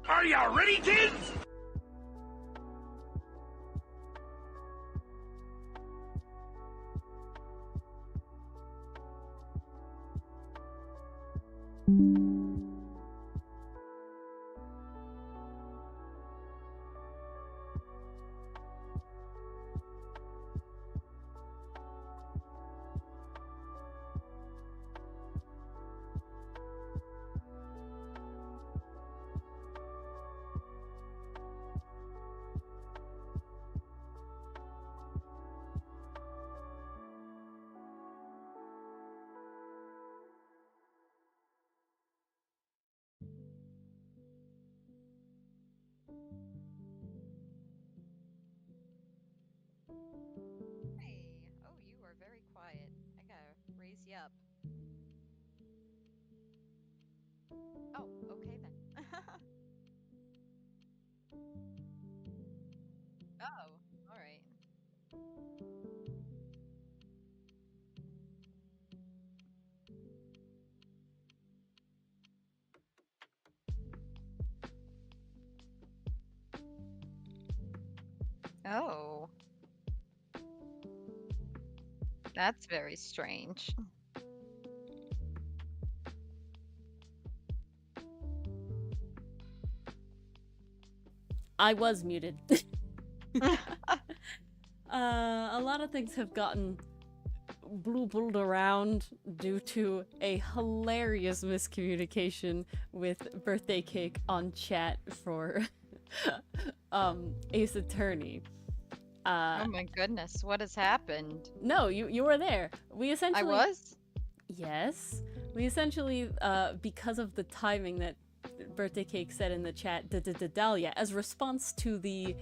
Are you ready, kids? Hey, oh, you are very quiet. I gotta raise you up. Oh, okay then. Oh, all right. Oh, that's very strange. I was muted. A lot of things have gotten bloobled around due to a hilarious miscommunication with birthday cake on chat for Ace Attorney. Oh my goodness, what has happened? No, you were there. We I essentially was? Yes. We essentially because of the timing that birthday cake said in the chat, Dahlia, as response to the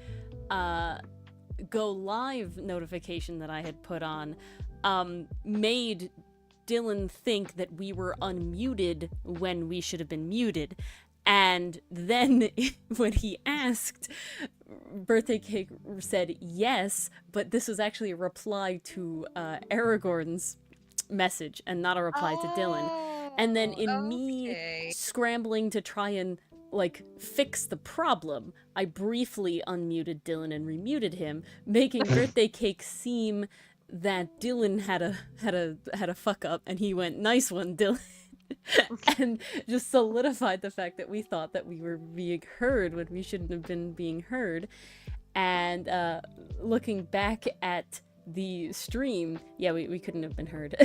go live notification that I had put on, made Dylan think that we were unmuted when we should have been muted. And then when he asked, birthday cake said yes, but this was actually a reply to Aragorn's message and not a reply to Dylan. And then in me Okay. scrambling to try and like fix the problem, I briefly unmuted Dylan and remuted him, making birthday cake seem that Dylan had a fuck up, and he went, "Nice one, Dylan." And just solidified the fact that we thought that we were being heard when we shouldn't have been being heard. And looking back at the stream, yeah, we couldn't have been heard.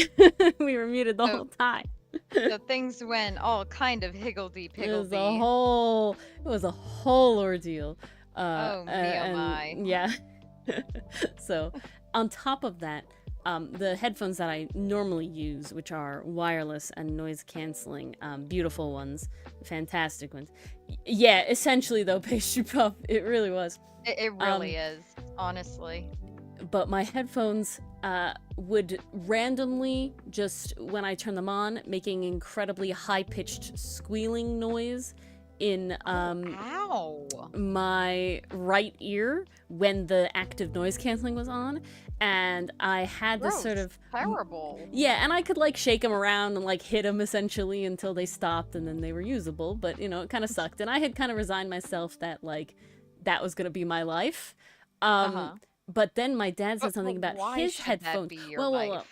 We were muted the whole time. So things went all kind of higgledy-piggledy. It was a whole ordeal. Oh, me oh my. Yeah. So, on top of that, the headphones that I normally use, which are wireless and noise canceling, beautiful ones, fantastic ones. Yeah, essentially though, pastry puff, it really was. It really is, honestly. But my headphones would randomly, just when I turn them on, making incredibly high-pitched squealing noise in Ow! my right ear when the active noise canceling was on, and I had this Gross. sort of Terrible. yeah, and I could like shake them around and like hit them essentially until they stopped, and then they were usable. But you know, it kind of sucked, and I had kind of resigned myself that like that was gonna be my life. But then my dad said something about why his should headphones. That be your life?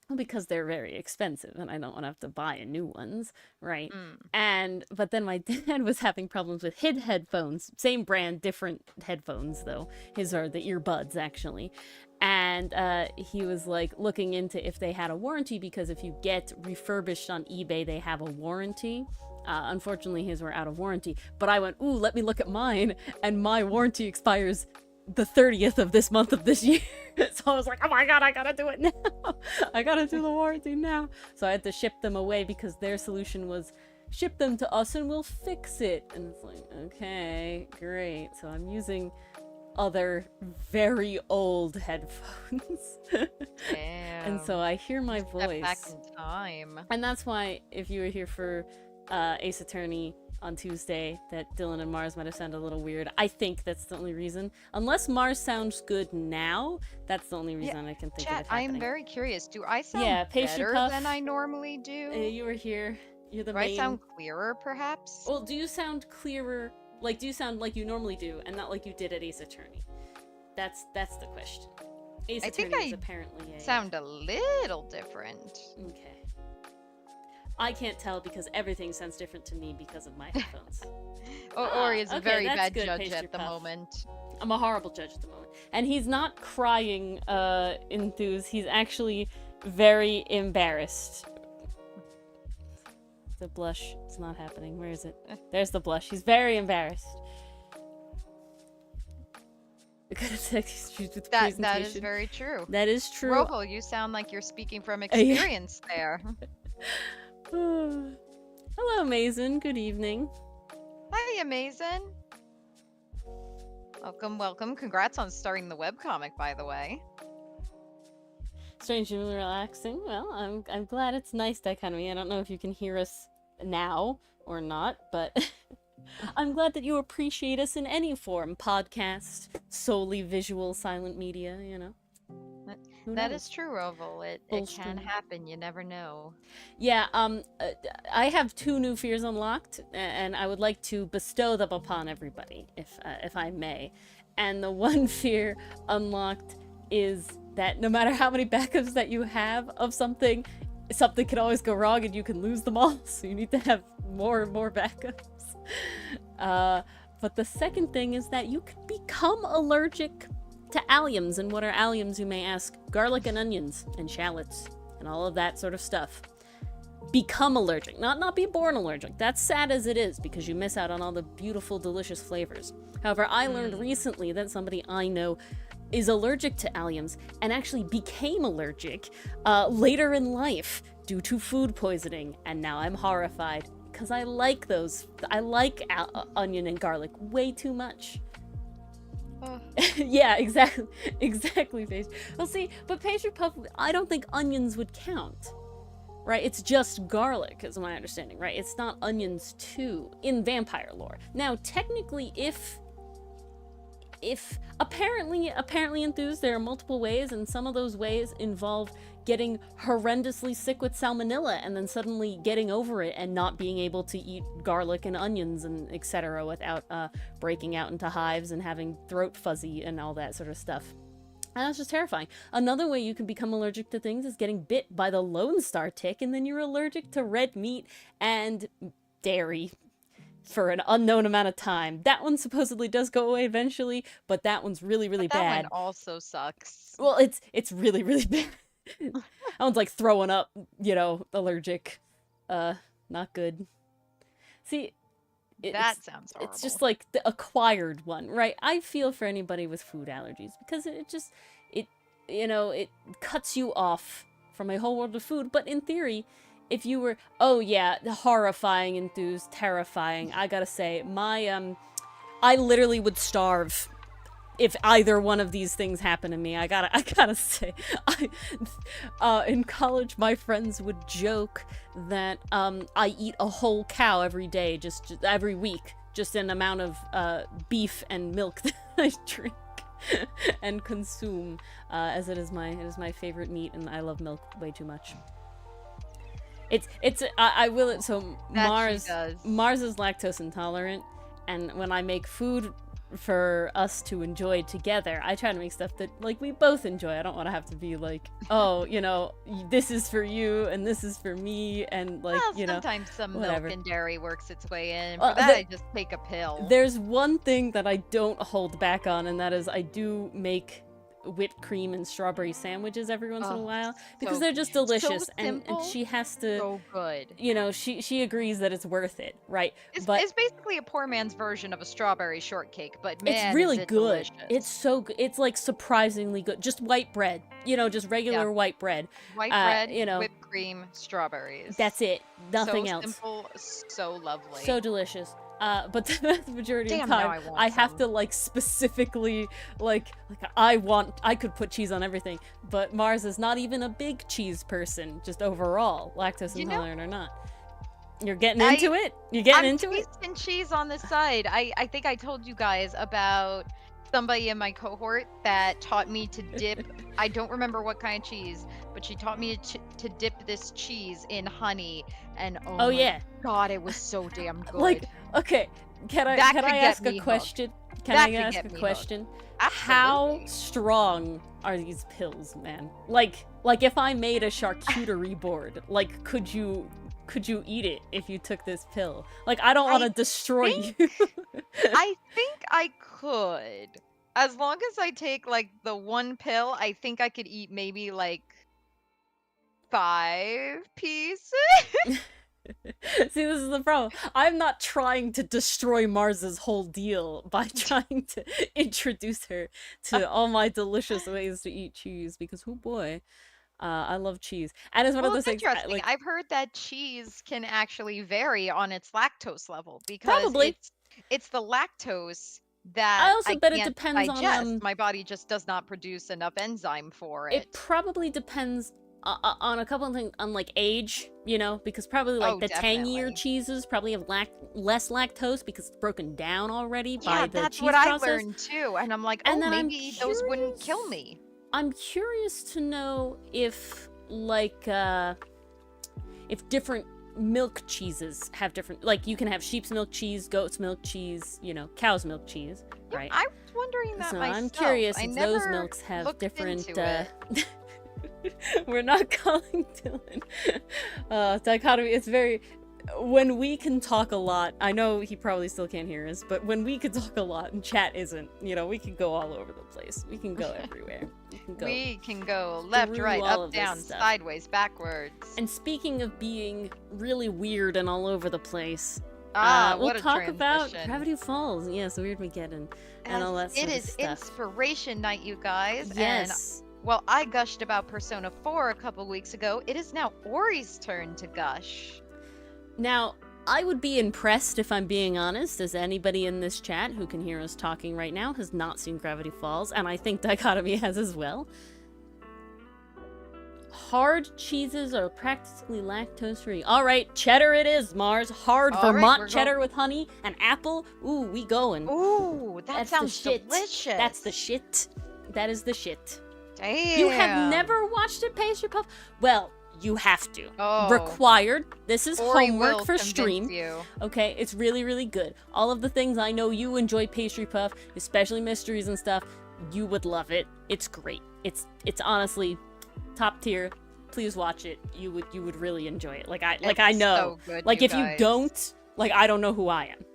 Well, because they're very expensive, and I don't want to have to buy new ones, right? Mm. But then my dad was having problems with his headphones, same brand, different headphones though. His are the earbuds actually, and he was like looking into if they had a warranty, because if you get refurbished on eBay, they have a warranty. Unfortunately, his were out of warranty. But I went, ooh, let me look at mine, and my warranty expires the 30th of this month of this year. So I was like, oh my god, I gotta do it now. I gotta do the warranty now. So I had to ship them away because their solution was ship them to us and we'll fix it. And it's like, okay, great. So I'm using other very old headphones. And so I hear my voice. Back in time. And that's why if you were here for Ace Attorney on Tuesday, that Dylan and Mars might have sounded a little weird. I think that's the only reason. Unless Mars sounds good now, that's the only reason I can think of it happening. I'm very curious. Do I sound better than I normally do? You were here. You're the main. Do I sound clearer, perhaps? Well, do you sound clearer Like, do you sound like you normally do, and not like you did at Ace Attorney? That's the question. Ace I think Attorney is I apparently a... sound a little different. Okay. I can't tell because everything sounds different to me because of my headphones. Ori is a okay, very that's bad good, judge Pastry at the Puff. moment. I'm a horrible judge at the moment. And he's not crying, enthused. He's actually very embarrassed. The blush. It's not happening. Where is it? There's the blush. He's very embarrassed. That is very true. That is true. Roval, you sound like you're speaking from experience there. Hello, Mason. Good evening. Hi, Amazing. Welcome, welcome. Congrats on starting the webcomic, by the way. Strange and relaxing. Well, I'm glad it's nice dichotomy. I don't know if you can hear us now or not, but I'm glad that you appreciate us in any form. Podcast, solely visual, silent media, you know. That is true, Roval. It can happen. You never know. Yeah, I have 2 new fears unlocked, and I would like to bestow them upon everybody, if I may. And the one fear unlocked is that no matter how many backups that you have of something can always go wrong and you can lose them all, so you need to have more and more backups. But the second thing is that you could become allergic to alliums. And what are alliums, you may ask? Garlic and onions and shallots and all of that sort of stuff. Become allergic, not be born allergic. That's sad as it is, because you miss out on all the beautiful, delicious flavors. However, I learned recently that somebody I know is allergic to alliums and actually became allergic later in life due to food poisoning, and now I'm horrified because I like those. I like onion and garlic way too much. Yeah, exactly, Paige. Well, see, but Pastry Puff, I don't think onions would count, right? It's just garlic, is my understanding, right? It's not onions too, in vampire lore. Now, technically, if apparently enthused, there are multiple ways, and some of those ways involve getting horrendously sick with salmonella and then suddenly getting over it and not being able to eat garlic and onions and etc. without breaking out into hives and having throat fuzzy and all that sort of stuff. And that's just terrifying. Another way you can become allergic to things is getting bit by the Lone Star tick, and then you're allergic to red meat and dairy for an unknown amount of time. That one supposedly does go away eventually, but that one's really, really bad. That one also sucks. Well, it's really, really bad. That one's like throwing up, you know, allergic. Not good. See, that sounds horrible. It's just like the acquired one, right? I feel for anybody with food allergies, because it cuts you off from a whole world of food. But in theory, if you were, oh yeah, horrifying, enthused, terrifying, I gotta say, I literally would starve if either one of these things happened to me. I gotta say, in college, my friends would joke that, I eat a whole cow every day, just every week, just an amount of, beef and milk that I drink and consume, as it is my favorite meat, and I love milk way too much. I will, so Mars is lactose intolerant, and when I make food for us to enjoy together, I try to make stuff that, like, we both enjoy. I don't want to have to be like, oh, you know, this is for you and this is for me, and like, well, you know, sometimes some whatever. milk and dairy works its way in. For that, I just take a pill. There's one thing that I don't hold back on, and that is I do make whipped cream and strawberry sandwiches every once in a while, because they're just delicious, so simple, and she has to, so good. You know, she agrees that it's worth it, right? It's basically a poor man's version of a strawberry shortcake, but man, it's really good. Delicious. It's so good. It's like surprisingly good. Just white bread, you know, just regular white bread. White bread, you know, whipped cream, strawberries. That's it. Nothing else. So simple, so lovely. So delicious. But the vast majority of the time, I have to, like, specifically, like I could put cheese on everything, but Mars is not even a big cheese person, just overall, lactose intolerant or not. You're getting into it? You're getting into it? I'm cheese on the side. I think I told you guys about somebody in my cohort that taught me to dip, I don't remember what kind of cheese, but she taught me to dip this cheese in honey, and oh yeah, God, it was so damn good. Like, okay, Can That I could get ask a me hooked. question? Can That I could ask get a me hooked. question? How Absolutely. strong are these pills, man? Like if I made a charcuterie board, like could you eat it if you took this pill? Like I don't want I to destroy think you. I think I could. As long as I take like the one pill, I think I could eat maybe like 5 pieces. See, this is the problem. I'm not trying to destroy Mars's whole deal by trying to introduce her to all my delicious ways to eat cheese because, oh boy, I love cheese. And it's one of Well, those it's things, interesting. like, I've heard that cheese can actually vary on its lactose level because probably. it's the lactose I that also I bet it can't depends on, digest. My body just does not produce enough enzyme for it it. probably depends on a couple of things, on like age, you know, because probably like Oh, the tangier definitely. cheeses probably have less lactose because it's broken down already Yeah, by the that's what cheese I process. learned too. And I'm like, And oh, then maybe those wouldn't kill me. I'm curious to know if like if different milk cheeses have different, like you can have sheep's milk cheese, goat's milk cheese, you know, cow's milk cheese, Yeah, right? I was wondering that So myself. I'm curious I if those never milks have looked different into it. we're not calling Dylan dichotomy. It's very, when we can talk a lot, I know he probably still can't hear us, but when we can talk a lot and chat isn't, you know, we can go all over the place. We can go everywhere. We can go left, right, all up, of this down, stuff. sideways, backwards. And speaking of being really weird and all over the place, What we'll a talk about transition. Gravity Falls. Yes, Weirdmageddon and all that sort It of is stuff. inspiration night, you guys. Yes. And well, I gushed about Persona 4 a couple weeks ago. It is now Ori's turn to gush. Now, I would be impressed, if I'm being honest, as anybody in this chat who can hear us talking right now has not seen Gravity Falls, and I think Dichotomy has as well. Hard cheeses are practically lactose-free. Alright, cheddar it is, Mars. Hard All right, Vermont cheddar with honey and apple. Ooh, we going. Ooh, that That's sounds the shit. delicious. That's the shit. That is the shit. Damn. You have never watched a pastry puff? Well, you have to. Oh. Required. This is Ori homework will for convince stream. you. Okay, it's really, really good. All of the things I know you enjoy pastry puff, especially mysteries and stuff, you would love it. It's great. It's honestly top tier. Please watch it. You would really enjoy it. Like I know. So good, like if guys. you don't, like I don't know who I am.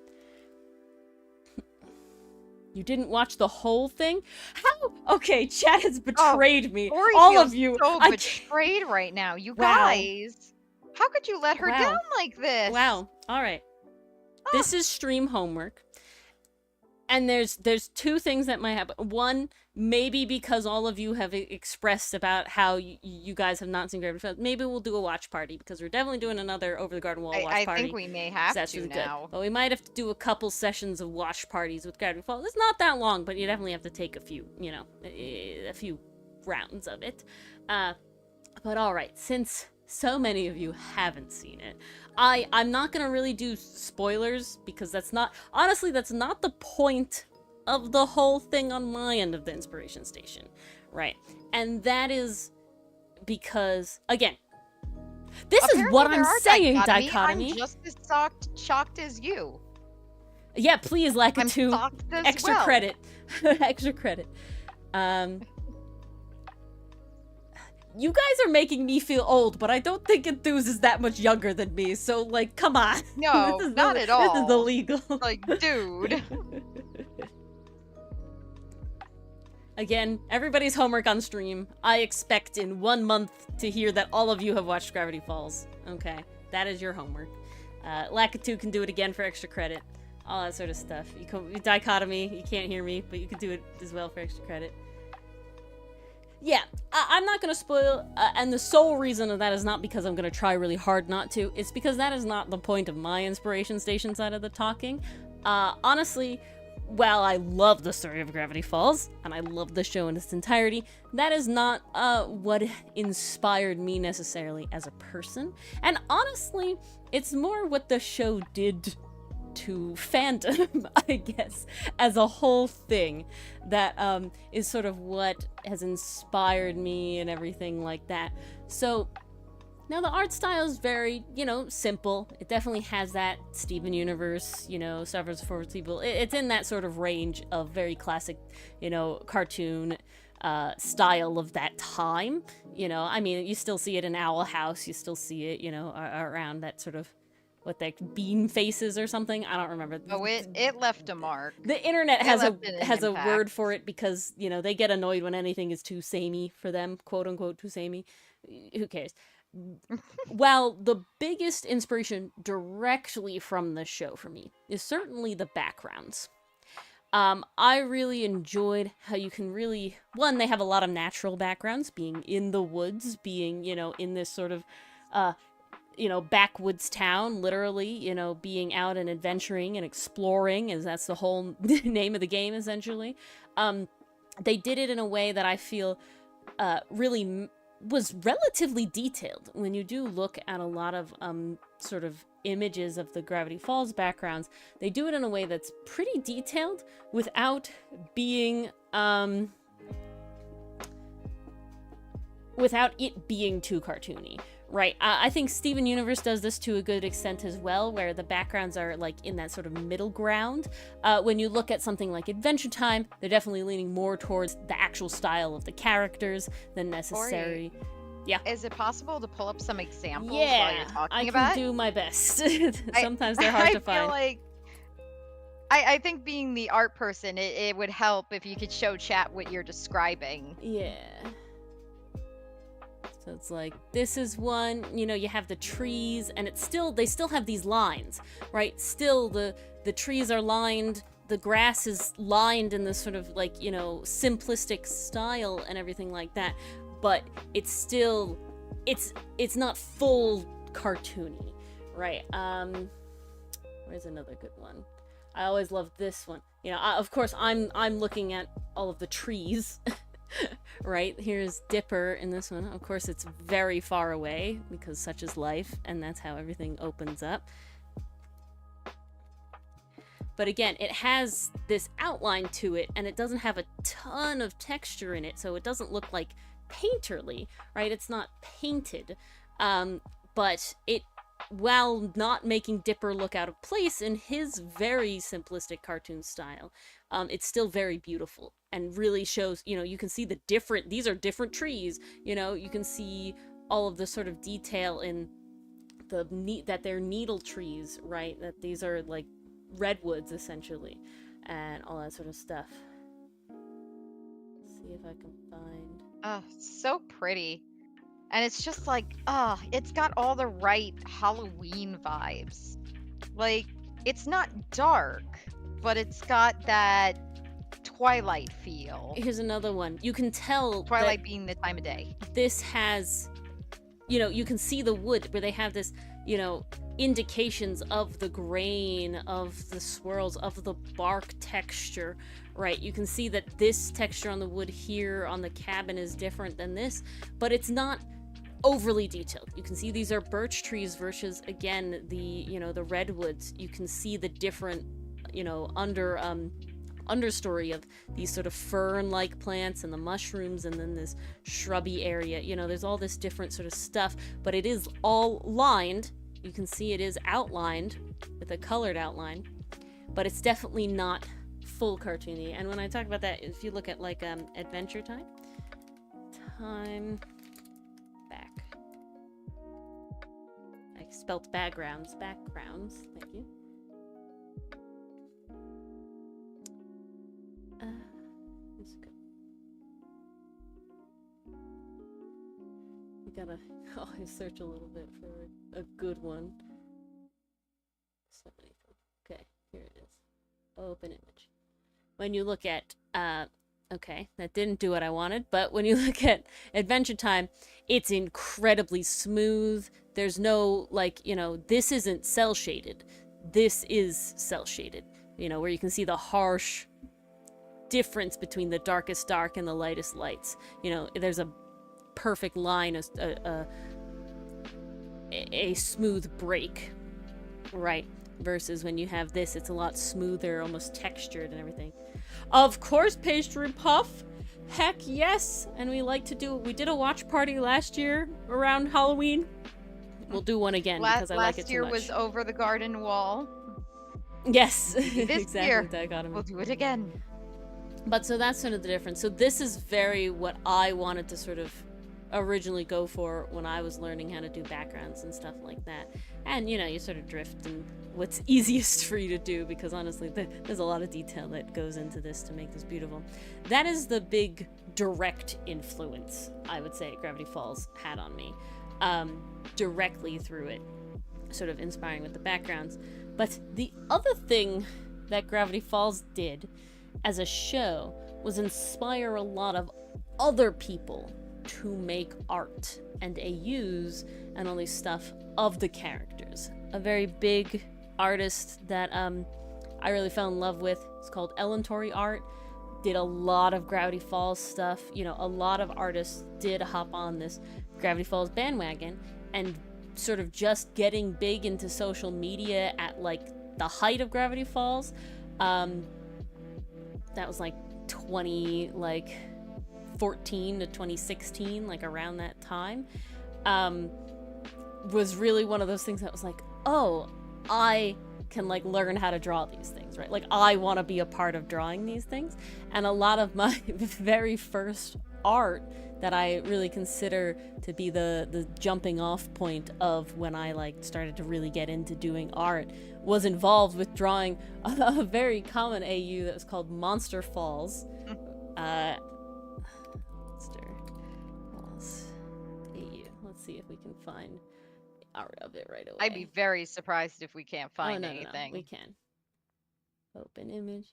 You didn't watch the whole thing? How? Okay, chat has betrayed me. Ori All feels of you. so betrayed right now. You Wow. guys. How could you let her Wow. down like this? Wow. All right. This is stream homework. And there's two things that might happen. One, maybe because all of you have expressed about how you guys have not seen Gravity Falls, maybe we'll do a watch party because we're definitely doing another Over the Garden Wall watch party. I think we may have That's to really now. good. But we might have to do a couple sessions of watch parties with Gravity Falls. It's not that long, but you definitely have to take a few, you know, a few rounds of it. But all right, since so many of you haven't seen it, I'm not gonna really do spoilers because that's not the point of the whole thing on my end of the inspiration station, right? And that is because, again, this Apparently is what there I'm are saying, Dichotomy. I'm just as shocked as you. Yeah, please, I'm Lakitu. shocked as Extra well. credit. Extra credit. You guys are making me feel old, but I don't think Enthuse is that much younger than me, so, like, come on. No, This is not at all. This is illegal. Like, dude. Again, everybody's homework on stream. I expect in 1 month to hear that all of you have watched Gravity Falls. Okay, that is your homework. Lakitu can do it again for extra credit. All that sort of stuff. Dichotomy, you can't hear me, but you can do it as well for extra credit. Yeah, I'm not gonna spoil, and the sole reason of that is not because I'm gonna try really hard not to, it's because that is not the point of my inspiration station side of the talking. Honestly, while I love the story of Gravity Falls, and I love the show in its entirety, that is not what inspired me necessarily as a person. And honestly, it's more what the show did to fandom, I guess, as a whole thing, that is sort of what has inspired me and everything like that. So, Now, the art style is very, simple. It definitely has that Steven Universe, suffers for people. It's in that sort of range of very classic, cartoon style of that time. I mean, you still see it in Owl House. You still see it, around that sort of, what they bean faces or something. I don't remember. Oh, it left a mark. The internet It has left an a impact. word for it because, they get annoyed when anything is too samey for them, quote unquote, too samey. Who cares? While the biggest inspiration directly from the show for me is certainly the backgrounds. I really enjoyed how you can really, one, they have a lot of natural backgrounds, being in the woods, being, in this sort of, backwoods town, literally, being out and adventuring and exploring, as that's the whole name of the game, essentially. They did it in a way that I feel really was relatively detailed. When you do look at a lot of sort of images of the Gravity Falls backgrounds, they do it in a way that's pretty detailed without being without it being too cartoony. Right, I think Steven Universe does this to a good extent as well, where the backgrounds are like in that sort of middle ground. When you look at something like Adventure Time, they're definitely leaning more towards the actual style of the characters than necessary. Ori, Yeah. is it possible to pull up some examples while Yeah, you're talking I about can it? do my best. I Sometimes they're hard I to feel find. like I think being the art person, it would help if you could show chat what you're describing. Yeah. So it's like, this is one, you have the trees, and they still have these lines, right? Still, the trees are lined, the grass is lined in this sort of, like, simplistic style and everything like that, but it's still, it's not full cartoony, right? Where's another good one? I always love this one. Of course, I'm looking at all of the trees. Right, here's Dipper in this one. Of course, it's very far away because such is life, and that's how everything opens up. But again, it has this outline to it, and it doesn't have a ton of texture in it, so it doesn't look like painterly, right? It's not painted, but it, while not making Dipper look out of place in his very simplistic cartoon style, it's still very beautiful and really shows, you can see these are different trees, you can see all of the sort of detail in that they're needle trees, right? That these are like redwoods essentially, and all that sort of stuff. Let's see if I can find. Oh, so pretty. And it's just like, it's got all the right Halloween vibes. Like, it's not dark, but it's got that Twilight feel. Here's another one. You can tell Twilight being the time of day. This has, you can see the wood where they have this, indications of the grain, of the swirls, of the bark texture, right? You can see that this texture on the wood here on the cabin is different than this, but it's not overly detailed. You can see these are birch trees versus, again, the the redwoods. You can see the different understory of these sort of fern-like plants and the mushrooms, and then this shrubby area. There's all this different sort of stuff, but it is all lined. You can see it is outlined with a colored outline, but it's definitely not full cartoony. And when I talk about that, if you look at like Adventure Time back, I spelt backgrounds, thank you. This is good. You gotta search a little bit for a good one. So many things. Okay, here it is. Open image. When you look at okay, that didn't do what I wanted, but when you look at Adventure Time, it's incredibly smooth. There's no, this isn't cell shaded. This is cell shaded, where you can see the harsh difference between the darkest dark and the lightest lights. There's a perfect line, a smooth break, right? Versus when you have this, it's a lot smoother, almost textured and everything. Of course, pastry puff. Heck yes. And we did a watch party last year around Halloween. We'll do one again because I like it Last too year much. was Over the Garden Wall. Yes, This exactly. year, Dichotomy. we'll do it again. But so that's sort of the difference. So this is very what I wanted to sort of originally go for when I was learning how to do backgrounds and stuff like that. And you sort of drift and what's easiest for you to do, because honestly there's a lot of detail that goes into this to make this beautiful. That is the big direct influence I would say Gravity Falls had on me, directly through it, sort of inspiring with the backgrounds. But the other thing that Gravity Falls did as a show was inspire a lot of other people to make art and AUs and all these stuff of the characters. A very big artist that I really fell in love with is called Ellentory Art. Did a lot of Gravity Falls stuff. A lot of artists did hop on this Gravity Falls bandwagon, and sort of just getting big into social media at like the height of Gravity Falls. That was like 2014 to 2016, like around that time. Was really one of those things that was like, oh, I can like learn how to draw these things, right? Like I want to be a part of drawing these things. And a lot of my very first art that I really consider to be the jumping off point of when I like started to really get into doing art was involved with drawing a very common AU that was called Monster Falls. Monster Falls AU. Let's see if we can find art of it right away. I'd be very surprised if we can't find no, anything. No, we can. Open image.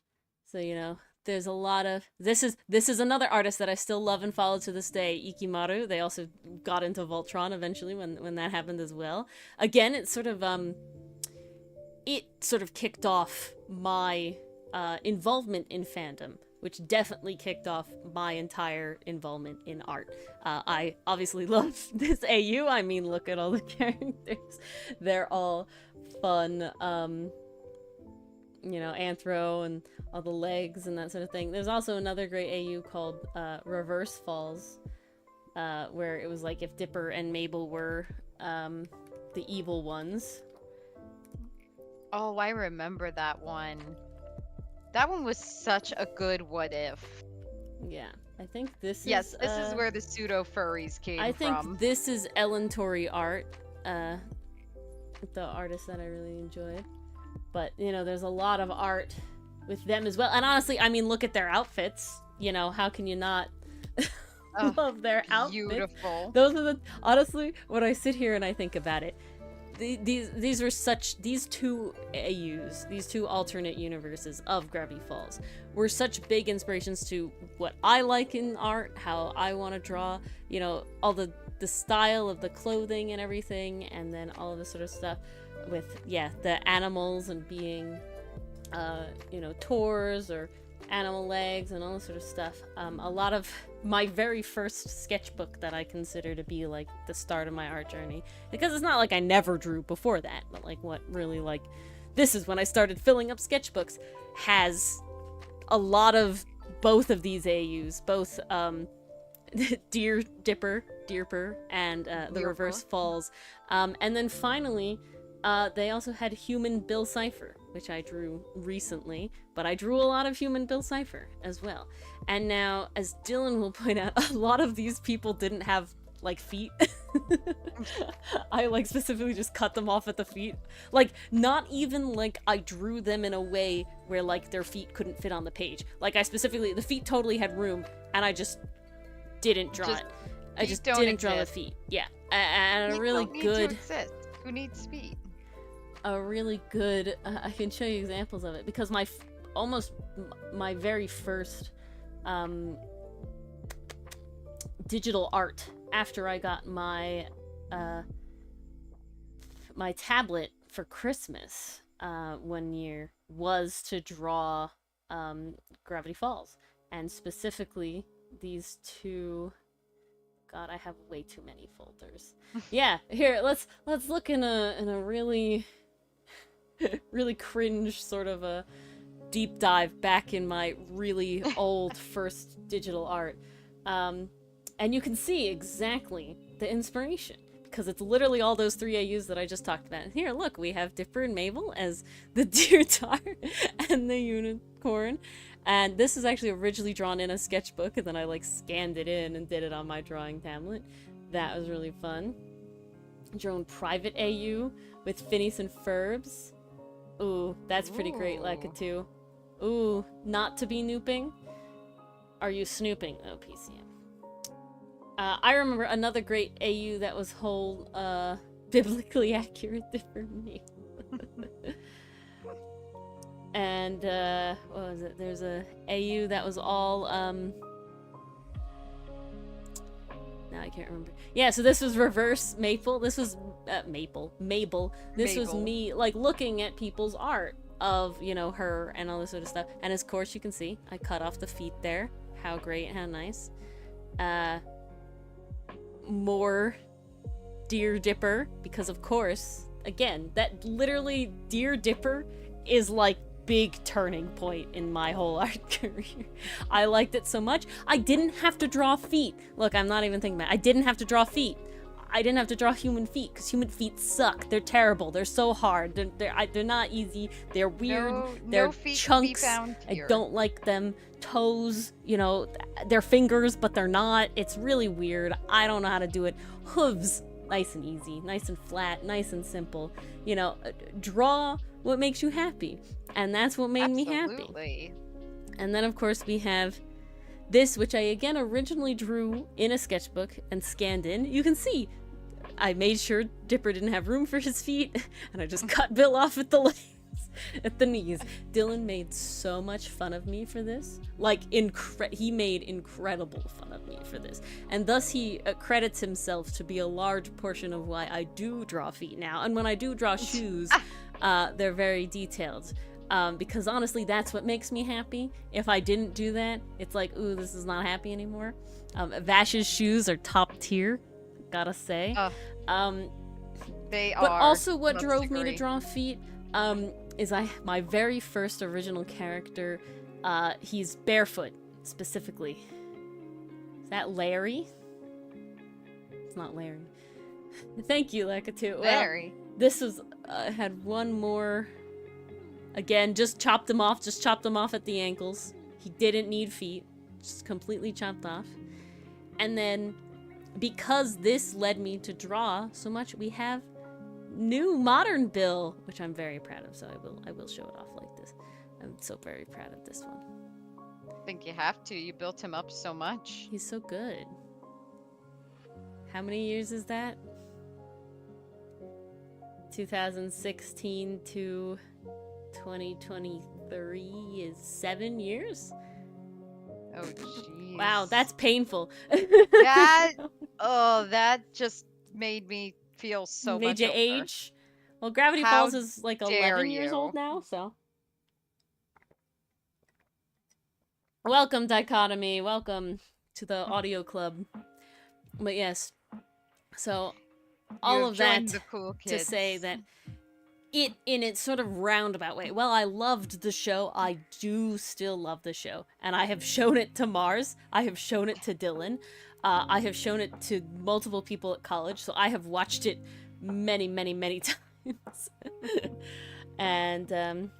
So there's a lot of this is another artist that I still love and follow to this day, Ikimaru. They also got into Voltron eventually when that happened as well. Again, it sort of kicked off my involvement in fandom, which definitely kicked off my entire involvement in art. I obviously love this AU. I mean, look at all the characters. They're all fun. Anthro and all the legs and that sort of thing. There's also another great AU called Reverse Falls, where it was like if Dipper and Mabel were the evil ones. Oh, I remember that one. That one was such a good what if. Yeah, I think this is where the pseudo furries came from. I think this is Ellentory Art, the artist that I really enjoyed. But there's a lot of art with them as well. And honestly, I mean, look at their outfits. How can you not love their outfits? Beautiful. Those are honestly, when I sit here and I think about it, these two AUs, these two alternate universes of Gravity Falls were such big inspirations to what I like in art, how I want to draw, all the style of the clothing and everything, and then all of this sort of stuff with the animals and being tours or animal legs and all this sort of stuff. A lot of my very first sketchbook that I consider to be like the start of my art journey, because it's not like I never drew before that, but like what really like this is when I started filling up sketchbooks, has a lot of both of these AUs, both Dipper and the Reverse Falls, and then finally they also had Human Bill Cipher, which I drew recently, but I drew a lot of Human Bill Cipher as well. And now, as Dylan will point out, a lot of these people didn't have, like, feet. I, like, specifically just cut them off at the feet. Like, not even, like, I drew them in a way where, like, their feet couldn't fit on the page. Like, the feet totally had room, and I just didn't draw it. I just didn't draw the feet. Yeah. And a really good... Who needs feet? A really good I can show you examples of it, because my very first digital art after I got my my tablet for Christmas one year was to draw Gravity Falls, and specifically these two. God, I have way too many folders. Yeah, here, let's look in a really really cringe sort of a deep dive back in my really old first digital art. And you can see exactly the inspiration, because it's literally all those 3 AUs that I just talked about. And here, look, we have Dipper and Mabel as the deer tar and the unicorn. And this is actually originally drawn in a sketchbook, and then I like scanned it in and did it on my drawing tablet. That was really fun. Drawn private AU with Phineas and Ferbs. Ooh, that's pretty great, Lekka too. Ooh, not to be nooping. Are you snooping? Oh, PCM. I remember another great AU that was whole, biblically accurate different name. And, what was it? There's a AU that was all, now I can't remember. Yeah, so this was reverse Maple. This was, Mabel. This was me, like, looking at people's art of, you know, her and all this sort of stuff. And of course, you can see, I cut off the feet there. How great, how nice. More Deer Dipper, because of course, again, that literally Deer Dipper is like big turning point in my whole art career. I liked it so much. I didn't have to draw feet. Look, I'm not even thinking about it. I didn't have to draw feet. I didn't have to draw human feet because human feet suck. They're terrible. They're so hard. They're not easy. They're weird. They're feet chunks. To be found I here. don't like them. Toes, you know, they're fingers, but they're not. It's really weird. I don't know how to do it. Hooves, nice and easy, nice and flat, nice and simple. You know, draw what makes you happy. And that's what made me happy. And then, of course, we have this, which I, again, originally drew in a sketchbook and scanned in. You can see I made sure Dipper didn't have room for his feet, and I just cut Bill off at the legs, at the knees. Dylan made so much fun of me for this. Like, he made incredible fun of me for this. And thus he credits himself to be a large portion of why I do draw feet now. And when I do draw shoes, they're very detailed. Because honestly, that's what makes me happy. If I didn't do that, it's like, ooh, this is not happy anymore. Vash's shoes are top tier, gotta say. They are. But also what Let's drove agree. me to draw feet is my very first original character, he's barefoot, specifically. Is that Larry? It's not Larry. Thank you, Lekka, too. Larry. Well, this was, had one more. Again, just chopped him off at the ankles. He didn't need feet, just completely chopped off. And then, because this led me to draw so much, we have new modern Bill, which I'm very proud of, so I will show it off like this. I'm so very proud of this one. I think you have to. You built him up so much. He's so good. How many years is that? 2016 to 2023 is 7 years? Oh, jeez. Wow, that's painful. That just made me feel so Made much you older. age? Well, Gravity How Falls is like dare 11 years you. old now, so. Welcome, Dichotomy. Welcome to the audio club. But yes, so all You've of that joined the cool to kids. say that it, in its sort of roundabout way, well, I loved the show. I do still love the show. And I have shown it to Mars. I have shown it to Dylan. I have shown it to multiple people at college. So I have watched it many, many, many times. And,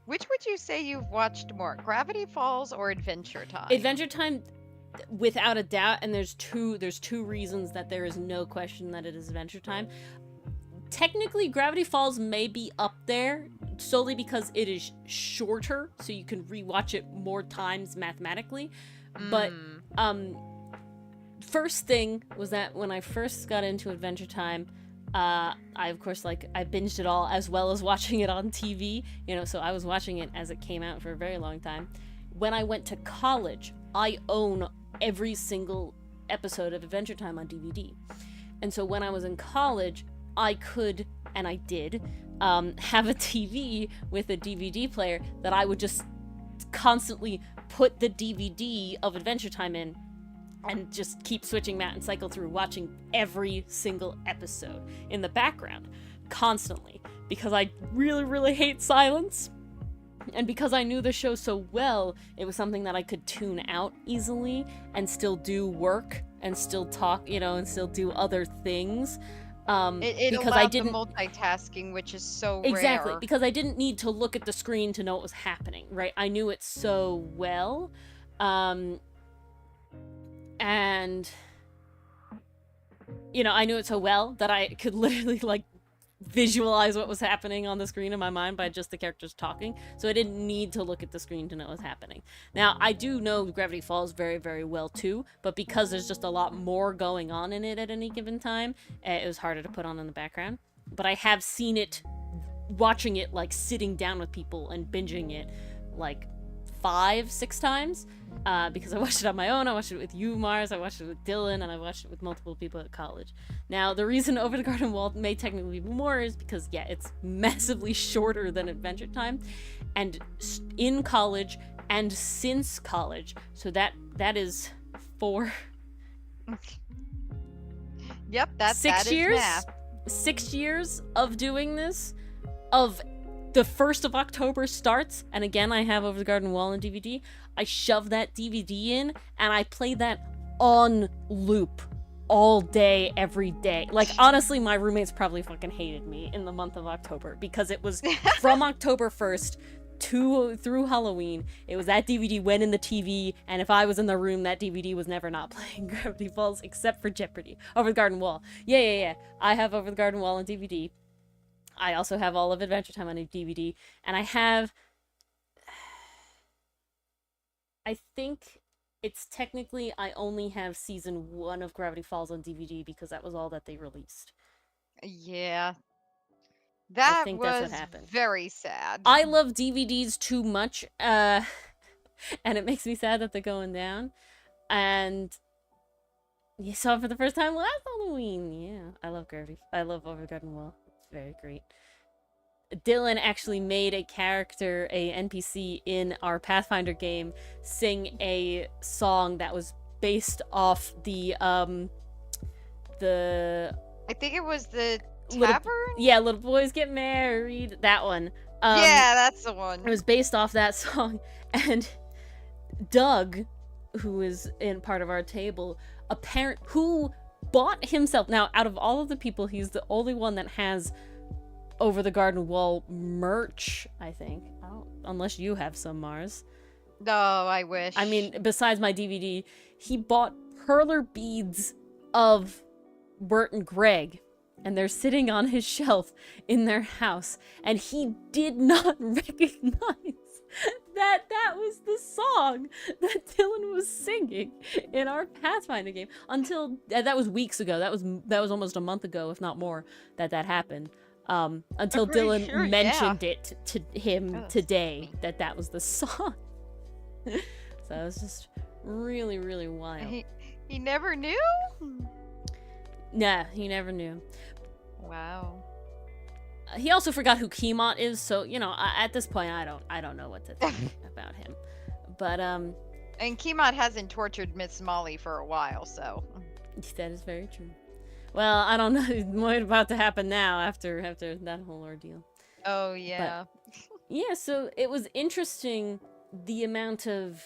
Which would you say you've watched more, Gravity Falls or Adventure Time? Adventure Time, without a doubt, and there's two reasons that there is no question that it is Adventure Time. Technically, Gravity Falls may be up there solely because it is shorter, so you can rewatch it more times mathematically. But first thing was that when I first got into Adventure Time, I of course I binged it all as well as watching it on TV, so I was watching it as it came out for a very long time. When I went to college, I own every single episode of Adventure Time on DVD. And so when I was in college, I could, and I did, have a TV with a DVD player that I would just constantly put the DVD of Adventure Time in and just keep switching that and cycle through watching every single episode in the background constantly, because I really, really hate silence. And because I knew the show so well, it was something that I could tune out easily and still do work and still talk, and still do other things. It Because I allowed the didn't multitasking, which is so exactly rare. because I didn't need to look at the screen to know what was happening, right? I knew it so well, and I knew it so well that I could literally like visualize what was happening on the screen in my mind by just the characters talking, so I didn't need to look at the screen to know what was happening. Now, I do know Gravity Falls very, very well too, but because there's just a lot more going on in it at any given time, it was harder to put on in the background. But I have seen it, watching it, like sitting down with people and binging it like 5-6 times, because I watched it on my own. I watched it with you, Mars. I watched it with Dylan, and I watched it with multiple people at college. Now, the reason Over the Garden Wall may technically be more is because, yeah, it's massively shorter than Adventure Time, and in college and since college, so that is 4. Yep, that 6 is years. math. 6 years of doing this, of the 1st of October starts, and again, I have Over the Garden Wall on DVD. I shove that DVD in, and I play that on loop all day, every day. Like, honestly, my roommates probably fucking hated me in the month of October, because it was from October 1st through Halloween. It was that DVD went in the TV, and if I was in the room, that DVD was never not playing Gravity Falls, except for Jeopardy! Over the Garden Wall. Yeah. I have Over the Garden Wall on DVD. I also have all of Adventure Time on a DVD, and I think it's technically, I only have season 1 of Gravity Falls on DVD because that was all that they released. Yeah. I That think that's what was happened. very sad. I love DVDs too much, and it makes me sad that they're going down. And you saw it for the first time last Halloween. Yeah, I love Over the Garden Wall. It's very great. Dylan actually made a character, a NPC in our Pathfinder game, sing a song that was based off the I think it was the tavern? Little Boys Get Married, that one. Yeah, that's the one. It was based off that song, and Doug, who is in part of our table, who bought himself, now out of all of the people, he's the only one that has Over the Garden Wall merch, I think. Unless you have some, Mars. No, I wish. I mean, besides my DVD, he bought perler beads of Bert and Greg, and they're sitting on his shelf in their house, and he did not recognize that was the song that Dylan was singing in our Pathfinder game until that was weeks ago. That was almost a month ago, if not more, that happened. Until Dylan mentioned it to him today that was the song. So it was just really, really wild. He never knew? Nah, he never knew. Wow. He also forgot who Keymont is, so at this point I don't know what to think about him. But and Keymont hasn't tortured Miss Molly for a while, so that is very true. Well, I don't know what's about to happen now after that whole ordeal. Oh yeah. But, yeah, so it was interesting the amount of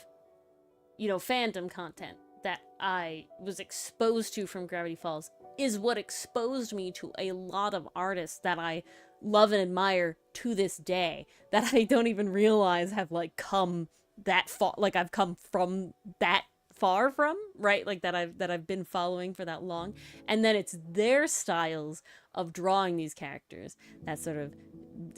fandom content that I was exposed to from Gravity Falls is what exposed me to a lot of artists that I love and admire to this day, that I don't even realize have come that far, I've come from that far from, right? That I've been following for that long. And then it's their styles of drawing these characters that sort of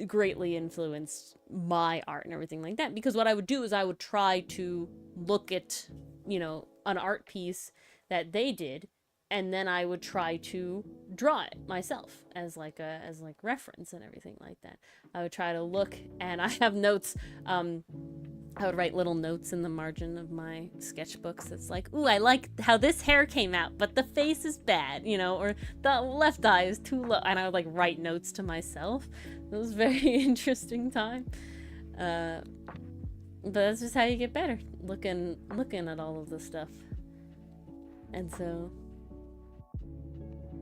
greatly influenced my art and everything like that. Because what I would do is I would try to look at, an art piece that they did, and then I would try to draw it myself as reference and everything like that. I would try to look, and I have notes. I would write little notes in the margin of my sketchbooks. It's like, ooh, I like how this hair came out, but the face is bad, or the left eye is too low. And I would write notes to myself. It was a very interesting time. But that's just how you get better, looking at all of this stuff. And so,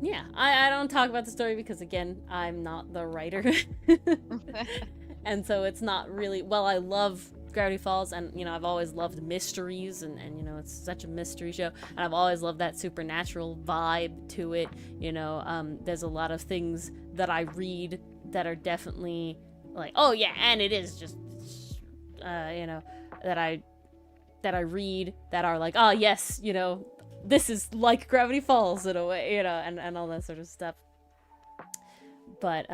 yeah, I don't talk about the story because, again, I'm not the writer. And so it's not really, well, I love Gravity Falls, and you know, I've always loved mysteries, and you know, it's such a mystery show, and I've always loved that supernatural vibe to it. You know, there's a lot of things that I read that are definitely like, oh yeah, and it is just, you know, that I read that are like, oh yes, you know, this is like Gravity Falls in a way, you know, and all that sort of stuff. But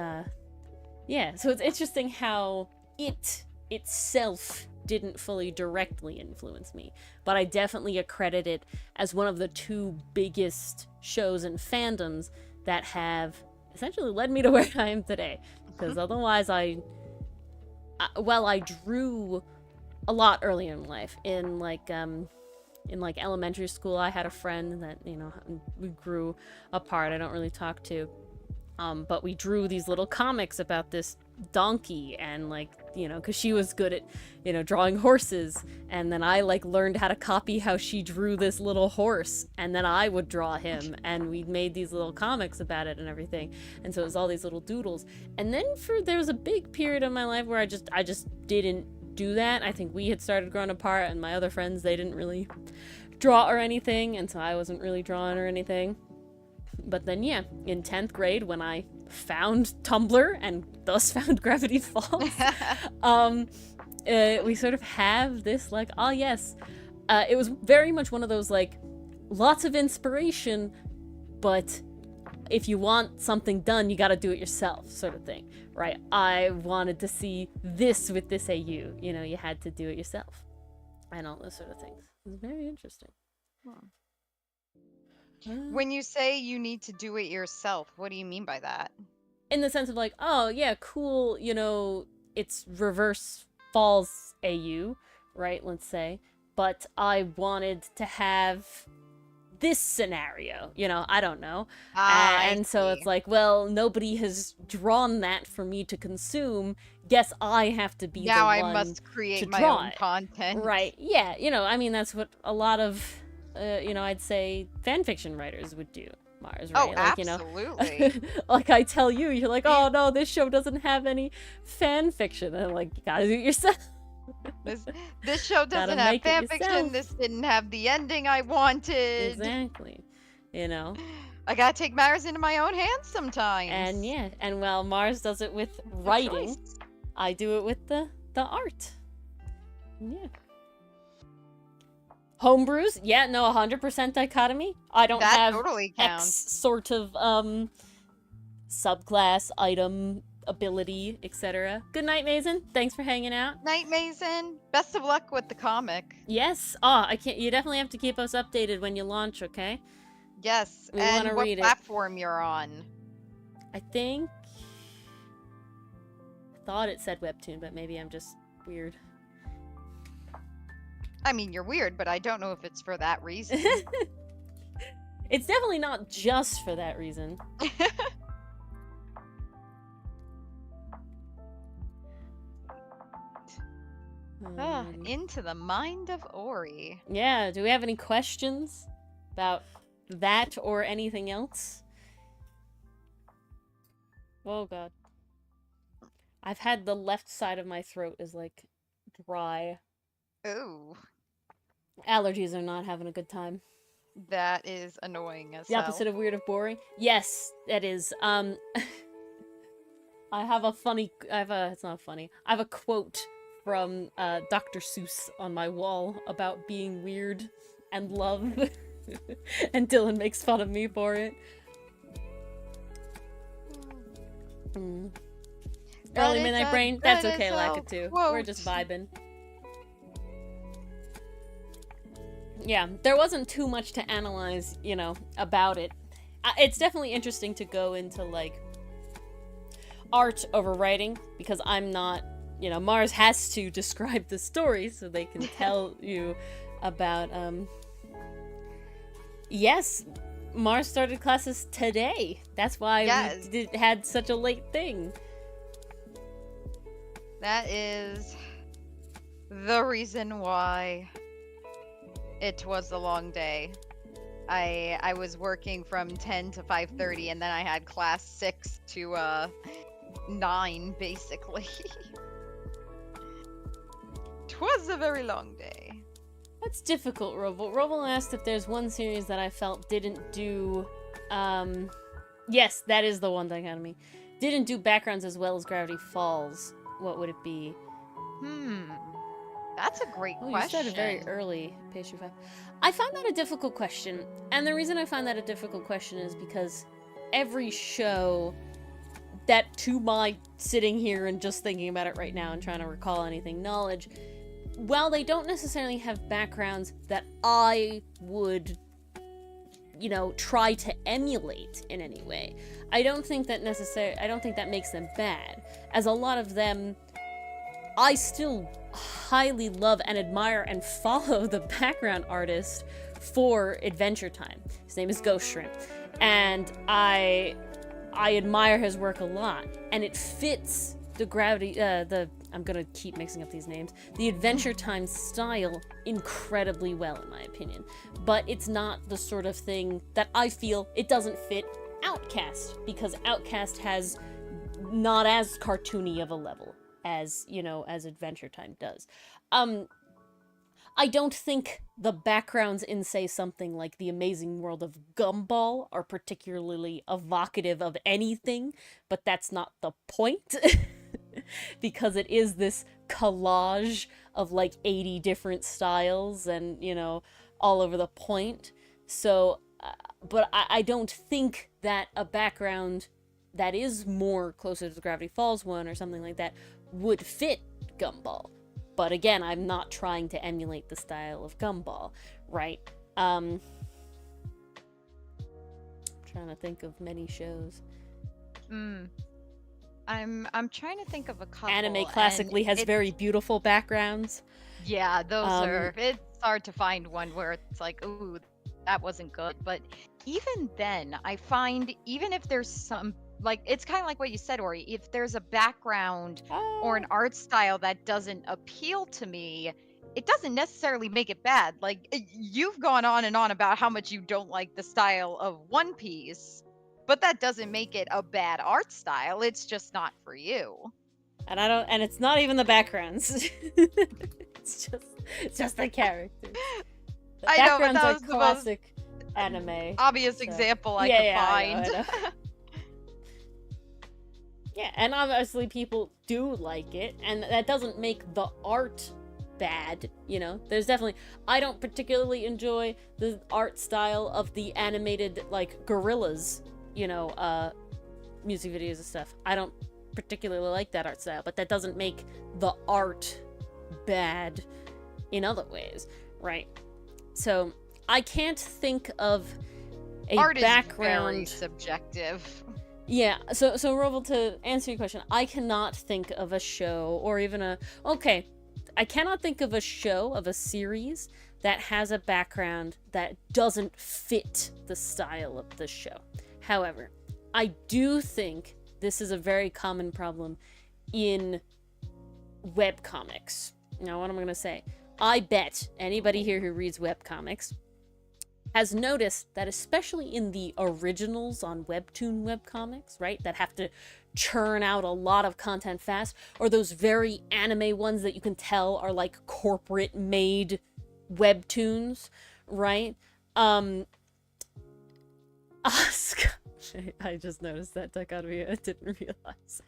yeah, so it's interesting how it itself didn't fully directly influence me, but I definitely accredit it as one of the two biggest shows and fandoms that have essentially led me to where I am today. Because otherwise, I drew a lot early in life. In like elementary school, I had a friend that, you know, we grew apart. I don't really talk to. But we drew these little comics about this donkey, and like, you know, because she was good at, you know, drawing horses, and then I like learned how to copy how she drew this little horse, and then I would draw him, and we made these little comics about it and everything. And so it was all these little doodles. And then there was a big period of my life where I just didn't do that. I think we had started growing apart, and my other friends, they didn't really draw or anything, and so I wasn't really drawing or anything. But then, yeah, in 10th grade, when I found Tumblr and thus found Gravity Falls, we sort of have this, like, oh yes, it was very much one of those, like, lots of inspiration, but if you want something done, you gotta do it yourself, sort of thing, right? I wanted to see this with this AU, you know, you had to do it yourself, and all those sort of things. It was very interesting. When you say you need to do it yourself, what do you mean by that? In the sense of like, oh yeah, cool, you know, it's Reverse Falls AU, right, let's say, but I wanted to have this scenario, you know, I don't know. And so it's like, well, nobody has drawn that for me to consume. Guess I have to be the one now I must create my own content. Right, yeah, you know, I mean, that's what a lot of you know, I'd say fan fiction writers would do, Mars, right? Oh, like, absolutely. You know, like I tell you, you're like, oh no, this show doesn't have any fan fiction, and I'm like, you gotta do it yourself. This show doesn't have fan fiction. This didn't have the ending I wanted. Exactly. You know, I gotta take matters into my own hands sometimes. And yeah, and while Mars does it with writing, I do it with the art. Yeah. Homebrews, yeah, no, 100% dichotomy. I don't have totally counts. X sort of subclass, item, ability, etc. Good night, Mason. Thanks for hanging out. Night, Mason. Best of luck with the comic. Yes. Oh, I can't. You definitely have to keep us updated when you launch, okay? Yes. We want to read it. What platform you're on? I think. I thought it said Webtoon, but maybe I'm just weird. I mean, you're weird, but I don't know if it's for that reason. It's definitely not just for that reason. Into the mind of Ori. Yeah, do we have any questions about that or anything else? Oh god. I've had the left side of my throat is like dry. Ooh. Allergies are not having a good time. That is annoying as The opposite of weird of boring? Yes, that is. I have a funny... it's not funny. I have a quote from Dr. Seuss on my wall about being weird and love. And Dylan makes fun of me for it. Early midnight brain? That's okay, Lakitu. We're just vibing. Yeah, there wasn't too much to analyze, you know, about it. It's definitely interesting to go into, like, art over writing, because I'm not, you know, Mars has to describe the story so they can tell you about, yes, Mars started classes today. That's why we had such a late thing. That is the reason why it was a long day. I was working from 10 to 5:30, and then I had class 6 to 9, basically. 'Twas a very long day. That's difficult, Roble. Roble asked if there's one series that I felt didn't do, yes, that is the one dichotomy. Didn't do backgrounds as well as Gravity Falls. What would it be? That's a great Oh, question. you started very early, Pastry 5. I find that a difficult question, and the reason I find that a difficult question is because every show that, to my sitting here and just thinking about it right now and trying to recall anything knowledge, while they don't necessarily have backgrounds that I would, you know, try to emulate in any way, I don't think that makes them bad, as a lot of them I still highly love and admire and follow the background artist for Adventure Time. His name is Ghost Shrimp, and I admire his work a lot, and it fits the gravity, I'm gonna keep mixing up these names, the Adventure Time style incredibly well, in my opinion. But it's not the sort of thing that I feel it doesn't fit Outcast, because Outcast has not as cartoony of a level as, you know, as Adventure Time does. I don't think the backgrounds in, say, something like The Amazing World of Gumball are particularly evocative of anything, but that's not the point. Because it is this collage of like 80 different styles and, you know, all over the point. So, but I don't think that a background that is more closer to the Gravity Falls one or something like that would fit Gumball. But again, I'm not trying to emulate the style of Gumball, right? Trying to think of many shows. I'm trying to think of a couple. Anime classically has very beautiful backgrounds. Yeah, those are. It's hard to find one where it's like, ooh, that wasn't good. But even then, I find even if there's some, like, it's kind of like what you said, Ori. If there's a background or an art style that doesn't appeal to me, it doesn't necessarily make it bad. Like, you've gone on and on about how much you don't like the style of One Piece, but that doesn't make it a bad art style. It's just not for you. And and it's not even the backgrounds. it's just the characters. The backgrounds are classic anime. Obvious example I could find. I know. Yeah, and obviously people do like it, and that doesn't make the art bad, you know? There's definitely... I don't particularly enjoy the art style of the animated, like, gorillas, you know, music videos and stuff. I don't particularly like that art style, but that doesn't make the art bad in other ways, right? So, I can't think of a art background... is very subjective. Yeah, so Roval, to answer your question, I cannot think of a show or even I cannot think of a show, of a series, that has a background that doesn't fit the style of the show. However, I do think this is a very common problem in webcomics. Now, what I'm going to say, I bet anybody here who reads webcomics has noticed that, especially in the originals on Webtoon webcomics, right, that have to churn out a lot of content fast, or those very anime ones that you can tell are like corporate made webtoons, right? I just noticed that dichotomy. I didn't realize.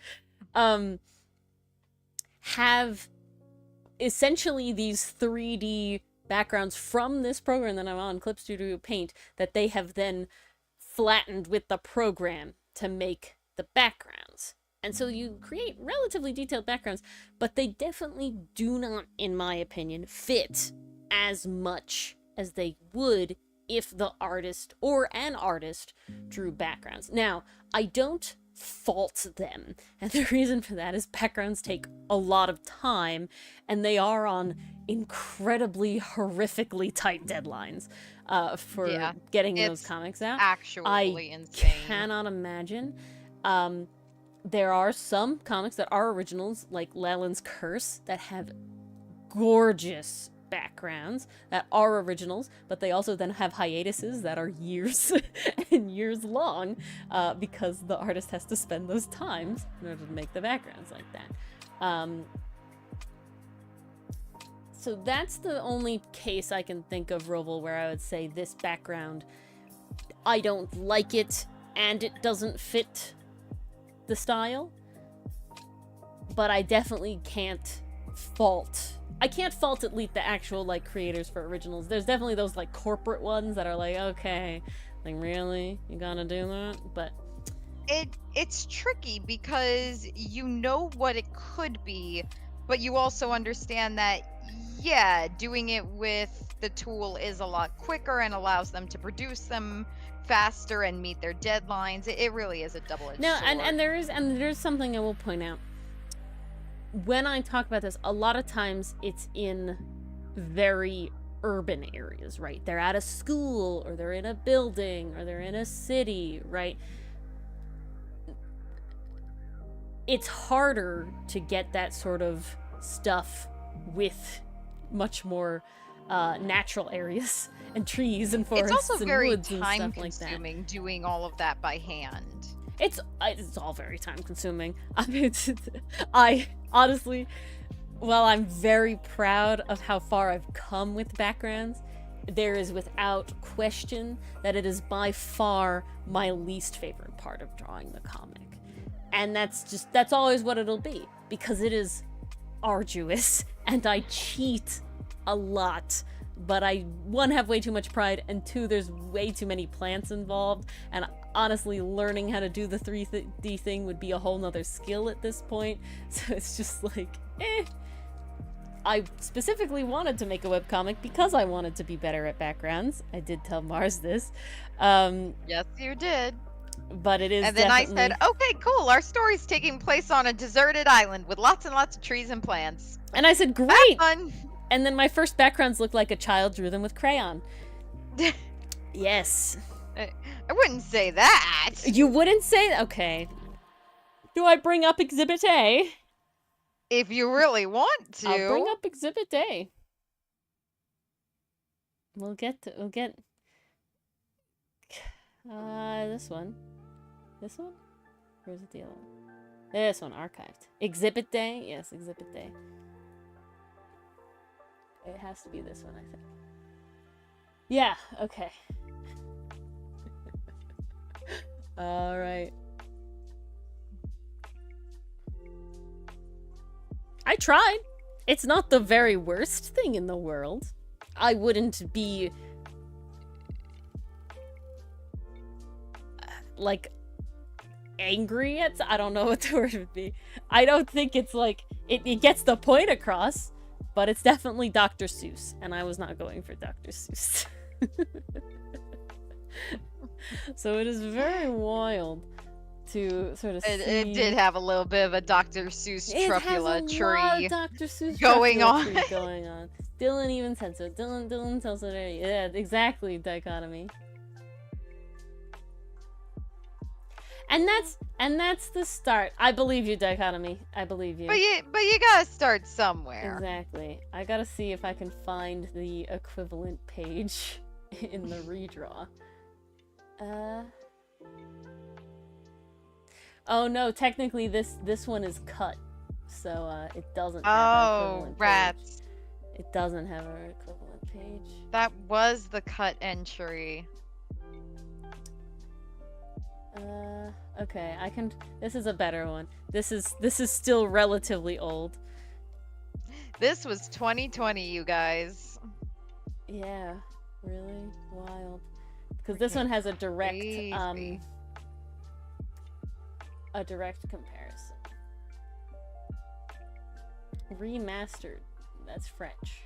Have essentially these 3D backgrounds from this program that I'm on, Clip Studio Paint, that they have then flattened with the program to make the backgrounds. And so you create relatively detailed backgrounds, but they definitely do not, in my opinion, fit as much as they would if the artist or an artist drew backgrounds. Now, I don't fault them, and the reason for that is backgrounds take a lot of time, and they are on incredibly horrifically tight deadlines for getting those comics out. Actually insane. I cannot imagine. There are some comics that are originals, like Leland's Curse, that have gorgeous backgrounds that are originals, but they also then have hiatuses that are years and years long, because the artist has to spend those times in order to make the backgrounds like that. So that's the only case I can think of, Roval, where I would say this background, I don't like it, and it doesn't fit the style. But I definitely can't fault... I can't fault at least the actual, like, creators for originals. There's definitely those, like, corporate ones that are like, okay, like, really? You gotta do that? But... It's tricky because you know what it could be, but you also understand that, yeah, doing it with the tool is a lot quicker and allows them to produce them faster and meet their deadlines. It really is a double-edged No, sword. and there's something I will point out. When I talk about this, a lot of times it's in very urban areas, right? They're at a school, or they're in a building, or they're in a city, right? It's harder to get that sort of stuff with much more natural areas and trees and forests It's also and very woods and stuff like that. time-consuming doing all of that by hand. It's all very time consuming. I mean, I honestly, while I'm very proud of how far I've come with backgrounds, there is without question that it is by far my least favorite part of drawing the comic. And that's always what it'll be, because it is arduous and I cheat a lot. But I, one, have way too much pride, and two, there's way too many plants involved, and honestly, learning how to do the 3D thing would be a whole nother skill at this point, so it's just like, I specifically wanted to make a webcomic because I wanted to be better at backgrounds. I did tell Mars this. Yes, you did. But it is And then definitely... I said, okay, cool, our story's taking place on a deserted island with lots and lots of trees and plants. And I said, great! Have fun. And then my first backgrounds looked like a child drew them with crayon. Yes. I wouldn't say that. You wouldn't say that? Okay. Do I bring up Exhibit A? If you really want to. I'll bring up Exhibit A. We'll get this one. This one? Where's the other one? This one, archived. Exhibit Day? Yes, Exhibit Day. It has to be this one, I think. Yeah, okay. Alright. I tried. It's not the very worst thing in the world. I wouldn't be... like... angry at... I don't know what the word would be. I don't think it's like... It gets the point across. But it's definitely Dr. Seuss, and I was not going for Dr. Seuss. So it is very wild to sort of see... It did have a little bit of a Dr. Seuss trufula tree Dr. Seuss going on. Dylan even said so. Dylan tells it. Yeah, exactly, dichotomy. And that's the start. I believe you, dichotomy. I believe you. But you gotta start somewhere. Exactly. I gotta see if I can find the equivalent page in the redraw. Oh no, technically this one is cut, so it doesn't have an equivalent rats. page. It doesn't have an equivalent page. That was the cut entry. Okay, I can... This is a better one. This is still relatively old. This was 2020, you guys. Yeah, really wild. Because this one has a direct, a direct comparison. Remastered. That's French.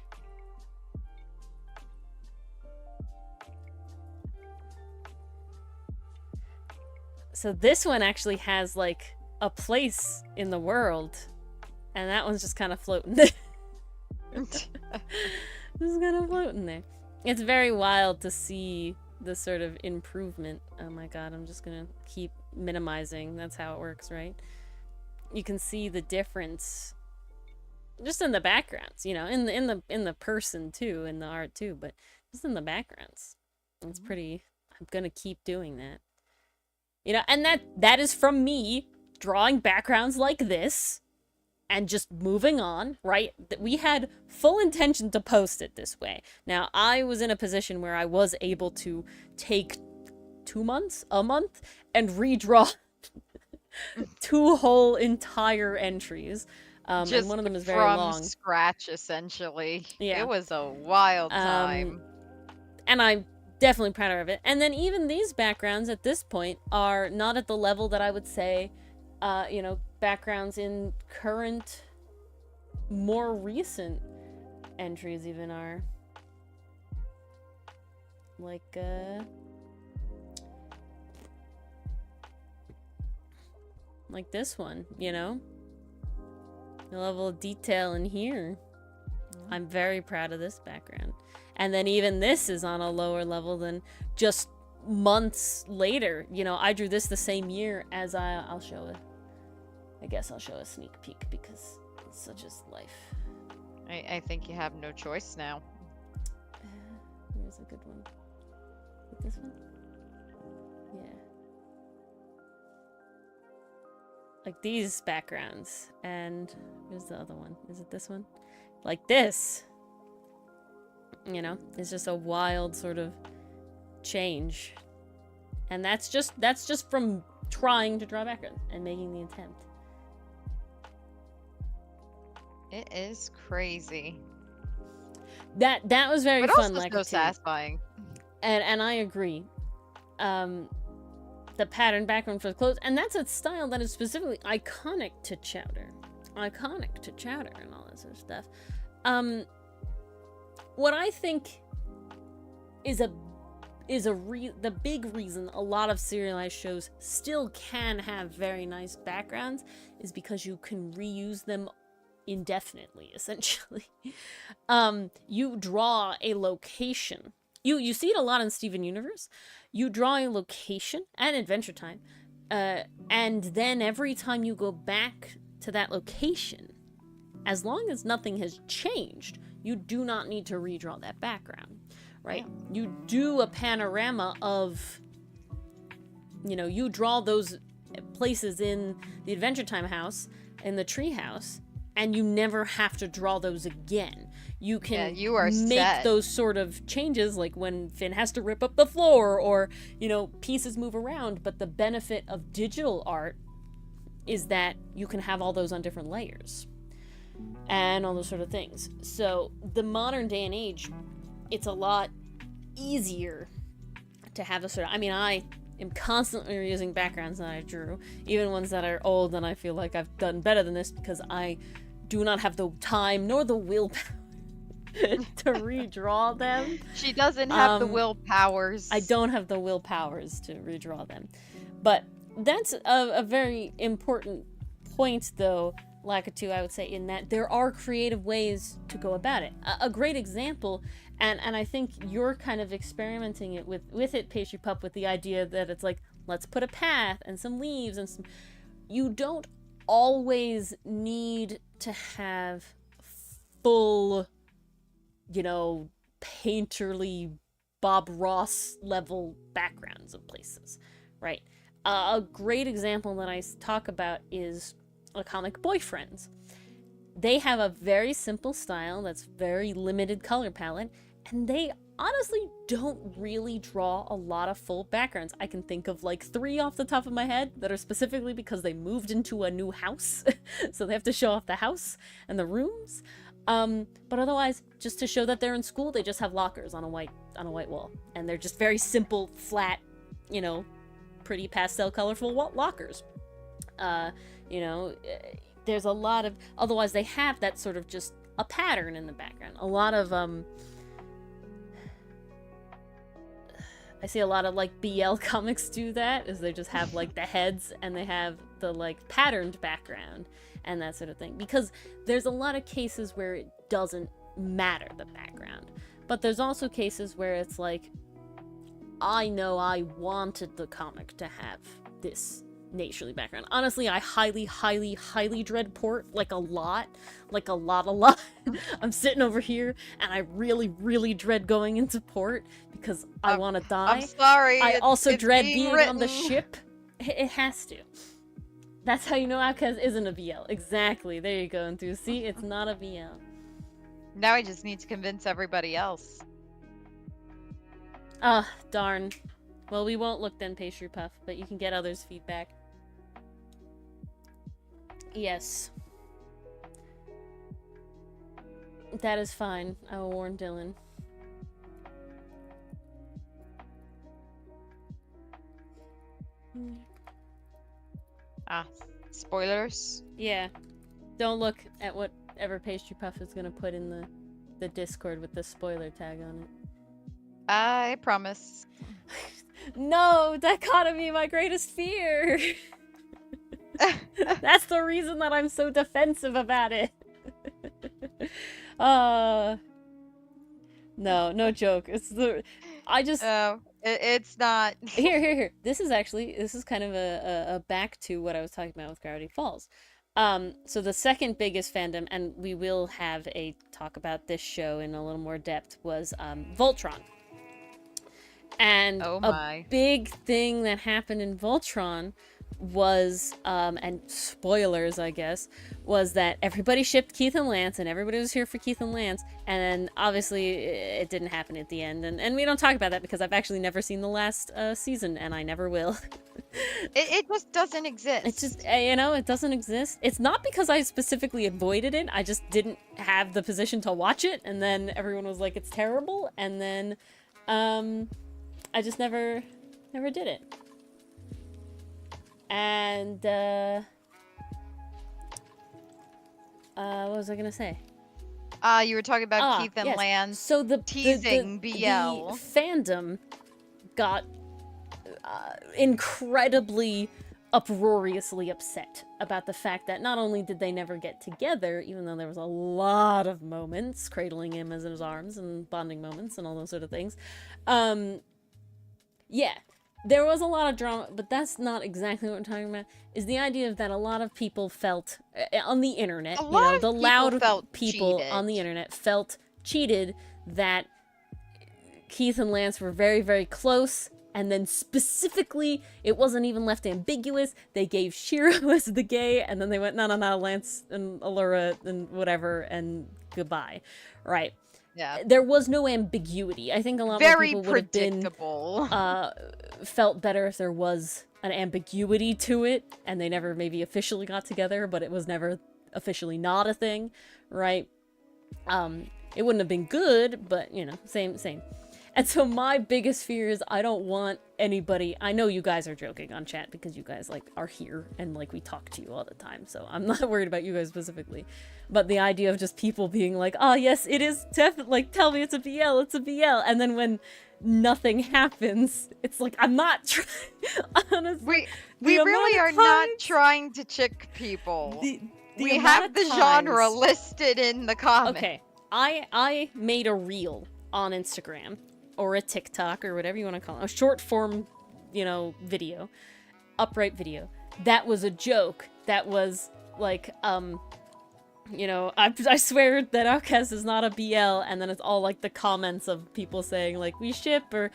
So this one actually has, like, a place in the world. And that one's just kind of floating there. Just kind of floating there. It's very wild to see the sort of improvement. Oh my god, I'm just gonna keep minimizing. That's how it works, right? You can see the difference just in the backgrounds, you know, in the person too, in the art too, but just in the backgrounds. It's pretty... I'm gonna keep doing that. You know, and that is from me drawing backgrounds like this and just moving on, right? We had full intention to post it this way. Now, I was in a position where I was able to take 2 months, a month, and redraw 2 whole entire entries. And one of them is very long. From scratch, essentially. Yeah. It was a wild time. And I'm definitely prouder of it. And then even these backgrounds at this point are not at the level that I would say, backgrounds in current, more recent entries even are. Like this one, the level of detail in here. I'm very proud of this background. And then even this is on a lower level than just months later. I drew this the same year as I'll show it. I guess I'll show a sneak peek because such is life. I think you have no choice now. Here's a good one. This one? Yeah. Like these backgrounds. And here's the other one. Is it this one? Like this. It's just a wild sort of change. And that's just from trying to draw backgrounds and making the attempt. It is crazy. That was very but fun, also so satisfying. And I agree. The pattern background for the clothes, and that's a style that is specifically iconic to Chowder and all that sort of stuff. What I think is the big reason a lot of serialized shows still can have very nice backgrounds is because you can reuse them indefinitely, essentially. You draw a location. You see it a lot in Steven Universe. You draw a location at Adventure Time, and then every time you go back to that location, as long as nothing has changed, you do not need to redraw that background, right? Yeah. You do a panorama of, you draw those places in the Adventure Time house, in the tree house, and you never have to draw those again. You can make those sort of changes, like when Finn has to rip up the floor or, pieces move around. But the benefit of digital art is that you can have all those on different layers and all those sort of things. So the modern day and age, it's a lot easier to have a sort of, I am constantly reusing backgrounds that I drew, even ones that are old, and I feel like I've done better than this because I do not have the time nor the willpower to redraw them. She doesn't have the willpowers. I don't have the willpowers to redraw them. But that's a very important point, though, Lakitu, I would say, in that there are creative ways to go about it. A great example, and I think you're kind of experimenting it with it, Pastry Pup, with the idea that it's like, let's put a path and some leaves and some... You don't always need to have full, painterly Bob Ross level backgrounds of places, right? A great example that I talk about is a comic Boyfriends. They have a very simple style that's very limited color palette, and they honestly don't really draw a lot of full backgrounds. I can think of like 3 off the top of my head that are specifically because they moved into a new house, so they have to show off the house and the rooms. But otherwise, just to show that they're in school, they just have lockers on a white wall, and they're just very simple, flat, pretty pastel, colorful lockers. There's a lot of... Otherwise, they have that sort of just a pattern in the background. A lot of, I see a lot of, like, BL comics do that, is they just have, like, the heads, and they have the, like, patterned background, and that sort of thing. Because there's a lot of cases where it doesn't matter, the background. But there's also cases where it's like, I know I wanted the comic to have this naturally background. Honestly, I highly, highly, highly dread port, like a lot. I'm sitting over here, and I really, really dread going into port because I want to die. I'm sorry. I also dread being on the ship. It has to. That's how you know Outcast isn't a BL. Exactly. There you go. And through see, it's not a BL. Now I just need to convince everybody else. Ah, darn. Well, we won't look then, Pastry Puff, but you can get others' feedback. Yes. That is fine. I will warn Dylan. Ah, spoilers? Yeah. Don't look at whatever Pastry Puff is gonna put in the Discord with the spoiler tag on it. I promise. No! Dichotomy, my greatest fear! That's the reason that I'm so defensive about it. No joke. It's the... I just... Oh, it's not. Here. This is kind of a back to what I was talking about with Gravity Falls. So the second biggest fandom, and we will have a talk about this show in a little more depth, was Voltron. And a big thing that happened in Voltron was, and spoilers, I guess, was that everybody shipped Keith and Lance, and everybody was here for Keith and Lance, and then obviously it didn't happen at the end, and we don't talk about that because I've actually never seen the last season, and I never will. It just doesn't exist. It's just, it doesn't exist. It's not because I specifically avoided it, I just didn't have the position to watch it, and then everyone was like, it's terrible, and then, I just never did it. And, what was I gonna say? You were talking about Keith and yes. Lance So teasing BL. The fandom got incredibly uproariously upset about the fact that not only did they never get together, even though there was a lot of moments, cradling him in his arms and bonding moments and all those sort of things. Yeah, there was a lot of drama, but that's not exactly what I'm talking about. Is the idea that a lot of people felt on the internet, the loud people on the internet felt cheated, that Keith and Lance were very, very close, and then specifically, it wasn't even left ambiguous. They gave Shiro as the gay, and then they went, no, Lance and Allura and whatever, and goodbye. Right. Yeah. There was no ambiguity. I think a lot more people would have been felt better if there was an ambiguity to it, and they never maybe officially got together, but it was never officially not a thing, right? It wouldn't have been good, but same. And so my biggest fear is I don't want anybody... I know you guys are joking on chat because you guys, are here and, we talk to you all the time. So I'm not worried about you guys specifically. But the idea of just people being like, oh, yes, it is definitely... tell me it's a BL, it's a BL. And then when nothing happens, it's like, I'm not trying... Honestly, we really are not trying to chick people. We have the genre listed in the comments. Okay, I made a reel on Instagram, or a TikTok, or whatever you want to call it, a short form, video, upright video. That was a joke. That was I swear that Outcast is not a BL, and then it's all the comments of people saying we ship, or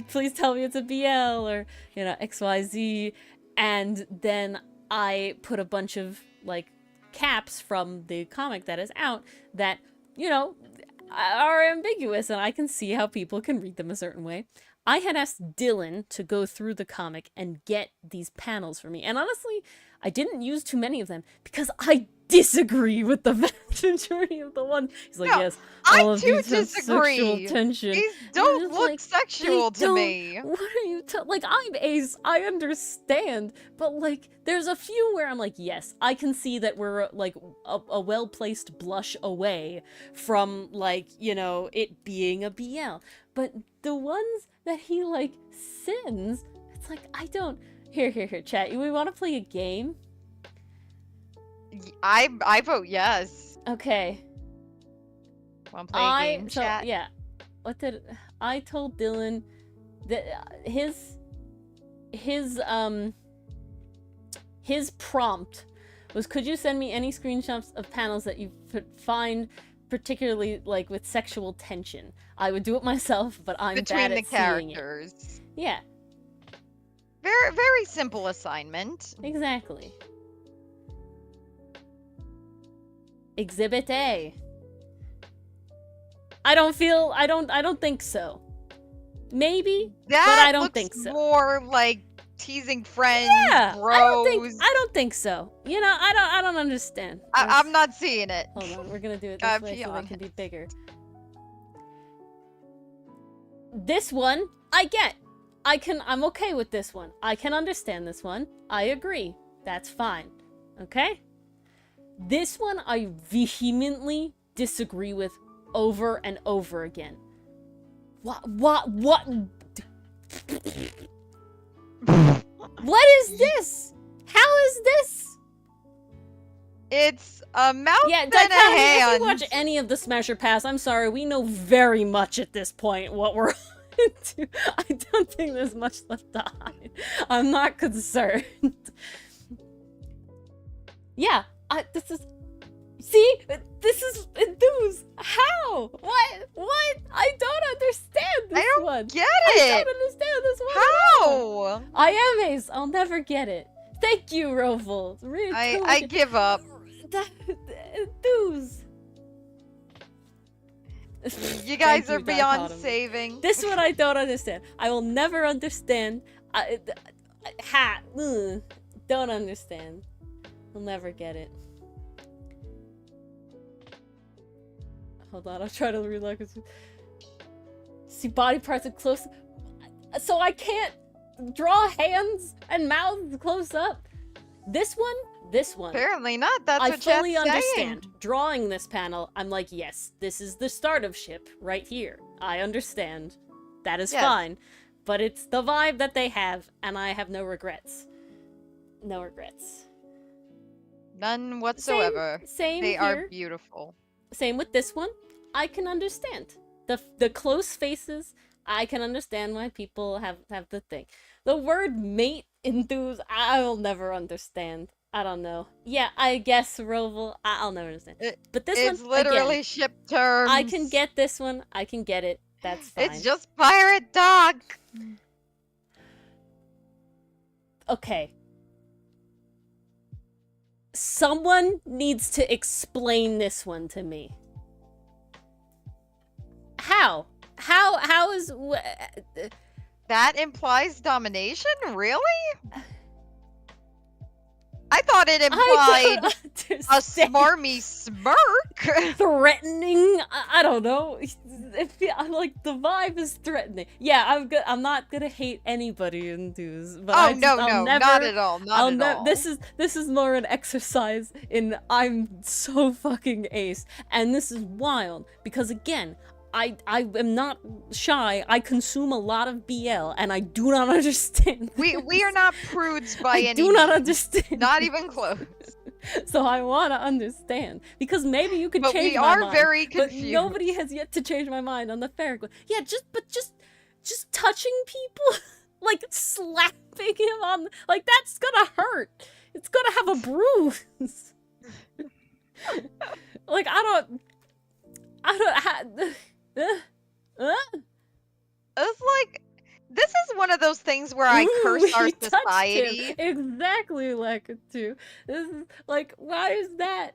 please tell me it's a BL, or XYZ, and then I put a bunch of caps from the comic that is out that are ambiguous, and I can see how people can read them a certain way. I had asked Dylan to go through the comic and get these panels for me, and honestly, I didn't use too many of them because I disagree with the vast majority of the ones. He's like, yes, all of these have sexual tension. These don't look sexual to me. What are you I'm Ace, I understand, but there's a few where I'm like, yes, I can see that we're a well-placed blush away from it being a BL. But the ones that he sends, it's I don't... Here, chat. We want to play a game? I vote yes. Okay. Want to play a game, chat? Yeah. I told Dylan that his prompt was, could you send me any screenshots of panels that you find particularly with sexual tension? I would do it myself, but I'm bad at seeing it. Between the characters. Yeah. Very, very simple assignment. Exactly. Exhibit A. I don't think so. Maybe, That but I don't looks think so. more like teasing friends, Yeah, bros. I don't think so. You know, I don't understand. I'm not seeing it. Hold on, we're gonna do it this way pee so on they can it. be bigger. This one, I get. I'm okay with this one. I can understand this one. I agree. That's fine. Okay? This one I vehemently disagree with over and over again. What? What is this? How is this? It's a mouth Yeah, and a Dichotomy, if hand. you watch any of the Smasher Pass, I'm sorry, we know very much at this point what we're into. I don't think there's much left to hide. I'm not concerned. Yeah, this is enthused. How? What? I don't understand this one. I don't get I it. don't understand this one at all. How? I am Ace. I'll never get it. Thank you, Roval. Really I give up. Enthused. You guys Thank are you, beyond Dichotomy. saving. This one I don't understand. I will never understand. Don't understand. I'll never get it. Hold on, I'll try to relook. See body parts up close. So I can't draw hands and mouths close up. This one. Apparently not. That's I what fully chat's understand. saying. Drawing this panel, I'm like, yes, this is the start of ship right here. I understand. That is Yes. fine. But it's the vibe that they have, and I have no regrets. No regrets. None whatsoever. Same They here. are beautiful. Same with this one. I can understand. The close faces, I can understand why people have the thing. The word mate enthuse, I will never understand. I don't know. Yeah, I guess Roval, I'll never understand. But this It's one, literally again, ship terms. I can get this one. I can get it. That's fine. It's just pirate dog. Okay. Someone needs to explain this one to me. How? How is... That implies domination? Really? I thought it implied a smarmy smirk. Threatening? I don't know. I'm like, the vibe is threatening. Yeah, I'm not gonna hate anybody in Dues, but Oh, I'll no, never, not at all, not at all. This is more an exercise in I'm so fucking ace, and this is wild because again, I am not shy. I consume a lot of BL, and I do not understand. We are not prudes by any I do not means. understand. Not even close. So I want to understand because maybe you could But change we my are mind. very But confused. nobody has yet to change my mind on the Ferric one. Yeah, just touching people, like slapping him on, like that's gonna hurt. It's gonna have a bruise. Like I don't. It's like, this is one of those things where I curse our he touched society. him. Exactly like it too. This is like, why is that?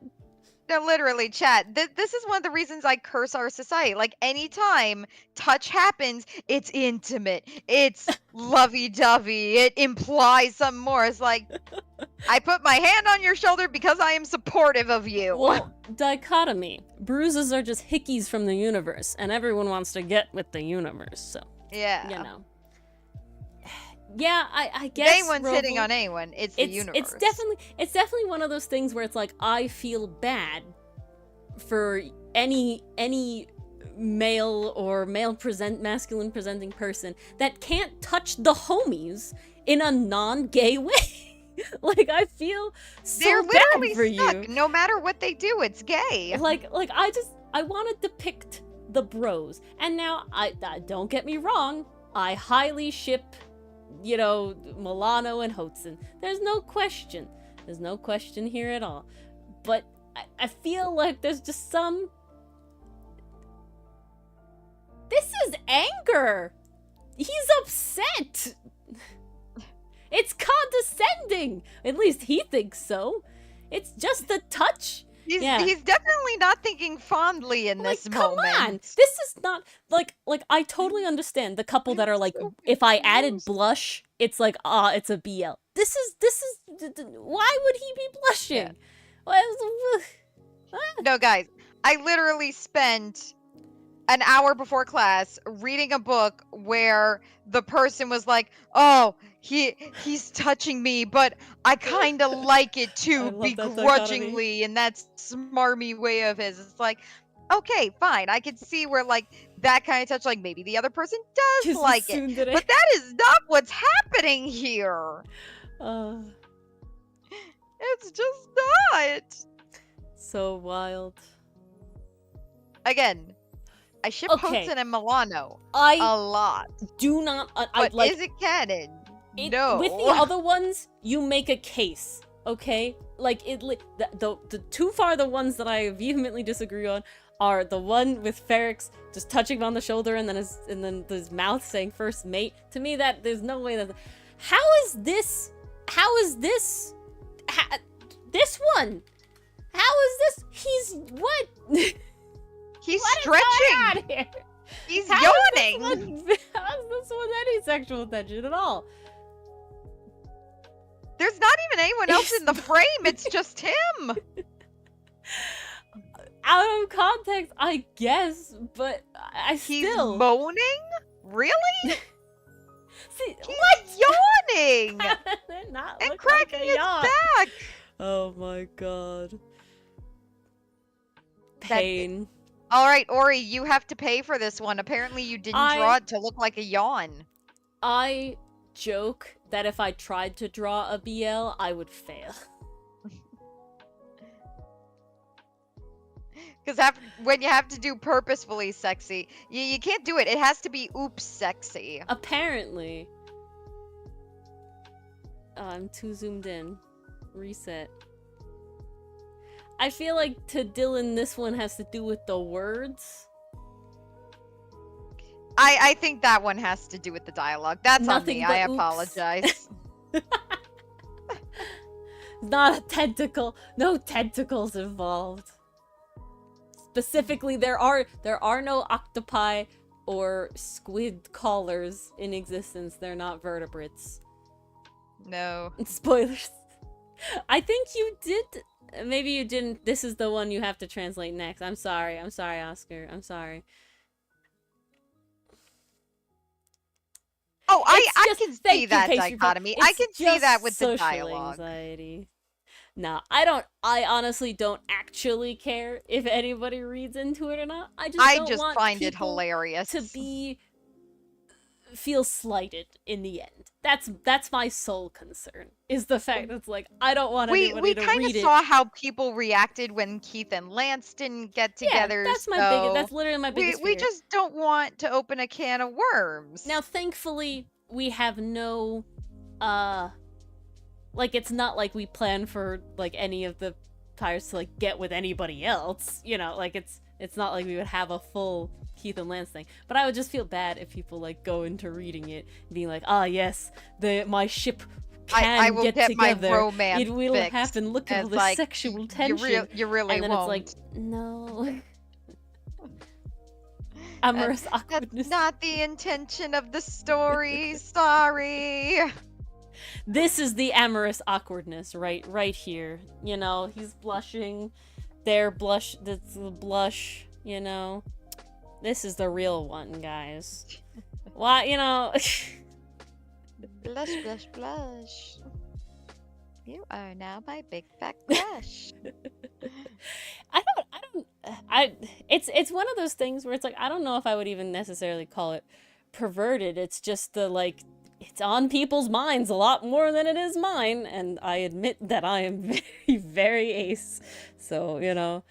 No, literally, chat. This is one of the reasons I curse our society. Like, anytime touch happens, it's intimate. It's lovey-dovey. It implies something more. It's like, I put my hand on your shoulder because I am supportive of you. Well, dichotomy. Bruises are just hickeys from the universe, and everyone wants to get with the universe, so, Yeah. you know. Yeah, I guess Anyone's hitting Roval, on anyone, it's the universe. It's definitely one of those things where it's like I feel bad for any male or masculine presenting person that can't touch the homies in a non-gay way. Like I feel so They're literally bad for stuck. you. No matter what they do, it's gay. Like I want to depict the bros. And now I don't get me wrong, I highly ship, you know, Milano and Hotson. There's no question. There's no question here at all. But I feel like there's just some... This is anger! He's upset! It's condescending! At least he thinks so. It's just a touch. Yeah. He's definitely not thinking fondly in Like, this come on! moment. This is not like I totally understand the couple that are I'm like, so if I added confused. blush, it's like, it's a BL. This is why would he be Yeah. blushing? No, guys, I literally spent an hour before class reading a book where the person was like, "Oh, he's touching me, but I kind of like it I too, love that dichotomy. begrudgingly," and that smarmy way of his. It's like, okay, fine, I could see where like that kind of touch, like maybe the other person does Just like it, assumed that but that is not what's happening here. uh, It's just not. so wild. Again, I ship Okay, Hotzen and Milano I a lot, do not. I but like is it canon? it with the No. other ones. You make a case, okay? Like the too far the ones that I vehemently disagree on are the one with Ferrex just touching him on the shoulder and then his mouth saying first mate. To me, that there's no way that. How is this? This one? How is this? He's what? He's What is stretching. going on here? He's How yawning. how is this one any sexual tension at all? There's not even anyone else in the frame. It's just him. Out of context, I guess, but I He's still moaning? Really? see He's what yawning They're not and look cracking like a his yawn. back. Oh my god, That- pain. All right, Ori, you have to pay for this one. Apparently, you didn't draw it to look like a yawn. I joke that if I tried to draw a BL, I would fail. Because when you have to do purposefully sexy, you can't do it. It has to be oops sexy. Apparently. Oh, I'm too zoomed in. Reset. I feel like to Dylan, this one has to do with the words. I think that one has to do with the dialogue. That's Nothing on me. I but oops. apologize. Not a tentacle. No tentacles involved. Specifically, there are no octopi or squid collars in existence. They're not vertebrates. No. Spoilers. I think you did. Maybe you didn't. This is the one you have to translate next. I'm sorry. I'm sorry, Oscar. I'm sorry. Oh, I Just- can thank see you, that Casey, dichotomy. it's I can see just that with the social dialogue. anxiety. No, I don't. I honestly don't actually care if anybody reads into it or not. I don't want find it people hilarious. to feel slighted in the end. That's my sole concern. Is the fact that it's like I don't want anybody we to kind read of it. saw how people reacted when Keith and Lance didn't get together. Yeah, that's my so biggest. That's literally my biggest we fear. just don't want to open a can of worms. Now, thankfully, we have no, like, it's not like we plan for, like, any of the pirates to, like, get with anybody else, you know, like, it's not like we would have a full Keith and Lance thing, but I would just feel bad if people, like, go into reading it, being like, yes, my ship I can will get get together, my romance it will fixed. happen, look at all It's the like, sexual tension, you really and then won't. it's like, no. Amorous awkwardness. That's not the intention of the story. Sorry. This is the amorous awkwardness, right here. You know, he's blushing. That's the blush, you know. This is the real one, guys. Why, you know... Blush, blush, blush. You are now my big fat crush. It's one of those things where it's like, I don't know if I would even necessarily call it perverted. It's just the, like, it's on people's minds a lot more than it is mine, and I admit that I am very, very ace. So, you know,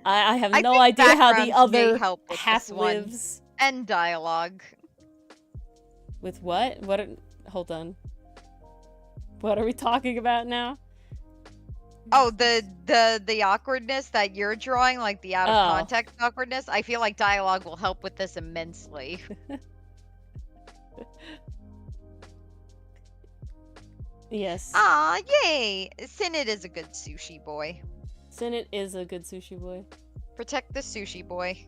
I have no idea how the other half lives. And dialogue. With what? Hold on. What are we talking about now? Oh, the awkwardness that you're drawing, like the out of context awkwardness. I feel like dialogue will help with this immensely. Yes. Ah, yay! Synod is a good sushi boy. Sinnott is a good sushi boy. Protect the sushi boy.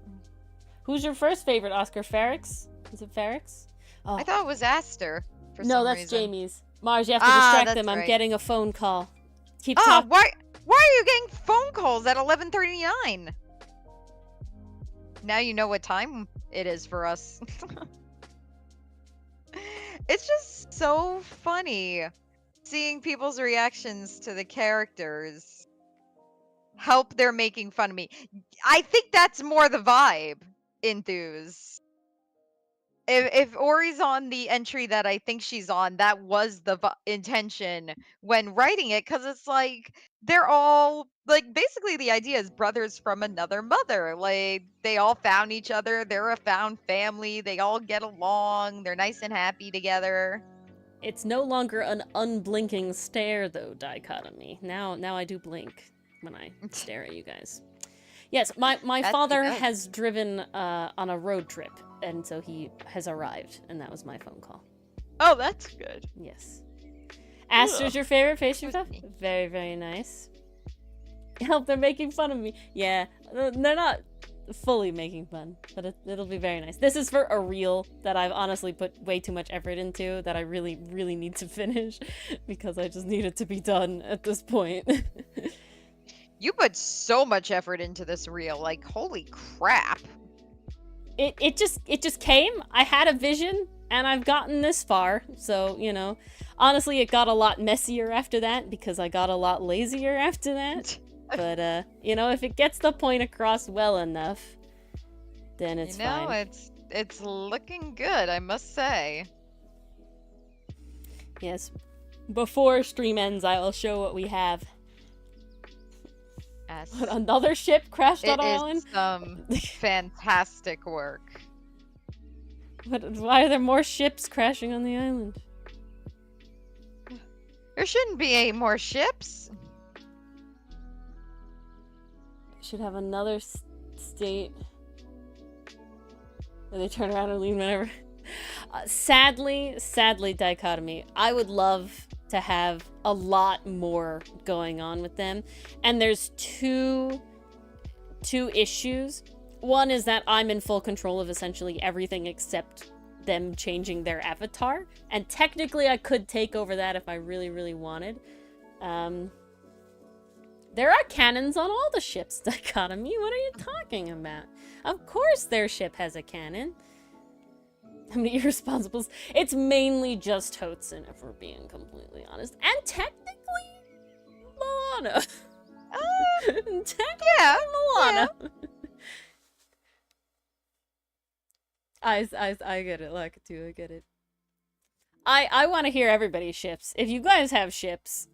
Who's your first favorite, Oscar? Ferrix? Is it Ferrix? Oh. I thought it was Aster for no, some that's reason. Jamie's. Mars, you have to distract that's them. I'm right. getting a phone call. Keep Oh, talking. why are you getting phone calls at 11:39? Now you know what time it is for us. It's just so funny seeing people's reactions to the characters. Help, they're making fun of me. I think that's more the vibe, Enthuse. If Ori's on the entry that I think she's on, that was the intention when writing it, because it's like they're all like basically the idea is brothers from another mother. Like they all found each other, they're a found family, they all get along, they're nice and happy together. It's no longer an unblinking stare, though, dichotomy. Now I do blink when I stare at you guys. Yes, my father has driven on a road trip, and so he has arrived, and that was my phone call. Oh, that's good. Yes. Aster's your favorite pastry puff? Very, very nice. Help, they're making fun of me. Yeah, they're not fully making fun, but it'll be very nice. This is for a reel that I've honestly put way too much effort into that I really, really need to finish because I just need it to be done at this point. You put so much effort into this reel, like holy crap. It just came. I had a vision and I've gotten this far. So, you know, honestly it got a lot messier after that because I got a lot lazier after that. But you know, if it gets the point across well enough, then it's fine. You know, it's looking good, I must say. Yes. Before stream ends, I will show what we have. Yes. What, another ship crashed on island? It is some fantastic work. Why are there more ships crashing on the island? There shouldn't be any more ships. Should have another state where they turn around and leave whenever. Sadly, dichotomy. I would love to have a lot more going on with them, and there's two issues. One is that I'm in full control of essentially everything except them changing their avatar, and technically I could take over that if I really, really wanted. There are cannons on all the ships, dichotomy. What are you talking about? Of course their ship has a cannon. How many irresponsibles? It's mainly just Hotsun, if we're being completely honest. And technically, Moana. Yeah, Moana. Yeah. I get it. Like too, I get it. I want to hear everybody's ships. If you guys have ships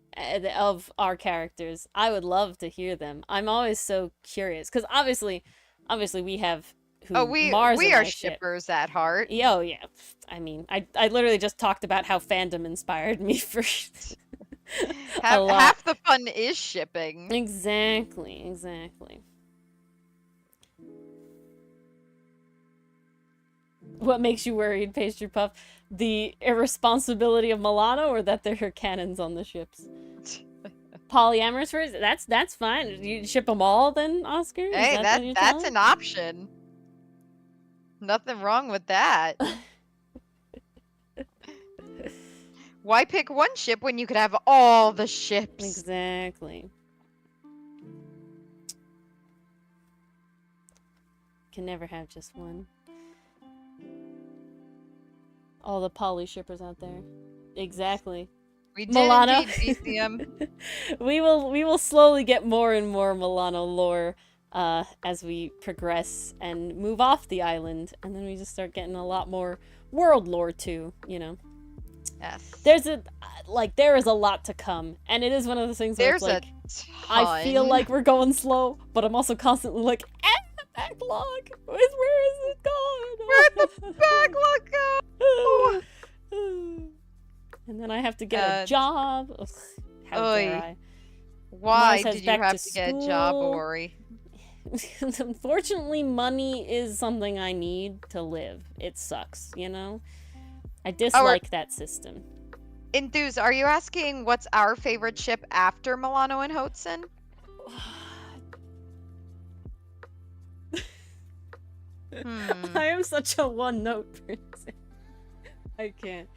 of our characters, I would love to hear them. I'm always so curious because obviously we have we Mars are shippers at heart. Oh yeah, I mean, I literally just talked about how fandom inspired me for half the fun is shipping. Exactly. What makes you worried, Pastry Puff? The irresponsibility of Milano, or that there are cannons on the ships? Polyamorous first? That's fine. You ship them all then, Oscar? Hey, that's an option. Nothing wrong with that. Why pick one ship when you could have all the ships? Exactly. Can never have just one. All the poly shippers out there. Exactly. We did Milano. indeed, we will slowly get more and more Milano lore as we progress and move off the island, and then we just start getting a lot more world lore too, you know. Yes. There is a lot to come, and it is one of those things where there's it's like, I feel like we're going slow, but I'm also constantly like, the backlog! Where is it going? Where'd the backlog go? And then I have to get a job. Ugh, how dare I? Why did you have to get a job, Ori? Unfortunately, money is something I need to live. It sucks, you know? I dislike that system. Enthuse, are you asking what's our favorite ship after Milano and Hotsun? Hmm. I am such a one-note person. I can't.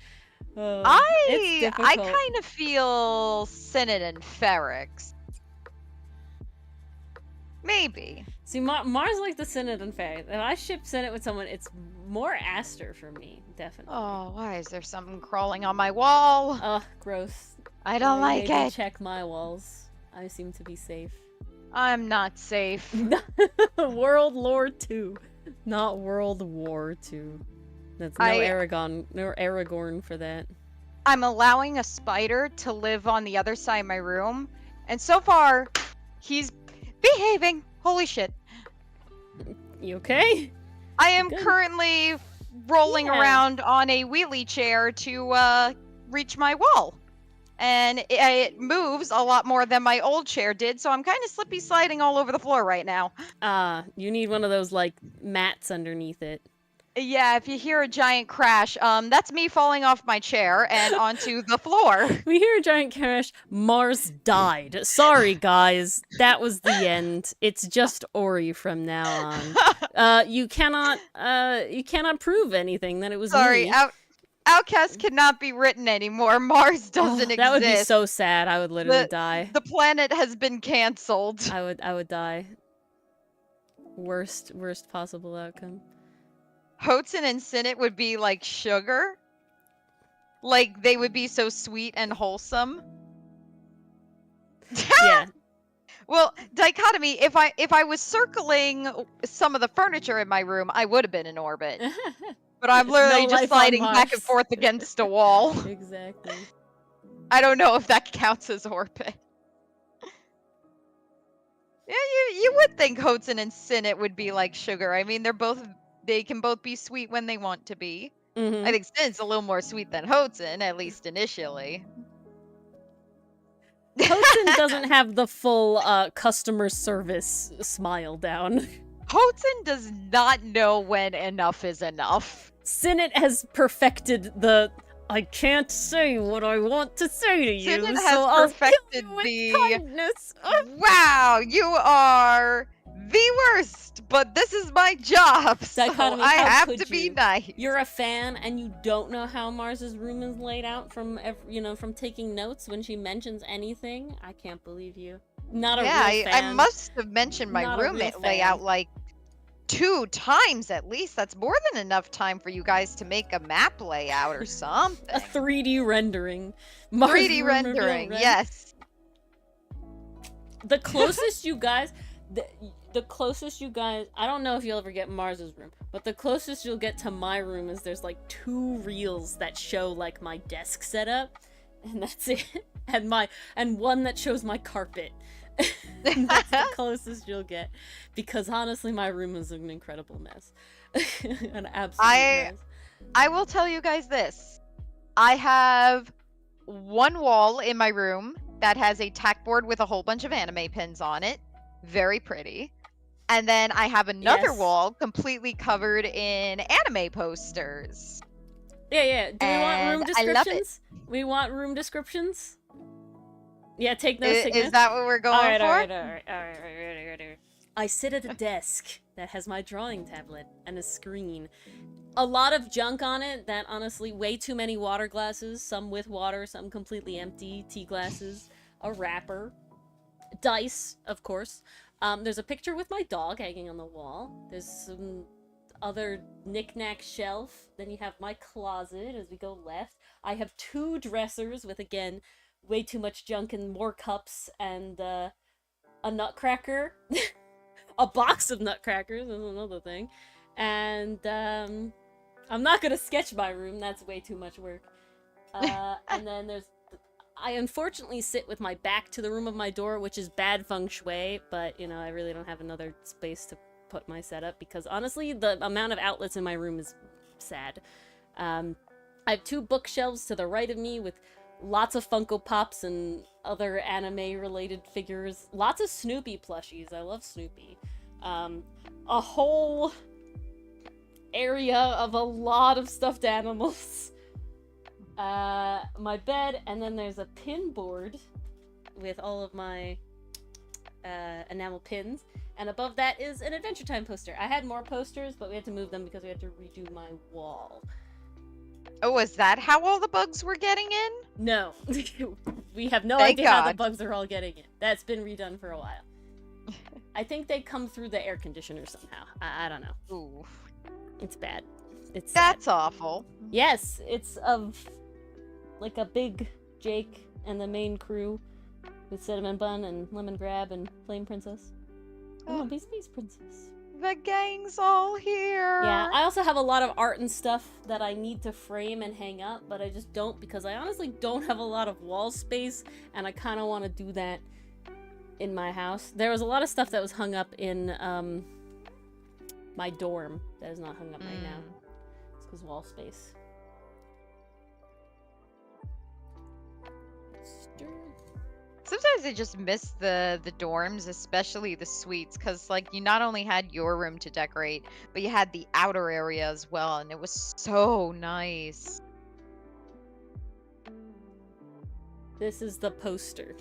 It's I difficult. kind of feel Synod and Ferrix. Maybe. See, Mars like the Synod and Fae. If I ship Synod with someone, it's more Aster for me, definitely. Oh, why is there something crawling on my wall? Ugh, gross. I don't You like made me it. check my walls. I seem to be safe. I'm not safe. World War II, not World War II. That's no Aragorn for that. I'm allowing a spider to live on the other side of my room, and so far, he's behaving. Holy shit. You okay? I am Good. currently rolling around on a wheelie chair to reach my wall. And it moves a lot more than my old chair did, so I'm kind of slippy sliding all over the floor right now. You need one of those, like, mats underneath it. Yeah, if you hear a giant crash, that's me falling off my chair and onto the floor. We hear a giant crash. Mars died. Sorry, guys. That was the end. It's just Ori from now on. You cannot prove anything that it was Sorry, me. Outcast cannot be written anymore. Mars doesn't exist. That would be so sad. I would literally die. The planet has been canceled. I would die. Worst possible outcome. Hotzen and Sinnet would be like sugar. Like, they would be so sweet and wholesome. Yeah. Well, dichotomy, if I was circling some of the furniture in my room, I would have been in orbit. But I'm literally just sliding back and forth against a wall. Exactly. I don't know if that counts as orbit. Yeah, you would think Hotzen and Sinnet would be like sugar. I mean, they can both be sweet when they want to be. Mm-hmm. I think Sinnet's a little more sweet than Hotzen, at least initially. Hotzen doesn't have the full customer service smile down. Hotzen does not know when enough is enough. Sinnet has perfected the I can't say what I want to say to you, Sinnet so has I'll perfected kill you with the kindness. Wow, you are the worst, but this is my job, so Dichotomy, I how have could to be you? nice. You're a fan and you don't know how Mars's room is laid out from from taking notes when she mentions anything? I can't believe you. Not a real fan. I must have mentioned my Not a room real layout fan. like 2 times at least. That's more than enough time for you guys to make a map layout or something. A 3D rendering. 3D rendering, yes. The closest you guys, the closest you guys, I don't know if you'll ever get Mars's room, but the closest you'll get to my room is there's like 2 reels that show like my desk setup, and that's it. And one that shows my carpet. And that's the closest you'll get, because honestly my room is an incredible mess. An absolute mess. I will tell you guys this. I have one wall in my room that has a tack board with a whole bunch of anime pins on it. Very pretty. And then I have another wall completely covered in anime posters. Yeah. Do we want room descriptions? I love it. We want room descriptions? Yeah, take notes. Is that what we're going for? All right. I sit at a desk that has my drawing tablet and a screen. A lot of junk on it that honestly, way too many water glasses, some with water, some completely empty, tea glasses, a wrapper, dice, of course. There's a picture with my dog hanging on the wall. There's some other knick-knack shelf. Then you have my closet as we go left. I have 2 dressers with, again, way too much junk and more cups and a nutcracker. A box of nutcrackers is another thing. And I'm not gonna sketch my room, that's way too much work. And then I unfortunately sit with my back to the room of my door, which is bad feng shui, but I really don't have another space to put my setup, because honestly the amount of outlets in my room is sad. I have 2 bookshelves to the right of me with lots of Funko Pops and other anime-related figures. Lots of Snoopy plushies. I love Snoopy. A whole area of a lot of stuffed animals. My bed, and then there's a pin board with all of my enamel pins. And above that is an Adventure Time poster. I had more posters, but we had to move them because we had to redo my wall. Oh, is that how all the bugs were getting in? No. We have no Thank idea how the God. bugs are all getting in. That's been redone for a while. I think they come through the air conditioner somehow. I don't know. Ooh. It's bad. It's sad. That's awful. Yes, it's of like a big Jake and the main crew with Cinnamon Bun and Lemon Grab and Flame Princess. Oh, Beast Princess. The gang's all here. Yeah, I also have a lot of art and stuff that I need to frame and hang up, but I just don't because I honestly don't have a lot of wall space, and I kind of want to do that in my house. There was a lot of stuff that was hung up in my dorm that is not hung up right now. It's because wall space. Sometimes I just miss the dorms, especially the suites, because like you not only had your room to decorate, but you had the outer area as well, and it was so nice. This is the poster.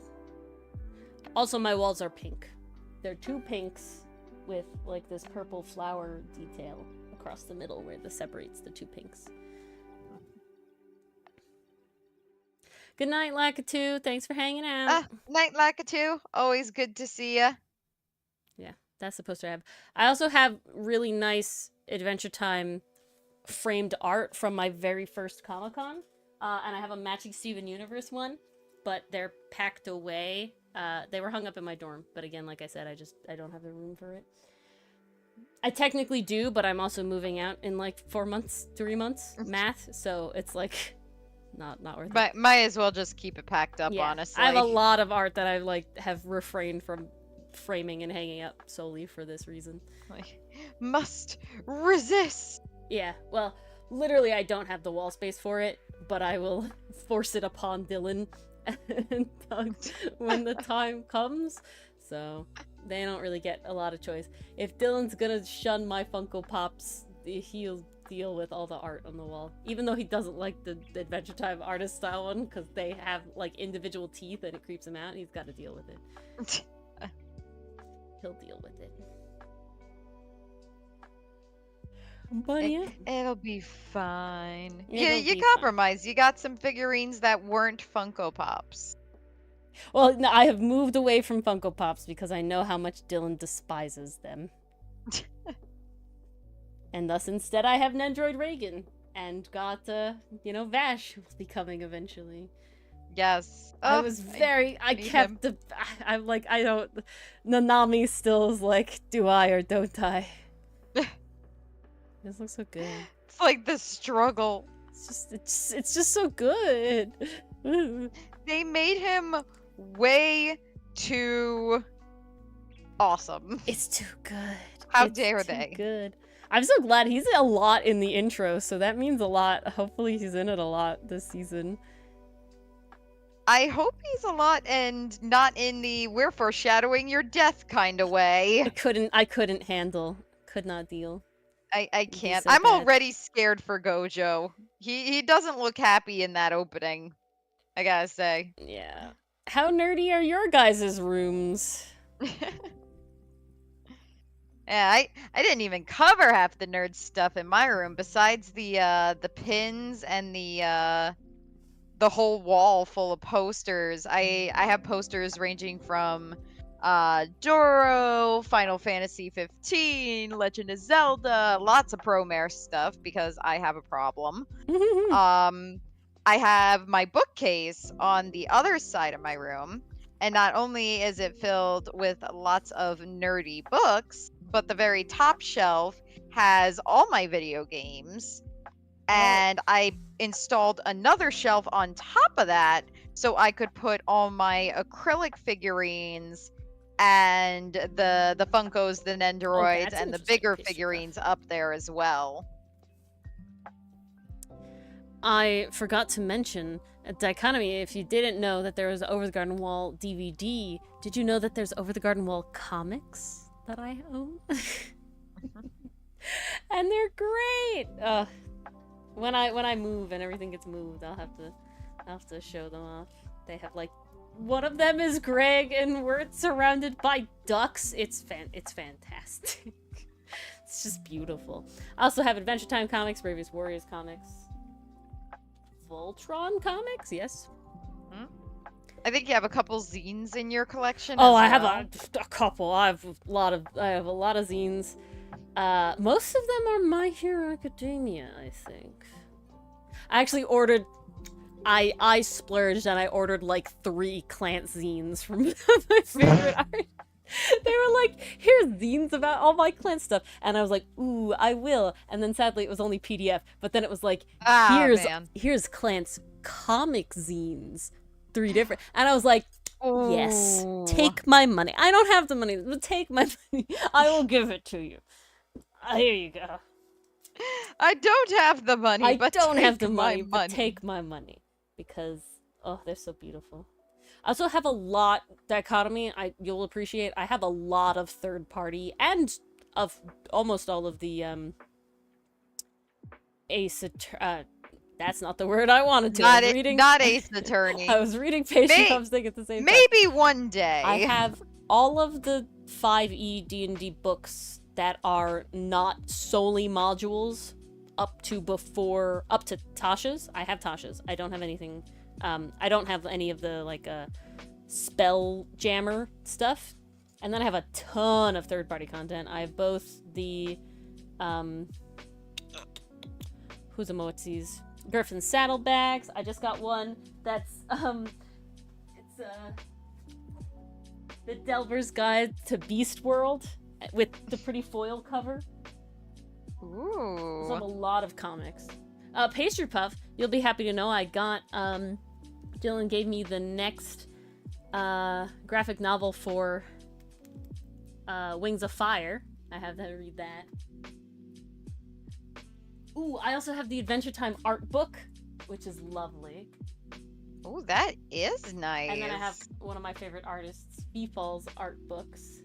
Also, my walls are pink. They're 2 pinks with like this purple flower detail across the middle where this separates the 2 pinks. Good night, Lakitu. Thanks for hanging out. Night, Lakitu. Always good to see ya. Yeah, that's the poster I have. I also have really nice Adventure Time framed art from my very first Comic-Con. And I have a matching Steven Universe one, but they're packed away. They were hung up in my dorm, but again, like I said, I don't have the room for it. I technically do, but I'm also moving out in like 4 months, 3 months, math, so it's like not worth it. But might as well just keep it packed up, honestly. I have a lot of art that I like have refrained from framing and hanging up solely for this reason. Like, must resist. Yeah, well, literally I don't have the wall space for it, but I will force it upon Dylan and Doug when the time comes. So they don't really get a lot of choice. If Dylan's gonna shun my Funko Pops, he'll deal with all the art on the wall. Even though he doesn't like the Adventure Time artist style one, because they have like individual teeth and it creeps him out, he's got to deal with it. He'll deal with it. But yeah. It'll be fine. It'll You be compromised. You got some figurines that weren't Funko Pops. Well, no, I have moved away from Funko Pops because I know how much Dylan despises them. And thus, instead, I have Nendroid Reagan and got, Vash will be coming eventually. Yes. I was very, I kept him. I'm like, I don't, Nanami still is like, do I or don't I? This looks so good. It's like the struggle. It's just so good. They made him way too awesome. It's too good. How It's dare too they? Good. I'm so glad he's a lot in the intro, so that means a lot. Hopefully he's in it a lot this season. I hope he's a lot and not in the we're foreshadowing your death kind of way. I couldn't handle. Could not deal. I can't. so I'm bad. already scared for Gojo. He doesn't look happy in that opening, I gotta say. Yeah. How nerdy are your guys' rooms? Yeah, I didn't even cover half the nerd stuff in my room besides the pins and the whole wall full of posters. I have posters ranging from Doro, Final Fantasy 15, Legend of Zelda, lots of Promare stuff because I have a problem. I have my bookcase on the other side of my room, and not only is it filled with lots of nerdy books, but the very top shelf has all my video games. And I installed another shelf on top of that so I could put all my acrylic figurines and the Funkos, the Nendoroids, and the bigger figurines up there as well. I forgot to mention a dichotomy. If you didn't know that there was Over the Garden Wall DVD, did you know that there's Over the Garden Wall comics that I own? And they're great. When I move and everything gets moved, I'll have to show them off. They have like one of them is Greg, and we're surrounded by ducks. It's fantastic. It's just beautiful. I also have Adventure Time comics, Bravest Warriors comics, Voltron comics. Yes. I think you have a couple zines in your collection. Oh, as I have well. a couple. I have a lot of zines. Most of them are My Hero Academia, I think. I actually ordered. I splurged and I ordered like 3 Clant zines from my favorite art. They were like, here's zines about all my Clant stuff. And I was like, ooh, I will. And then sadly it was only PDF. But then it was like, here's Clant's comic zines. 3 different. And I was like, yes, take my money. I don't have the money, but take my money. I will give it to you. Here you go. I don't have the money, but take my money. Because, oh, they're so beautiful. I also have a lot, dichotomy, you'll appreciate, I have a lot of third party, and of almost all of the, that's not the word I wanted to. Not Ace Attorney. I was reading Patient Thumbs Thing at the same time. Maybe one day. I have all of the 5e D&D books that are not solely modules up to Tasha's. I have Tasha's. I don't have anything. I don't have any of the like spell jammer stuff. And then I have a ton of third-party content. I have both the who's a Moetzi's Griffin saddlebags. I just got one that's it's the Delver's Guide to Beast World with the pretty foil cover. Ooh. So I have a lot of comics. Pastry Puff, you'll be happy to know I got Dylan gave me the next graphic novel for Wings of Fire. I have to read that. Ooh, I also have the Adventure Time art book, which is lovely. Ooh, that is nice. And then I have one of my favorite artists, Beefall's art books.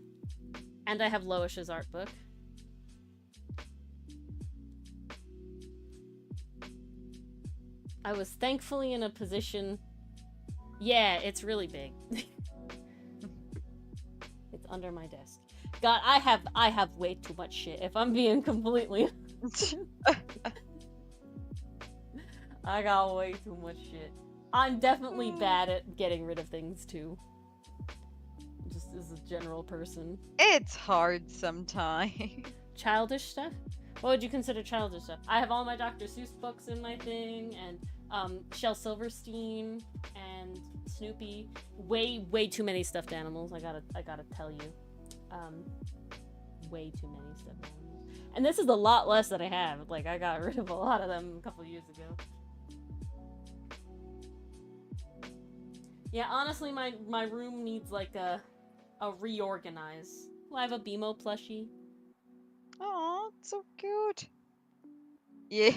And I have Loish's art book. I was thankfully in a position... Yeah, it's really big. It's under my desk. God, I have way too much shit, if I'm being completely... I got way too much shit. I'm definitely bad at getting rid of things, too. Just as a general person. It's hard sometimes. Childish stuff? What would you consider childish stuff? I have all my Dr. Seuss books in my thing, and Shel Silverstein, and Snoopy. Way too many stuffed animals, I gotta tell you. Way too many stuffed animals. And this is a lot less that I have. Like, I got rid of a lot of them a couple years ago. Yeah, honestly, my room needs, like, a reorganize. Well, I have a BMO plushie. Oh, so cute. Yeah.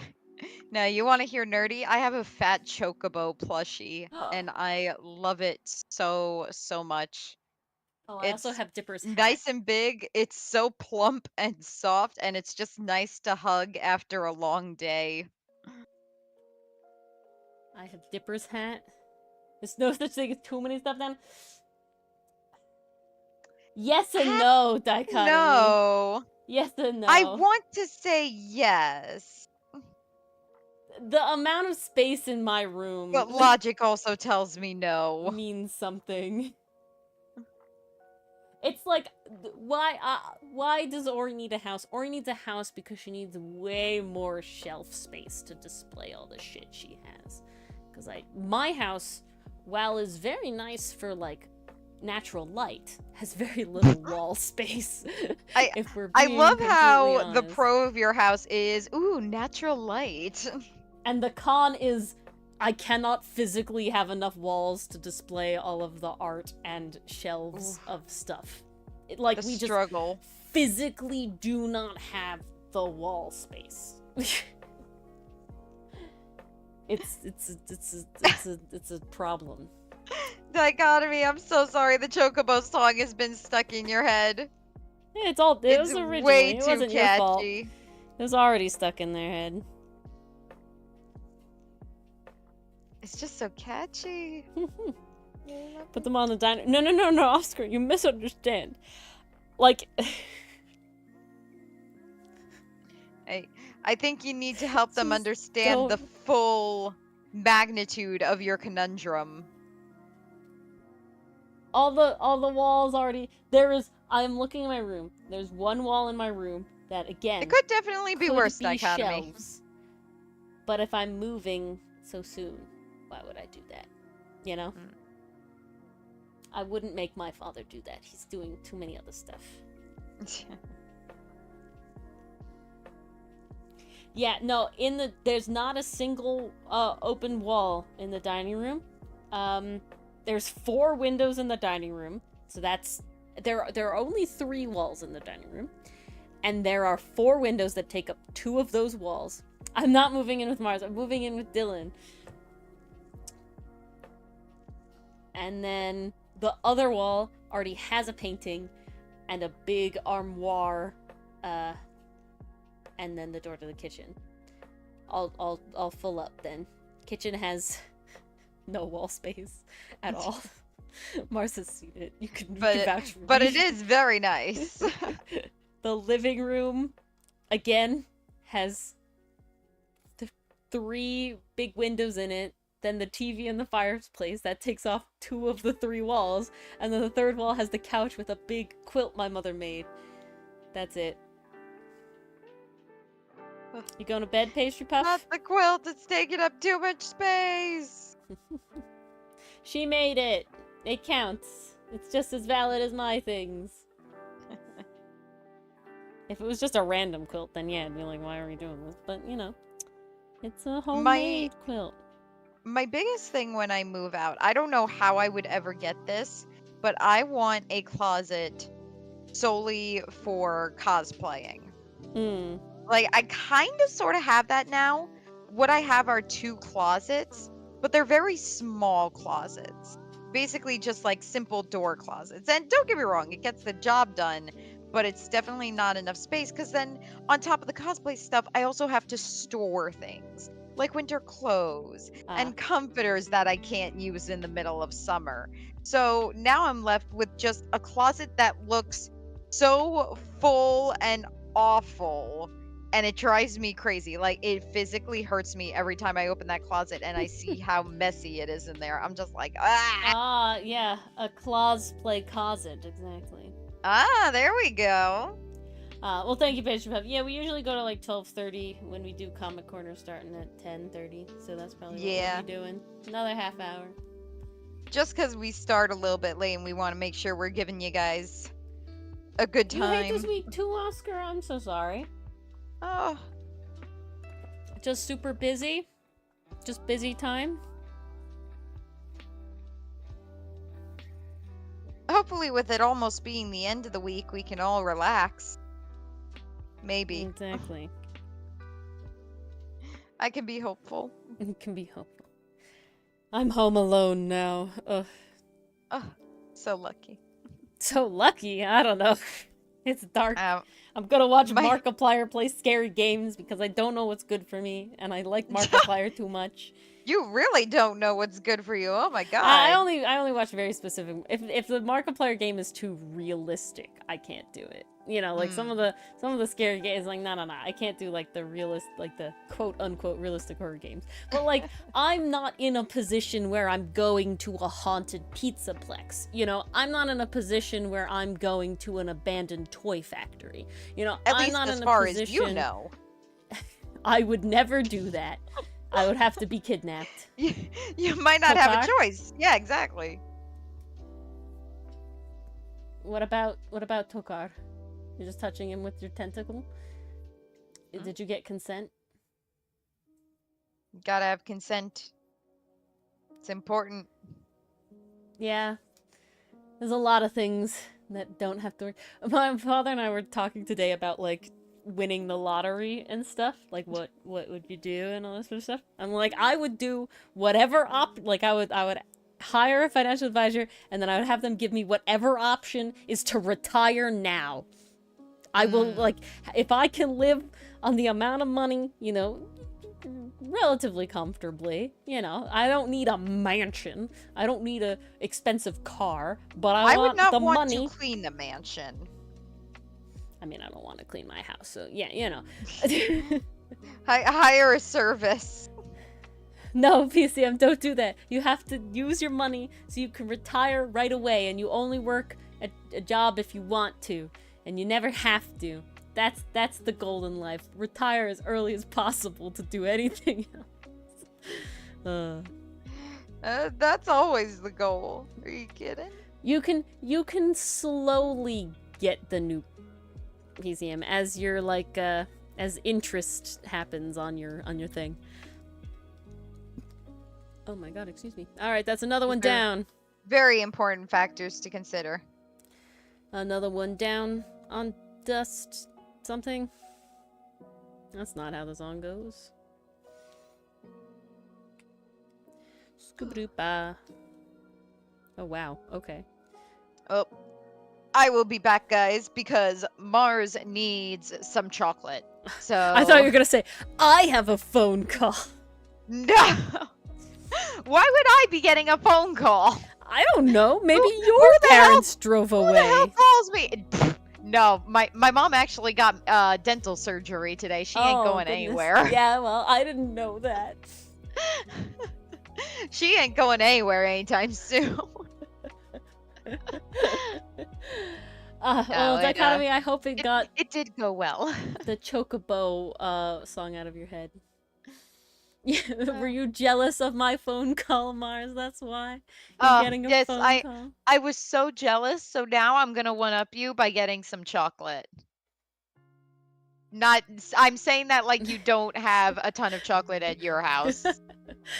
Now, you want to hear nerdy? I have a fat chocobo plushie, and I love it so much. Oh, I also have Dipper's hat. Nice and big. It's so plump and soft, and it's just nice to hug after a long day. I have Dipper's hat. There's no such thing as too many stuff then. Yes and no, dichotomy. No. Yes and no. I want to say yes. The amount of space in my room... But logic also tells me no. ...means something. It's like, why does Ori need a house? Ori needs a house because she needs way more shelf space to display all the shit she has. Because my house, while is very nice for, like, natural light, has very little wall space. I love how honest. The pro of your house is, ooh, natural light. And the con is, I cannot physically have enough walls to display all of the art and shelves of stuff. We struggle. Just physically do not have the wall space. It's a problem. Dichotomy, I'm so sorry the Chocobo song has been stuck in your head. Yeah, it was originally. Way it too wasn't catchy. Your fault. It was already stuck in their head. It's just so catchy. Put them on the dining. No, Oscar, you misunderstand. Like, I think you need to help them Just understand the don't- full magnitude of your conundrum. all the walls already. I'm looking in my room. There's one wall in my room that, again, It could definitely be could worse, be dichotomy. shelves. But if I'm moving so soon, why would I do that? You know? Mm. I wouldn't make my father do that. He's doing too many other stuff. Yeah, no, there's not a single open wall in the dining room. There's 4 windows in the dining room. So there are only 3 walls in the dining room. And there are 4 windows that take up 2 of those walls. I'm not moving in with Mars. I'm moving in with Dylan. And then the other wall already has a painting and a big armoire, and then the door to the kitchen. I'll fill up then. Kitchen has no wall space at all. Mars has seen it. You can vouch for but me. it is very nice. The living room, again, has 3 big windows in it. Then the TV and the fireplace, that takes off 2 of the 3 walls. And then the 3rd wall has the couch with a big quilt my mother made. That's it. You going to bed, Pastry Puff? Not the quilt, it's taking up too much space. She made it. It counts. It's just as valid as my things. If it was just a random quilt, then yeah, I'd be like, why are we doing this? But, you know, it's a homemade quilt. My biggest thing when I move out, I don't know how I would ever get this, but I want a closet solely for cosplaying. Like, I kind of sort of have that now. What I have are 2 closets, but they're very small closets. Basically just like simple door closets. And don't get me wrong, it gets the job done, but it's definitely not enough space, because then on top of the cosplay stuff, I also have to store things. Like winter clothes and comforters that I can't use in the middle of summer. So now I'm left with just a closet that looks so full and awful, and it drives me crazy. Like, it physically hurts me every time I open that closet and I see how messy it is in there. I'm just like, ah! Yeah, a cosplay closet, exactly. Ah, there we go. Well, thank you, Pastry Puff. Yeah, we usually go to like 12:30 when we do Comic Corner, starting at 10:30. So that's probably what we'll be doing. Another half hour. Just because we start a little bit late and we want to make sure we're giving you guys a good time. You hate this week too, Oscar? I'm so sorry. Oh. Just super busy? Just busy time? Hopefully with it almost being the end of the week, we can all relax. Maybe. Exactly. I can be hopeful. It can be hopeful. I'm home alone now. Ugh. Oh, so lucky. So lucky? I don't know. It's dark. I'm gonna watch my- Markiplier play scary games because I don't know what's good for me, and I like Markiplier too much. You really don't know what's good for you. Oh my god. I only watch very specific. If the Markiplier game is too realistic, I can't do it. You know, like some of the scary games, like no, I can't do like the quote unquote realistic horror games. But like I'm not in a position where I'm going to a haunted pizzaplex. You know, I'm not in a position where I'm going to an abandoned toy factory. You know, At I'm least not as in a far position. as you know. I would never do that. I would have to be kidnapped. You might not have a choice. Yeah, exactly. What about Tokar? You're just touching him with your tentacle? Did you get consent? Gotta have consent. It's important. Yeah. There's a lot of things that don't have to work. My father and I were talking today about, like, winning the lottery and stuff. Like, what would you do and all this sort of stuff. I'm like, I would do whatever I would hire a financial advisor, and then I would have them give me whatever option is to retire now. I will, like, if I can live on the amount of money, you know, relatively comfortably. You know, I don't need a mansion. I don't need a expensive car, but I would want not the want money. to clean the mansion. I mean, I don't want to clean my house, so yeah, you know. Hire a service. No, PCM, don't do that. You have to use your money so you can retire right away, and you only work at a job if you want to, and you never have to. That's the golden life. Retire as early as possible to do anything else. That's always the goal. Are you kidding? You can slowly get the new PCM as your as interest happens on your thing. Oh my god, excuse me. All right, that's another one down. Very important factors to consider. Another one down on dust something. That's not how the song goes. Scooby-Doo-ba. Oh wow, okay. Oh, I will be back, guys, because Mars needs some chocolate. So I thought you were gonna say, I have a phone call. No. Why would I be getting a phone call? I don't know. Maybe Who your the parents drove Who away. the hell calls me? No, my mom actually got dental surgery today. She ain't going Goodness. anywhere. Yeah, well, I didn't know that. She ain't going anywhere anytime soon. Well, Dichotomy, I hope it got it did go well. the Chocobo song out of your head. Were you jealous of my phone call, Mars? That's why you're getting a phone call? I was so jealous, so now I'm gonna one-up you by getting some chocolate. I'm saying that like you don't have a ton of chocolate at your house.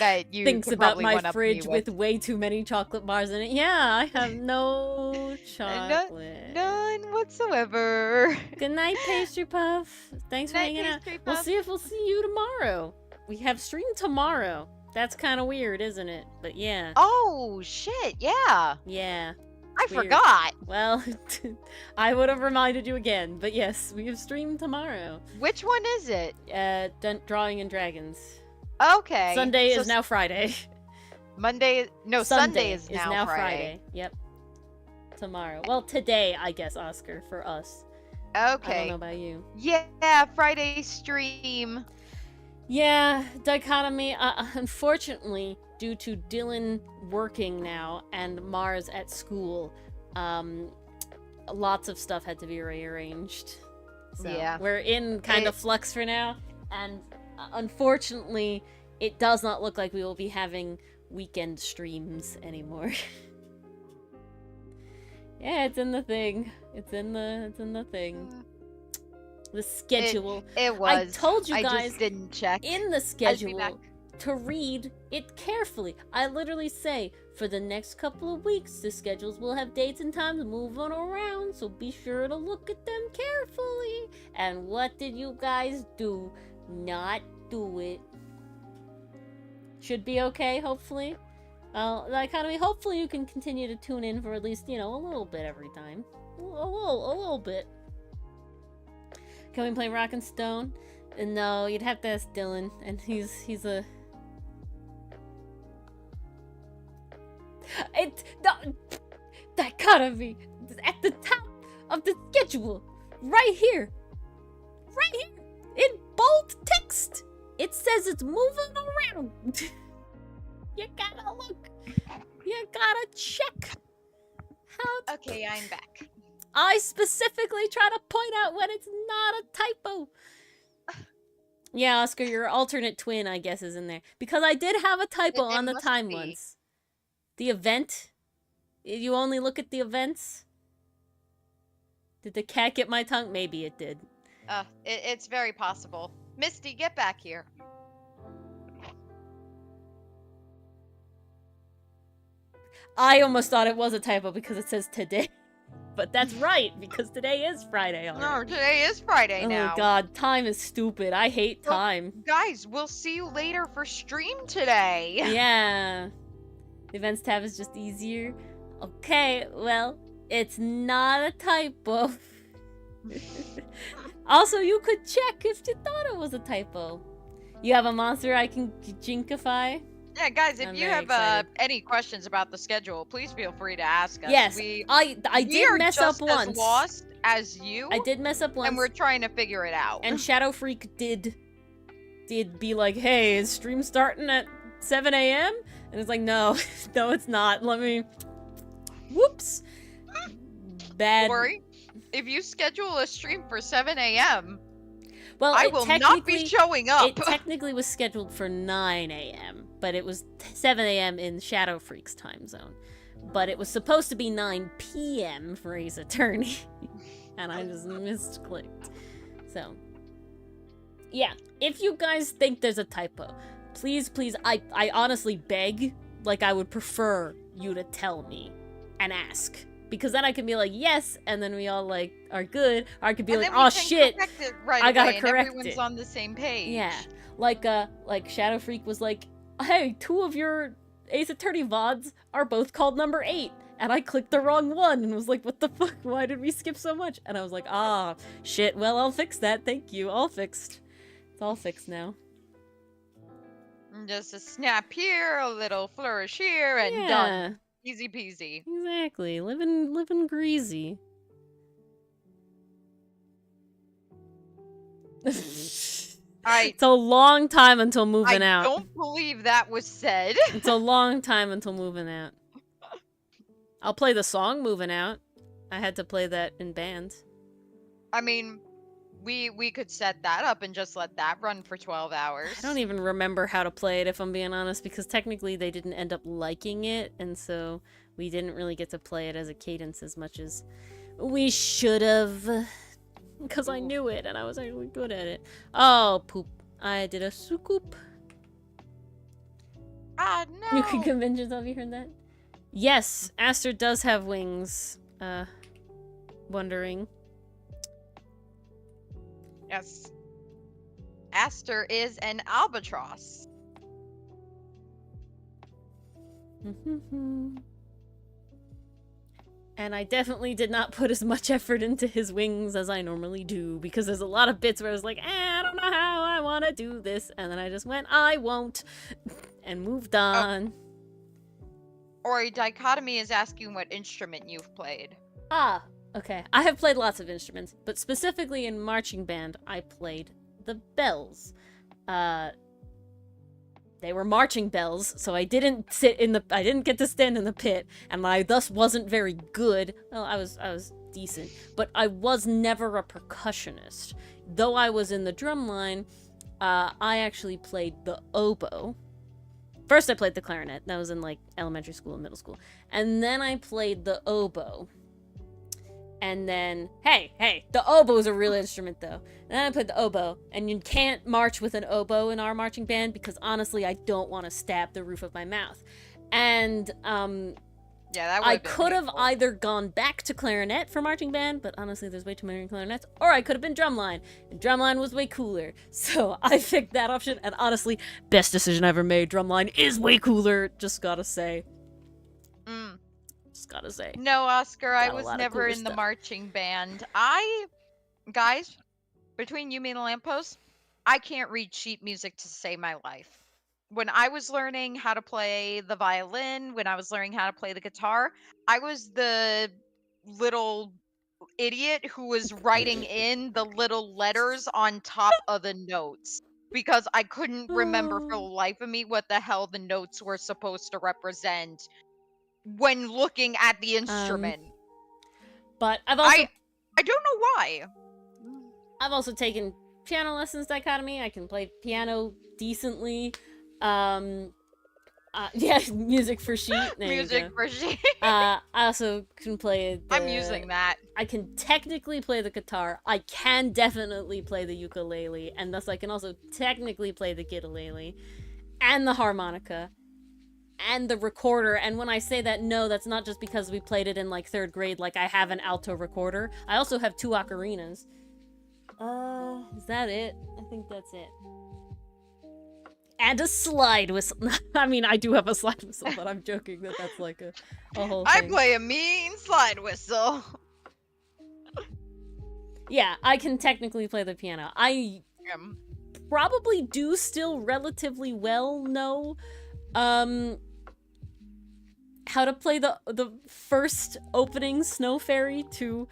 That you thinks could about probably my one-up fridge me with way too many chocolate bars in it. Yeah, I have no chocolate. None whatsoever. Good night, Pastry Puff. Thanks for hanging out. We'll see if we'll see you tomorrow. We have stream tomorrow. That's kind of weird, isn't it? But yeah. Oh, shit, yeah. Yeah. I forgot. Well, I would have reminded you again. But yes, we have stream tomorrow. Which one is it? Drawing and Dragons. Okay. Sunday is now Friday. Sunday is now Friday. Yep. Tomorrow. Well, today, I guess, Oscar, for us. Okay. I don't know about you. Yeah, Friday stream. Yeah, Dichotomy. Unfortunately, due to Dylan working now and Mars at school, lots of stuff had to be rearranged. So yeah. We're in kind of flux for now, and unfortunately, it does not look like we will be having weekend streams anymore. Yeah, it's in the thing. It's in the thing. The schedule. It was. I told you guys. I just didn't check. In the schedule to read it carefully. I literally say, for the next couple of weeks, the schedules will have dates and times moving around, so be sure to look at them carefully. And what did you guys do? Not do it. Should be okay, hopefully. Dichotomy, hopefully you can continue to tune in for at least, a little bit every time. A little bit. Can we play Rock and Stone? No, you'd have to ask Dylan, and he's a... Dichotomy! At the top of the schedule! Right here! Right here! In bold text! It says it's moving around! You gotta look! You gotta check! Okay, I'm back. I specifically try to point out when it's not a typo. Yeah, Oscar, your alternate twin, I guess, is in there. Because I did have a typo on the time once. The event? You only look at the events? Did the cat get my tongue? Maybe it did. It's very possible. Misty, get back here. I almost thought it was a typo because it says today. But that's right, because today is Friday already. No, today is Friday now. Oh god, time is stupid. I hate time. Guys, we'll see you later for stream today. Yeah. The events tab is just easier. Okay, well, it's not a typo. Also, you could check if you thought it was a typo. You have a monster I can jinkify? Yeah, guys, if I'm you very have excited. any questions about the schedule, please feel free to ask us. Yes, We I did are mess up just as once. lost as you, I did mess up once. and we're trying to figure it out. And Shadow Freak did be like, hey, is stream starting at 7 a.m.? And it's like, no, no, it's not. Let me. Whoops. Bad. Worry. If you schedule a stream for 7 a.m., well, I will not be showing up. It technically was scheduled for 9 a.m., but it was 7 a.m. in Shadow Freak's time zone. But it was supposed to be 9 p.m. for Ace Attorney. And I just misclicked. So, yeah. If you guys think there's a typo, please, I honestly beg, like, I would prefer you to tell me and ask. Because then I can be like, yes, and then we all, like, are good. Or I could be and like, then we oh, can shit, correct it right I gotta away, correct and everyone's it. on the same page. Yeah. Like Shadow Freak was like, hey, 2 of your Ace Attorney VODs are both called number 8. And I clicked the wrong one and was like, what the fuck? Why did we skip so much? And I was like, ah, shit, well, I'll fix that. Thank you. All fixed. It's all fixed now. Just a snap here, a little flourish here, and done. Easy peasy. Exactly. Living greasy. It's a long time until moving out. I don't believe that was said. It's a long time until moving out. I'll play the song Moving Out. I had to play that in band. I mean, we could set that up and just let that run for 12 hours. I don't even remember how to play it, if I'm being honest, because technically they didn't end up liking it, and so we didn't really get to play it as a cadence as much as we should have. Because I knew it, and I was actually good at it. Oh, poop. I did a sukoop. Ah, no! You can convince yourself you heard that? Yes, Aster does have wings. Wondering. Yes. Aster is an albatross. And I definitely did not put as much effort into his wings as I normally do, because there's a lot of bits where I was like, I don't know how I want to do this, and then I just went, I won't, and moved on. Or a dichotomy is asking what instrument you've played. Ah, okay. I have played lots of instruments, but specifically in marching band, I played the bells. They were marching bells, so I didn't I didn't get to stand in the pit, and I thus wasn't very good. Well, I was decent, but I was never a percussionist. Though I was in the drum line, I actually played the oboe. First I played the clarinet, that was in like elementary school and middle school, and then I played the oboe. And then, hey, the oboe is a real instrument, though. And then I played the oboe, and you can't march with an oboe in our marching band because, honestly, I don't want to stab the roof of my mouth. And, yeah, that I could have either gone back to clarinet for marching band, but honestly, there's way too many clarinets, or I could have been drumline, and drumline was way cooler. So I picked that option, and honestly, best decision I ever made. Drumline is way cooler, just gotta say. Gotta say. No, Oscar, I was never in the marching band. Guys, between you, me, and the lamppost, I can't read sheet music to save my life. When I was learning how to play the violin, when I was learning how to play the guitar, I was the little idiot who was writing in the little letters on top of the notes because I couldn't remember for the life of me what the hell the notes were supposed to represent when looking at the instrument. But I've also I don't know why. I've also taken piano lessons, dichotomy. I can play piano decently. Yeah, music for sheet. Music for sheet. I also can play I'm using that. I can technically play the guitar. I can definitely play the ukulele, and thus I can also technically play the guitarlele and the harmonica and the recorder. And when I say that, no, that's not just because we played it in like 3rd grade, like I have an alto recorder. I also have 2 ocarinas. Is that it? I think that's it. And a slide whistle. I mean, I do have a slide whistle, but I'm joking that that's like a whole thing. I play a mean slide whistle. Yeah, I can technically play the piano. I probably do still relatively well know how to play the first opening Snow Fairy to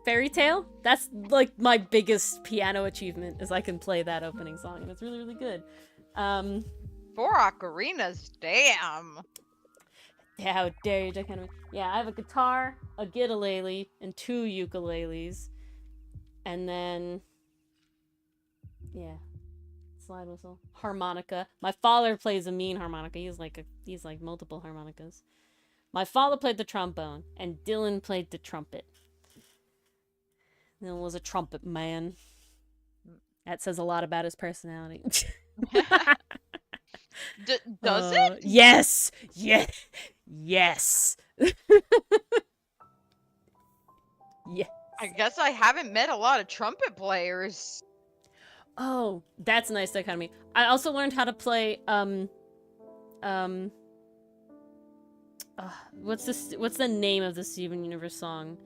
Fairy Tale. That's like my biggest piano achievement, is I can play that opening song, and it's really, really good. 4 ocarinas, damn. How dare you, Jack Henry? Yeah, I have a guitar, a guitarlele, and 2 ukuleles. And then, yeah, slide whistle, harmonica. My father plays a mean harmonica. He's like multiple harmonicas. My father played the trombone, and Dylan played the trumpet. Dylan was a trumpet man. That says a lot about his personality. Does it? Yes! Yes! Yes! Yes. I guess I haven't met a lot of trumpet players. Oh, that's a nice dichotomy. I also learned how to play, what's the name of the Steven Universe song?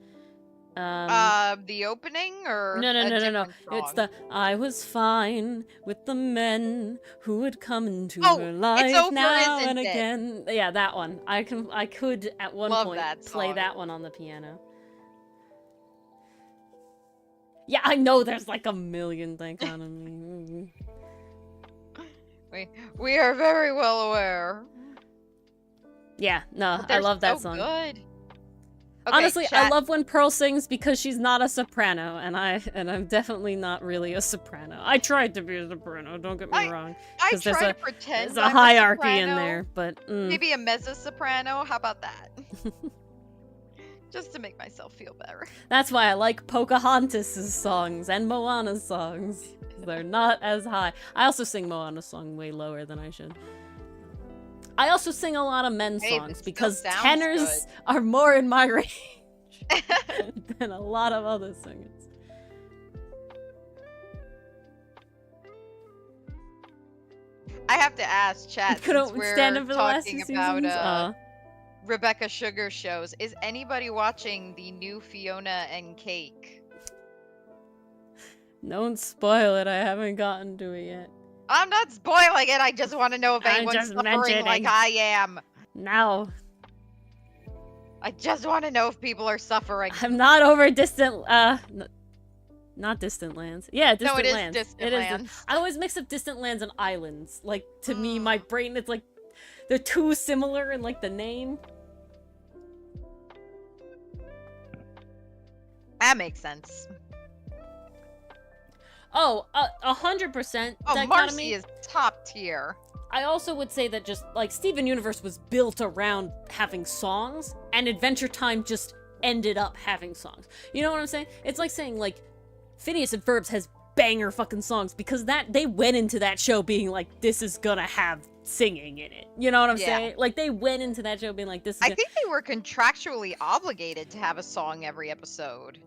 The opening or No. song? It's the I was fine with the men who would come into her life It's Over, now Isn't and It? again. Yeah, that one. I could at one Love point that play song. that one on the piano. Yeah, I know there's like a million dichotomies. We are very well aware. Yeah, no, But I they're love that so song. Good. Okay, Honestly, I chat. love when Pearl sings because she's not a soprano, and I'm definitely not really a soprano. I tried to be a soprano, don't get me wrong. I 'cause try to pretend There's a I'm hierarchy a in soprano. there, but Maybe a mezzo-soprano. How about that? Just to make myself feel better. that's why I like Pocahontas' songs and Moana's songs. They're not as high. I also sing Moana's song way lower than I should. I also sing a lot of men's Hey, songs it because still sounds tenors are more in my range than a lot of other singers. I have to ask, chat, Couldn't since we're stand it for the last talking two about seasons. Rebecca Sugar shows, is anybody watching the new Fiona and Cake? Don't spoil it. I haven't gotten to it yet. I'm not spoiling it. I just want to know if I'm anyone's just suffering mentioning. like I am. No, I just want to know if people are suffering. I'm not over distant. Not distant lands. Yeah, distant No, it is lands. Distant It is Lands. I always mix up distant lands and islands. Like to me, my brain, it's like they're too similar in like the name. That makes sense. Oh, 100%. Oh, dichotomy. Marcy is top tier. I also would say that just like Steven Universe was built around having songs, and Adventure Time just ended up having songs. You know what I'm saying? It's like saying like Phineas and Ferb's has banger fucking songs because that they went into that show being like, this is gonna have singing in it. You know what I'm saying? Like they went into that show being like, this is I think they were contractually obligated to have a song every episode.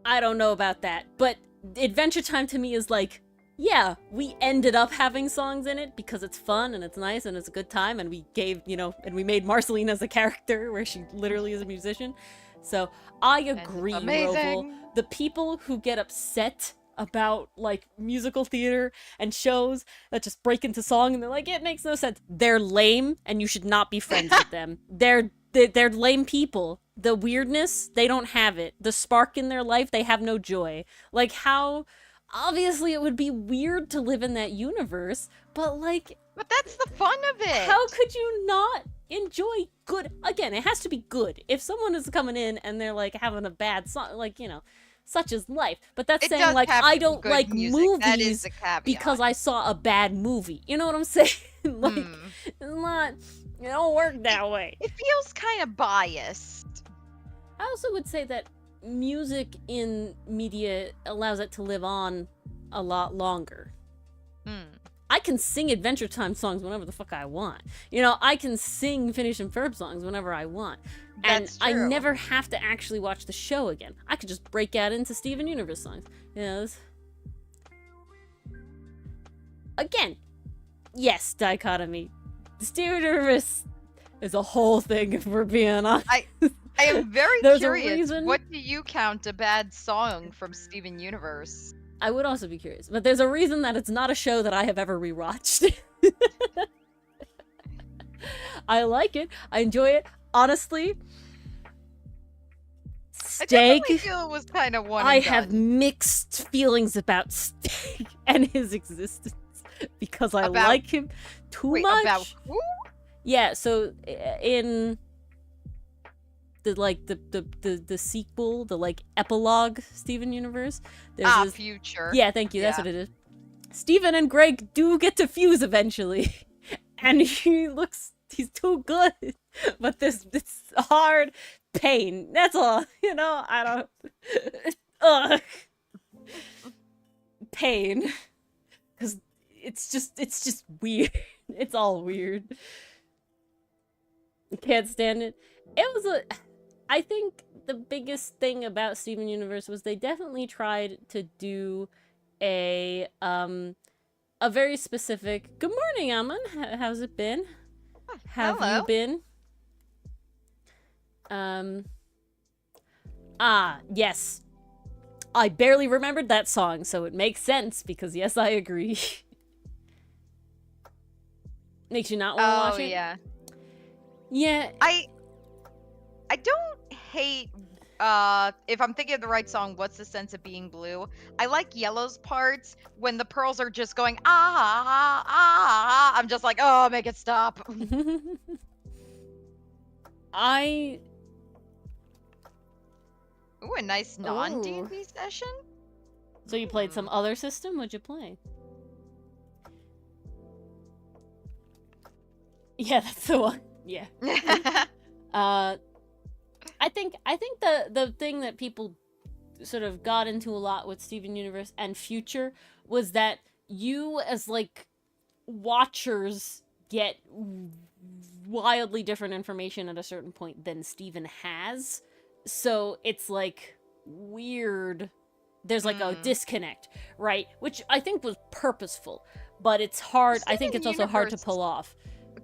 I don't know about that, but Adventure Time to me is like, yeah, we ended up having songs in it because it's fun and it's nice and it's a good time, and we gave, and we made Marceline as a character where she literally is a musician. So I agree, Roval. The people who get upset about like musical theater and shows that just break into song and they're like, it makes no sense, they're lame and you should not be friends with them. They're lame people. The weirdness, they don't have it. The spark in their life, they have no joy. Like how obviously it would be weird to live in that universe, but that's the fun of it. How could you not enjoy good? Again, it has to be good. If someone is coming in and they're like having a bad song, like, such is life. But that's saying like I don't like movies because I saw a bad movie. You know what I'm saying? Like it's not, it don't work that way. It feels kind of biased. I also would say that music in media allows it to live on a lot longer. I can sing Adventure Time songs whenever the fuck I want. I can sing Phineas and Ferb songs whenever I want. That's and true. I never have to actually watch the show again. I could just break out into Steven Universe songs. Again, yes, dichotomy. Steven Universe is a whole thing, if we're being honest. I am very There's curious. a reason. What do you count a bad song from Steven Universe? I would also be curious. But there's a reason that it's not a show that I have ever rewatched. I like it. I enjoy it. Honestly, I Steak. definitely feel it was kind of one I and have done. mixed feelings about Steak and his existence because I About- like him too Wait, much. about who? Yeah, so in the sequel, the like epilogue Steven Universe, there's this, Future. yeah, thank you, that's Yeah. what it is. Steven and Greg do get to fuse eventually. And he's too good. But this hard pain. That's all. You know, I don't ugh. Pain. Cuz it's just weird. It's all weird. Can't stand it. I think the biggest thing about Steven Universe was they definitely tried to do a very specific. Good morning, Amun. How's it been? Have hello. you been? Yes. I barely remembered that song, so it makes sense because yes, I agree. Makes you not want to watch it? Yeah. Yeah. I don't hate if I'm thinking of the right song, What's the Sense of Being Blue? I like Yellow's parts when the pearls are just going I'm just like, oh, make it stop. Ooh, a nice non-D&D session. So you played some other system? What'd you play? Yeah, that's the one. Yeah. I think the thing that people sort of got into a lot with Steven Universe and Future was that you as like watchers get wildly different information at a certain point than Steven has. So it's like weird. There's like a disconnect, right? Which I think was purposeful, but it's hard. I think it's also hard to pull off.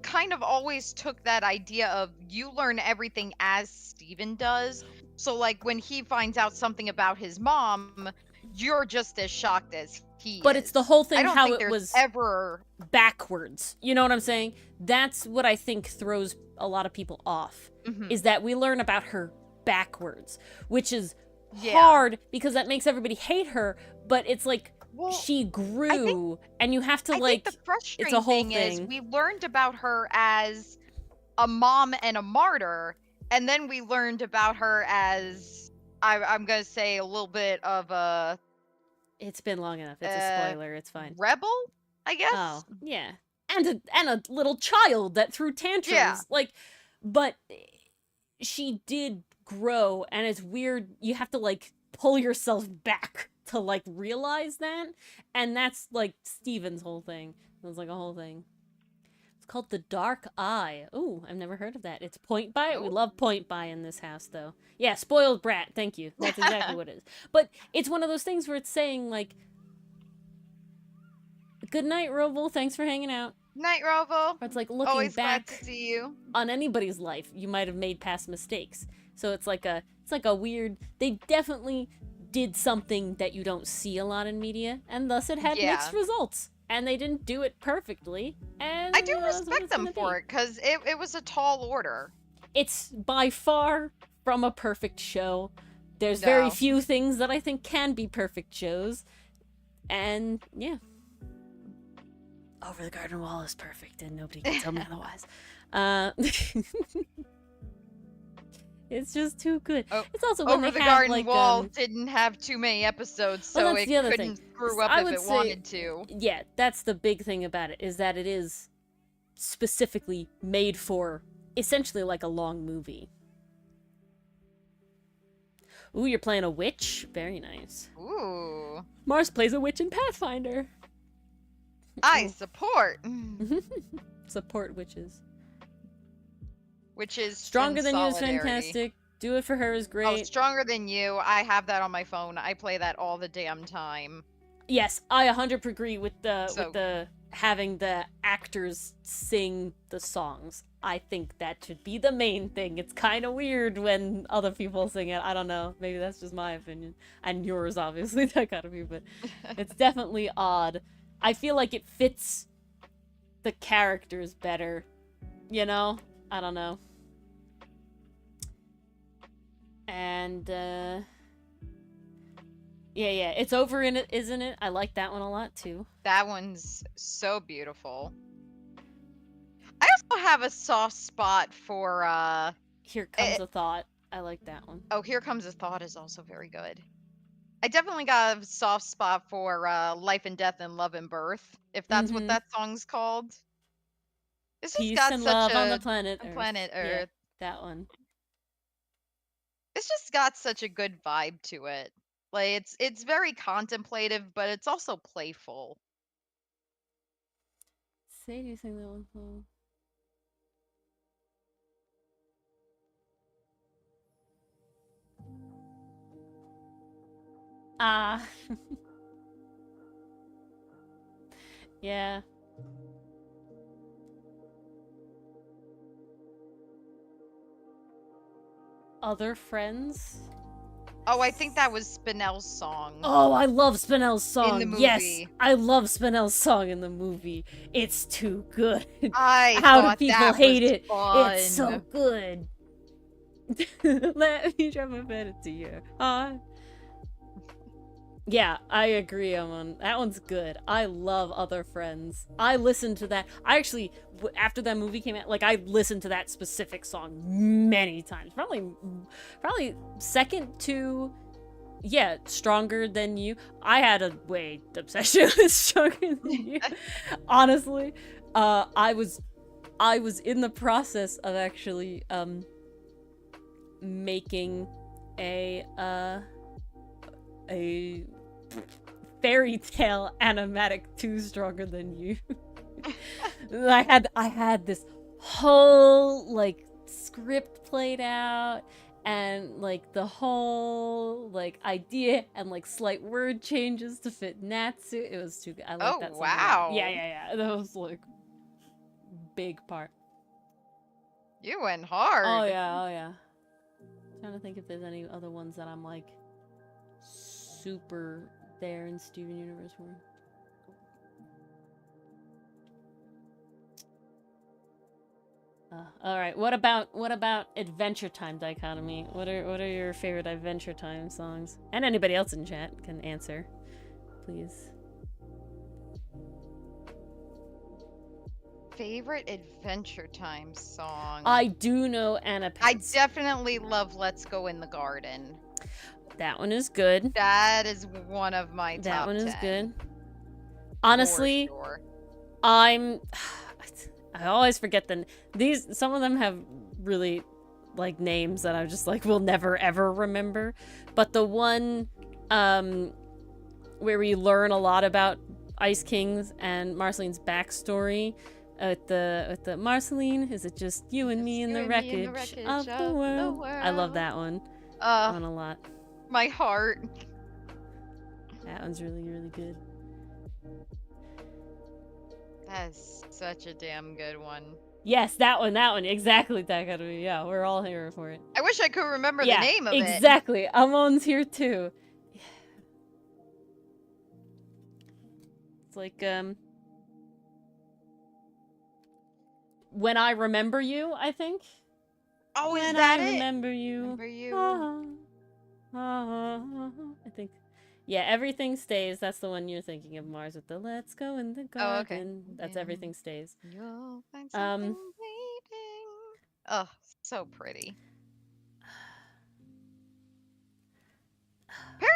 Kind of always took that idea of you learn everything as Steven does. So like when he finds out something about his mom, you're just as shocked as he But is. it's the whole thing I don't how think it there's was ever backwards. You know what I'm saying? That's what I think throws a lot of people off. Is that we learn about her backwards, which is hard because that makes everybody hate her, but it's like she grew and you have to like think the frustrating it's a whole thing thing. is we learned about her as a mom and a martyr, and then we learned about her as I'm gonna say a little bit of a It's been long enough. It's a spoiler. It's fine. Rebel, I guess. Oh, yeah. And a little child that threw tantrums. Yeah. Like, but she did grow, and it's weird. You have to like pull yourself back to like realize that, and that's like Steven's whole thing. It was like a whole thing. It's called The Dark Eye. Ooh, I've never heard of that. It's Point Buy. We love Point Buy in this house, though. Yeah, spoiled brat. Thank you. That's exactly what it is. But it's one of those things where it's saying like, "Good night, Roval. Thanks for hanging out." Night, Roval. Or it's like looking Always back glad to see you. on anybody's life, you might have made past mistakes. So it's like a weird. They definitely did something that you don't see a lot in media, and thus it had mixed results. And they didn't do it perfectly. And I do respect them for it because it was a tall order. It's by far from a perfect show. There's very few things that I think can be perfect shows, and yeah. Over the Garden Wall is perfect, and nobody can tell me otherwise. It's just too good. It's also when Over they the have, Garden like, Wall didn't have too many episodes, so it couldn't screw up if it wanted to. Yeah, that's the big thing about it, is that it is specifically made for essentially like a long movie. Ooh, you're playing a witch? Very nice. Ooh. Mars plays a witch in Pathfinder. I support. Support witches. Witches Stronger Than You is solidarity. fantastic. Do It For Her is great. Oh, Stronger Than You. I have that on my phone. I play that all the damn time. Yes, I 100% agree with the having the actors sing the songs. I think that should be the main thing. It's kind of weird when other people sing it. I don't know. Maybe that's just my opinion. And yours, obviously, that gotta be, but it's definitely odd. I feel like it fits the characters better. You know? I don't know. And, yeah, it's over in it, isn't it? I like that one a lot, too. That one's so beautiful. I also have a soft spot for, Here Comes a Thought. I like that one. Oh, Here Comes a Thought is also very good. I definitely got a soft spot for Life and Death and Love and Birth, if that's what that song's called. It's just Peace got and such love on a the planet Earth. planet Earth. Yeah, that one. It's just got such a good vibe to it. Like it's very contemplative, but it's also playful. Say, do you sing that one song? Ah. Yeah. Other Friends? Oh, I think that was Spinell's song. Oh, I love Spinell's song. In the movie. Yes, I love Spinell's song in the movie. It's too good. I How do thought people that hate was it? fun. It's so good. Let me try my better to you. Yeah, I agree, Amon. That one's good. I love Other Friends. I listened to that. I actually, after that movie came out, like, I listened to that specific song many times. Probably second to, yeah, Stronger Than You. I had a obsession with Stronger Than You. Honestly, I was in the process of actually, making a fairy tale animatic 2 Stronger Than You. I had this whole like script played out and like the whole like idea and like slight word changes to fit Natsu. It was too good. I like that so much. Wow. Yeah. That was like big part. You went hard. Oh yeah. Trying to think if there's any other ones that I'm like super there in Steven Universe for. All right. What about Adventure Time Dichotomy? What are your favorite Adventure Time songs? And anybody else in chat can answer, please. Favorite Adventure Time song? I do know Anna I Pence. definitely love Let's Go in the Garden. That one is good. That is one of my top 10. That one is good. Honestly, For sure. I always forget some of them have really like names that I just like will never ever remember. But the one where we learn a lot about Ice Kings and Marceline's backstory with the Marceline, is it just you and me in the wreckage of the world? I love that one. That one a lot. My heart. That one's really, really good. That's such a damn good one. Yes, that one, exactly. That gotta be, yeah, we're all here for it. I wish I could remember the name of it. Exactly. Amon's here too. It's like, When I Remember You, I think. Oh, is When that I it? Remember You. Remember You. I think. Yeah, Everything Stays. That's the one you're thinking of, Mars, with the Let's Go in the Garden. Oh, okay. That's Everything Stays. You'll find something waiting. Oh, so pretty.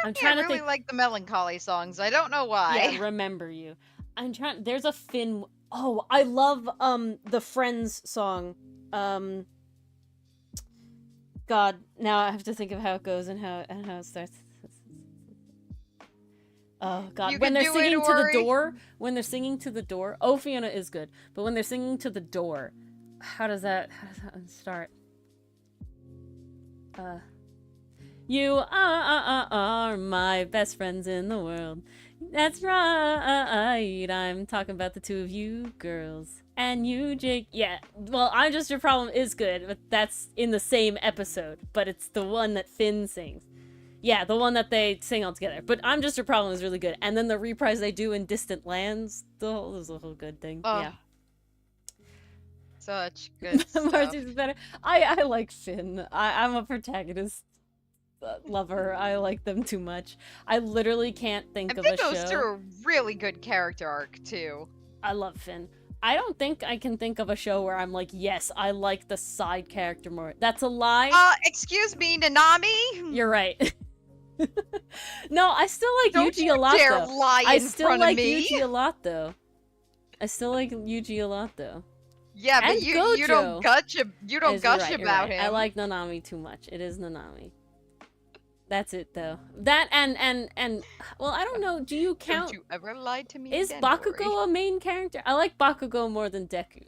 Apparently, I really like the melancholy songs. I don't know why. Yeah, Remember You. There's a Finn. Oh, I love the Friends song. God, now I have to think of how it goes and how it starts. Oh God, when they're singing to the door, oh, Fiona is good, but when they're singing to the door, how does that one start? You are my best friends in the world. That's right. I'm talking about the two of you girls. And you, Jake. Yeah, well, I'm Just Your Problem is good, but that's in the same episode. But it's the one that Finn sings. Yeah, the one that they sing all together. But I'm Just Your Problem is really good. And then the reprise they do in Distant Lands, is a whole good thing. Oh, yeah. Such good stuff. Marcy's better. I like Finn. I'm a protagonist lover. I like them too much. I literally can't think of a show. Finn goes through a really good character arc, too. I love Finn. I don't think I can think of a show where I'm like, yes, I like the side character more. That's a lie. Excuse me, Nanami? You're right. No, I still like Don't Yuji a lot, dare though. lie I in still front like of me. Yuji a lot, though. I still like Yuji a lot, though. Yeah, but And you Gojo don't gush You're gush right, about right. him. I like Nanami too much. It is Nanami. That's it, though. That and well, I don't know. Do you count? Don't you ever lie to me Is again, Bakugo Ori. a main character? I like Bakugo more than Deku,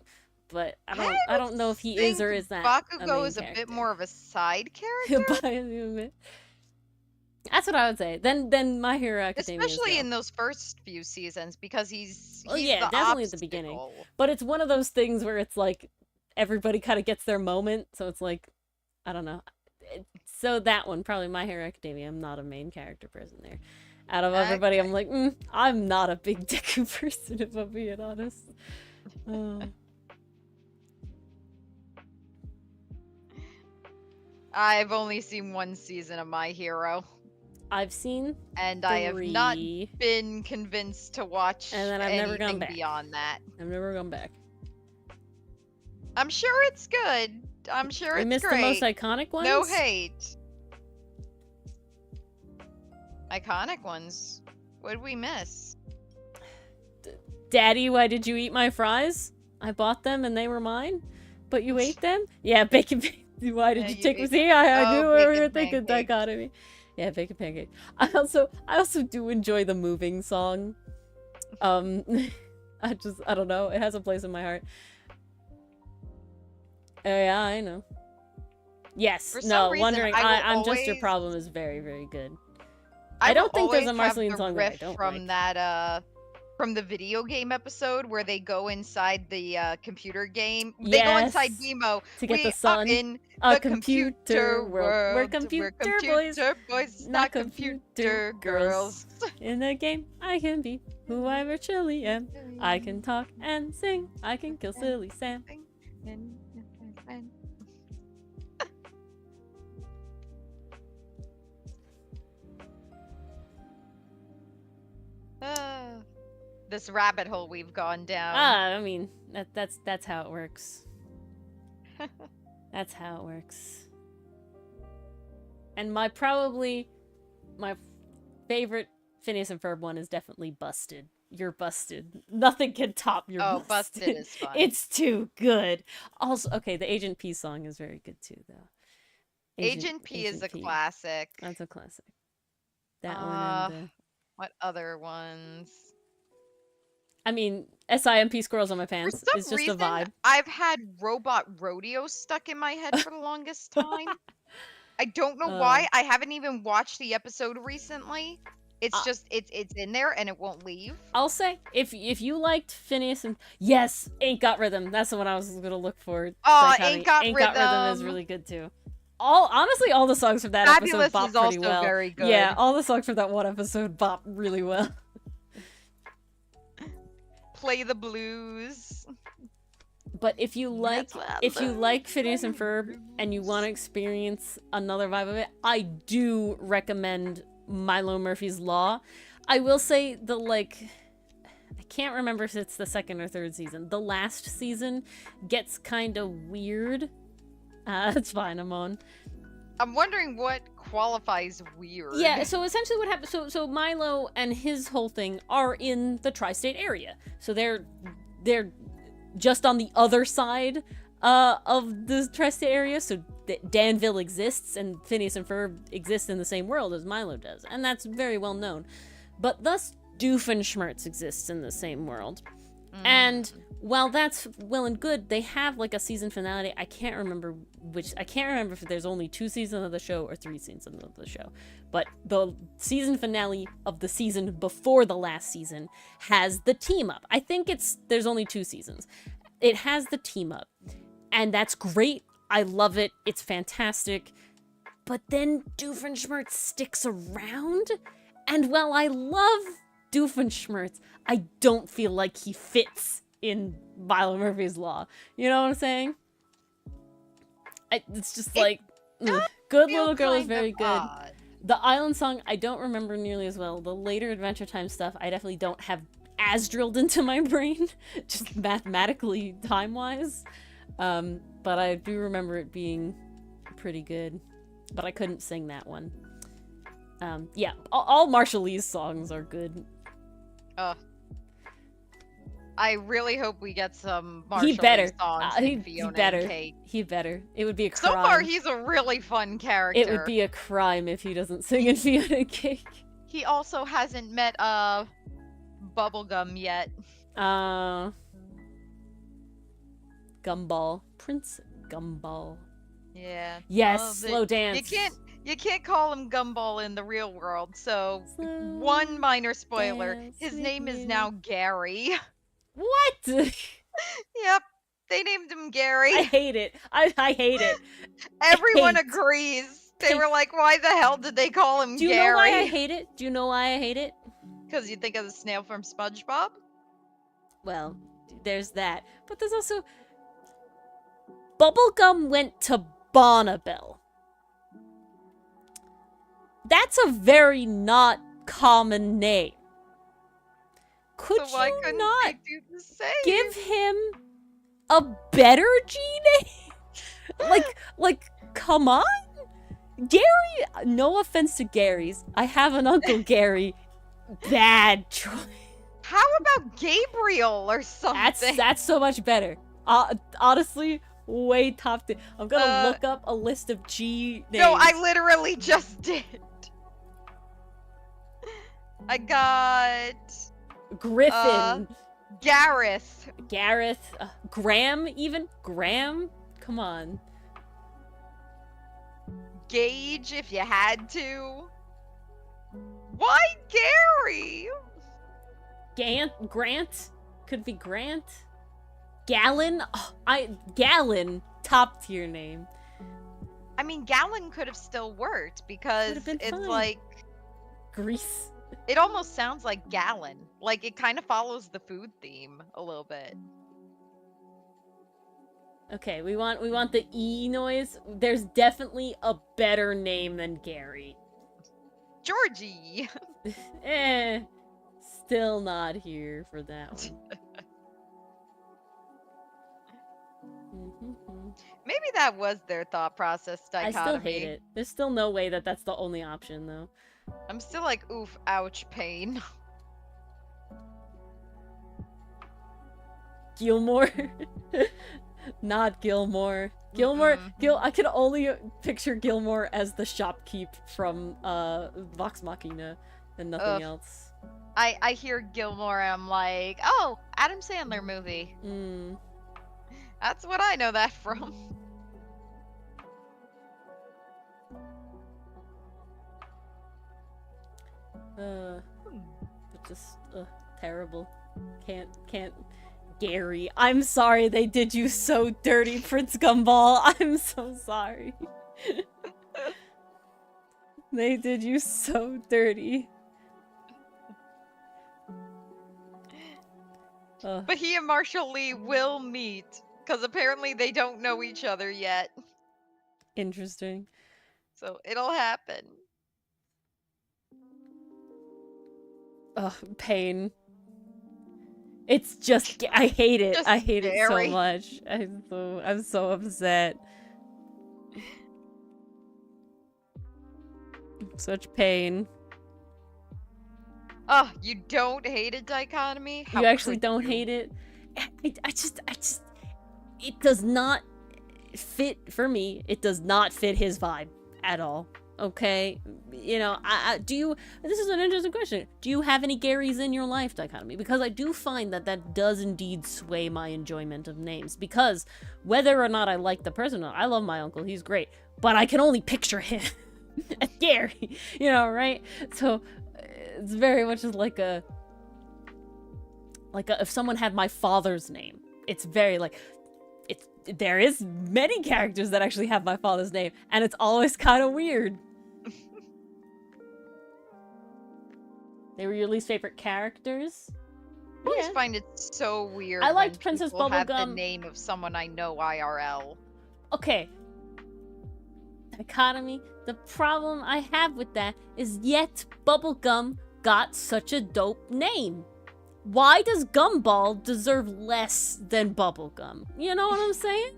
but I don't know if he is or is that Bakugo is character. a bit more of a side character. That's what I would say. Then My Hero Academia, especially in those first few seasons, because he's yeah, the definitely at the beginning. But it's one of those things where it's like everybody kind of gets their moment, so it's like I don't know. So that one, probably My Hero Academia. I'm not a main character person there. Out of everybody, I'm like, I'm not a big Deku person, if I'm being honest. I've only seen one season of My Hero. I've seen and 3. I have not been convinced to watch and then I've never gone back. Beyond that. I've never gone back. I'm sure it's good. I'm sure we it's missed great. the most iconic ones? No hate. Iconic ones? What did we miss? Daddy, why did you eat my fries? I bought them and they were mine, but you ate them? Yeah, bacon. Why did you take me? See, I knew what we were thinking. Dichotomy. Yeah, bacon pancake. I also do enjoy the moving song. I don't know. It has a place in my heart. Yeah, I know. Yes. No, reason, Wondering. I'm Just Your Problem is very, very good. I don't think there's a Marceline song that I don't from like. That from the video game episode where they go inside the computer game. They go inside Demo to get the sun. In a the computer world. We're computer boys, not computer girls. In the game, I can be who I virtually am. I can talk and sing. I can kill silly Sam. This rabbit hole we've gone down. I mean, that's how it works. That's how it works. And my favorite Phineas and Ferb one is definitely Busted. You're Busted. Nothing can top your Busted. Busted is fun. It's too good. Also, okay, the Agent P song is very good too, though. Agent P is a classic. That's a classic. That one and what other ones? I mean, SIMP Squirrels on My Pants is just a vibe. I've had Robot Rodeo stuck in my head for the longest time. I don't know why. I haven't even watched the episode recently. It's just it's in there and it won't leave. I'll say if you liked Phineas and yes, Ain't Got Rhythm. That's the one I was gonna look for. Ain't Got Rhythm is really good too. Honestly, all the songs from that episode bop pretty well. Very good. Yeah, all the songs from that one episode bop really well. Play the Blues. But if you like Phineas and Ferb and you want to experience another vibe of it, I do recommend Milo Murphy's Law. I will say I can't remember if it's the second or third season. The last season gets kind of weird. It's fine, I'm on. I'm wondering what qualifies weird. Yeah, so essentially what happens, so Milo and his whole thing are in the tri-state area. So they're just on the other side of the tri-state area. So Danville exists and Phineas and Ferb exist in the same world as Milo does. And that's very well known. But thus Doofenshmirtz exists in the same world. And while that's well and good, they have like a season finale. I can't remember if there's only 2 seasons of the show or 3 seasons of the show. But the season finale of the season before the last season has the team up. I think there's only 2 seasons. It has the team up. And that's great. I love it. It's fantastic. But then Doofenshmirtz sticks around. And while I love Doofenshmirtz, I don't feel like he fits in Violet Murphy's Law. You know what I'm saying? It's just like, Good Little Girl is very good. Odd. The Island Song, I don't remember nearly as well. The later Adventure Time stuff, I definitely don't have as drilled into my brain, just mathematically, time-wise. But I do remember it being pretty good. But I couldn't sing that one. Yeah, all Marshall Lee's songs are good. I really hope we get some Marshall He better. Lee songs in Fiona He better. and Cake. He better. It would be a crime. So far, he's a really fun character. It would be a crime if he doesn't sing in Fiona and Cake. He also hasn't met Bubblegum yet. Gumball. Prince Gumball. Yeah. Yes, slow dance. You can't call him Gumball in the real world, so one minor spoiler. His name is now Gary. What? Yep. They named him Gary. I hate it. I hate it. Everyone agrees. They were like, why the hell did they call him Gary? Do you know why I hate it? Do you know why I hate it? Because you think of the snail from SpongeBob? Well, there's that. But there's also... Bubblegum went to Bonnabelle. That's a very not common name. Could so why you couldn't not they do the same? give him a better G name? like, come on? Gary, no offense to Gary's. I have an Uncle Gary. Bad choice. How about Gabriel or something? That's so much better. Honestly, way top. I'm gonna look up a list of G names. No, I literally just did. I got Griffin. Gareth. Graham even? Graham? Come on. Gage if you had to. Why Gary? Grant? Could be Grant? Gallon? Gallon, top tier name. I mean, Gallon could have still worked because it's fine. like Grease. It almost sounds like Gallon. Like it kind of follows the food theme a little bit. Okay, we want the E noise. There's definitely a better name than Gary. Georgie. Still not here for that one. Maybe that was their thought process dichotomy. I still hate it. There's still no way that that's the only option, though. I'm still like, oof, ouch, pain. Gilmore? Not Gilmore. Gilmore, I can only picture Gilmore as the shopkeep from Vox Machina and nothing else. I hear Gilmore and I'm like, oh, Adam Sandler movie. That's what I know that from. Just terrible. Can't. Gary, I'm sorry they did you so dirty, Prince Gumball. I'm so sorry. They did you so dirty. But he and Marshall Lee will meet, because apparently they don't know each other yet. Interesting. So it'll happen. Ugh, pain. It's just, I hate it. Just I hate Gary. it so much. I'm so upset. Such pain. Oh, you don't hate a dichotomy? How You actually could don't you? hate it? I just, it does not fit, for me, it does not fit his vibe at all. Okay, you know, this is an interesting question. Do you have any Garys in your life, Dichotomy? Because I do find that that does indeed sway my enjoyment of names. Because whether or not I like the person, I love my uncle, he's great, but I can only picture him as Gary, you know, right? So it's very much like a if someone had my father's name, it's very like, there is many characters that actually have my father's name, and it's always kind of weird. They were your least favorite characters? I always find it so weird. I liked when Princess people have the Bubblegum. name of someone I know IRL. Okay. Dichotomy. The problem I have with that is yet Bubblegum got such a dope name. Why does Gumball deserve less than Bubblegum? You know what I'm saying?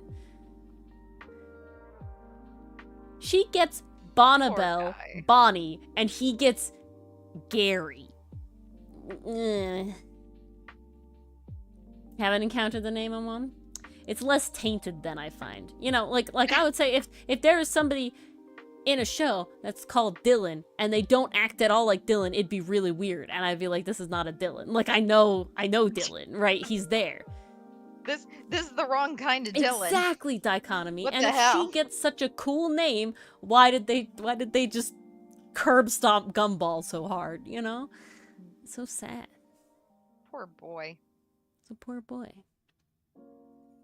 She gets Bonnabelle, Bonnie, and he gets Gary. Haven't encountered the name I'm on? It's less tainted than I find. You know, like I would say if there is somebody in a show that's called Dylan and they don't act at all like Dylan, it'd be really weird, and I'd be like, this is not a Dylan. Like I know Dylan, right? He's there. This is the wrong kind of Dylan. Exactly, Dichotomy. What and the if hell? she gets such a cool name, why did they just curb stomp Gumball so hard, you know? So sad. Poor boy. It's a poor boy.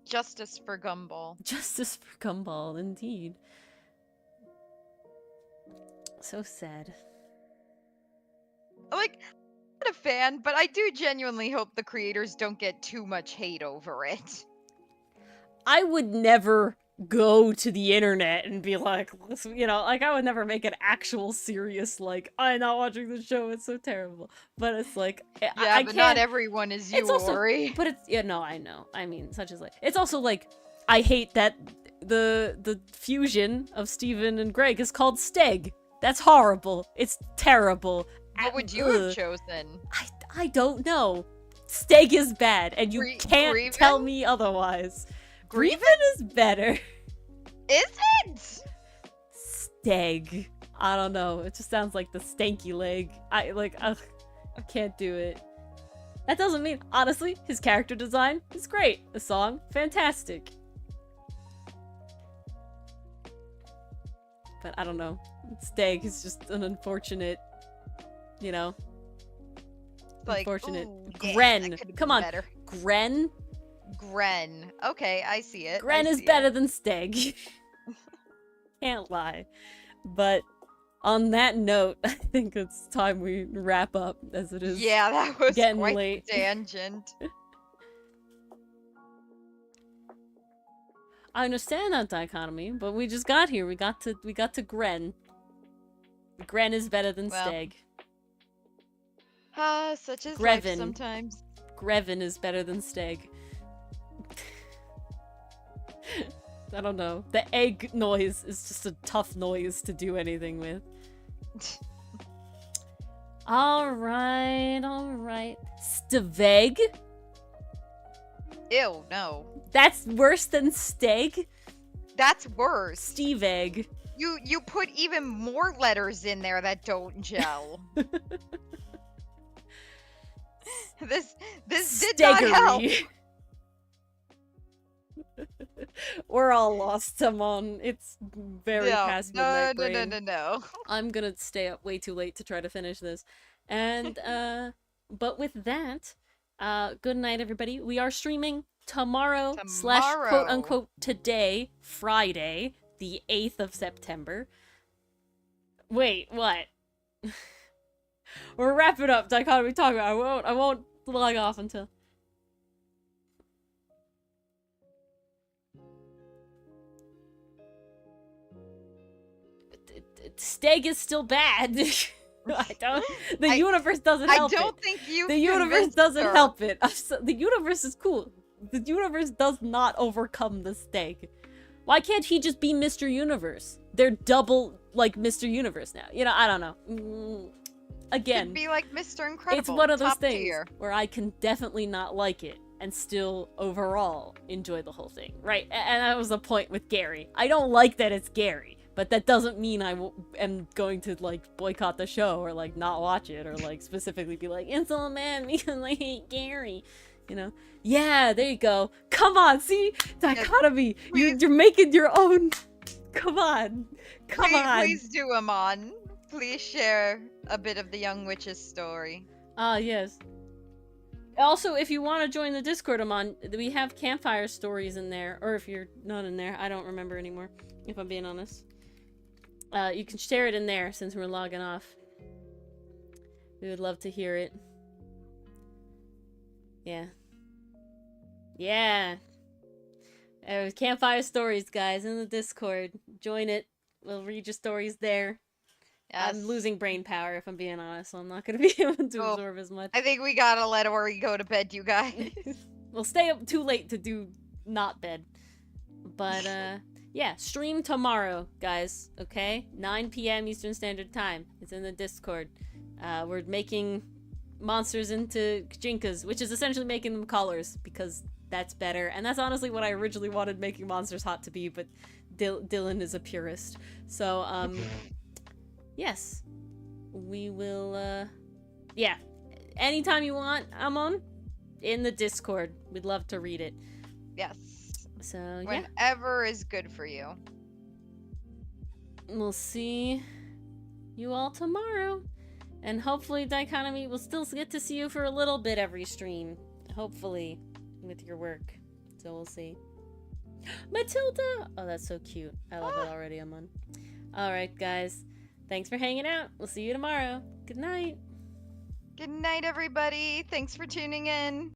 Justice for Gumball. Justice for Gumball, indeed. So sad. Like, I'm not a fan, but I do genuinely hope the creators don't get too much hate over it. I would never go to the internet and be like, you know, like I would never make an actual serious, like, I'm not watching the show, it's so terrible. But it's like, yeah, I but can't, not everyone is you, Ori. But it's, yeah, no, I know. I mean, such as like, it's also like, I hate that the fusion of Steven and Greg is called Steg. That's horrible. It's terrible. What would you have chosen? I don't know. Steg is bad, and you can't Greven? tell me otherwise. Greven is better. Is it? Steg. I don't know. It just sounds like the stanky leg. I can't do it. That doesn't mean, honestly, his character design is great. The song, fantastic. But I don't know. Steg is just an unfortunate, you know, like, unfortunate. Ooh, Gren. Come on. Better. Gren? Gren. Okay, I see it. Gren is better than Steg. Can't lie. But on that note, I think it's time we wrap up, as it is. Yeah, that was getting quite late. Tangent. I understand that dichotomy, but we just got here. We got to Gren. Gren is better than Steg. Such as Greven. life sometimes. Greven is better than Steg. I don't know. The egg noise is just a tough noise to do anything with. Alright. Steveg? Ew, no. That's worse than Steg? That's worse. Steveg. You put even more letters in there that don't gel. This did not help. We're all lost, Timon. It's very past midnight brain. No. I'm gonna stay up way too late to try to finish this. And, but with that, good night, everybody. We are streaming tomorrow / quote-unquote today, Friday, the 8th of September. Wait, what? We're wrapping up Dichotomy Talk About. I won't log off until... Steg is still bad. The universe doesn't help it. I don't think you. The universe doesn't help it. The universe is cool. The universe does not overcome the Steg. Why can't he just be Mr. Universe? They're double like Mr. Universe now. You know, I don't know. Again, could be like Mr. Incredible. It's one of those things tier. where I can definitely not like it and still overall enjoy the whole thing, right? And that was the point with Gary. I don't like that it's Gary, But that doesn't mean am going to, like, boycott the show or, like, not watch it or, like, specifically be like, it's all man because I hate Gary. You know? Yeah, there you go. Come on, see? Dichotomy. Yes, You're making your own. Come on. Come on. Please do, Amon. Please share a bit of the Young Witch's story. Ah, yes. Also, if you want to join the Discord, Amon, we have campfire stories in there. Or if you're not in there, I don't remember anymore, if I'm being honest. You can share it in there since we're logging off. We would love to hear it. Yeah. Yeah. Campfire stories, guys, in the Discord. Join it. We'll read your stories there. Yes. I'm losing brain power, if I'm being honest, so I'm not going to be able to absorb as much. I think we gotta let Ori go to bed, you guys. We'll stay up too late to do not bed. But, yeah, stream tomorrow, guys, okay? 9 p.m. Eastern Standard Time. It's in the Discord. We're making monsters into Jinkas, which is essentially making them collars, because that's better. And that's honestly what I originally wanted making monsters hot to be, but Dylan is a purist. So, yes. We will, yeah. Anytime you want, I'm on in the Discord. We'd love to read it. Yes. So, yeah. Whenever is good for you. We'll see you all tomorrow. And hopefully, Dichotomy, will still get to see you for a little bit every stream. Hopefully, with your work. So we'll see. Matilda! Oh, that's so cute. I love it already, Amon. Alright, guys. Thanks for hanging out. We'll see you tomorrow. Good night. Good night, everybody. Thanks for tuning in.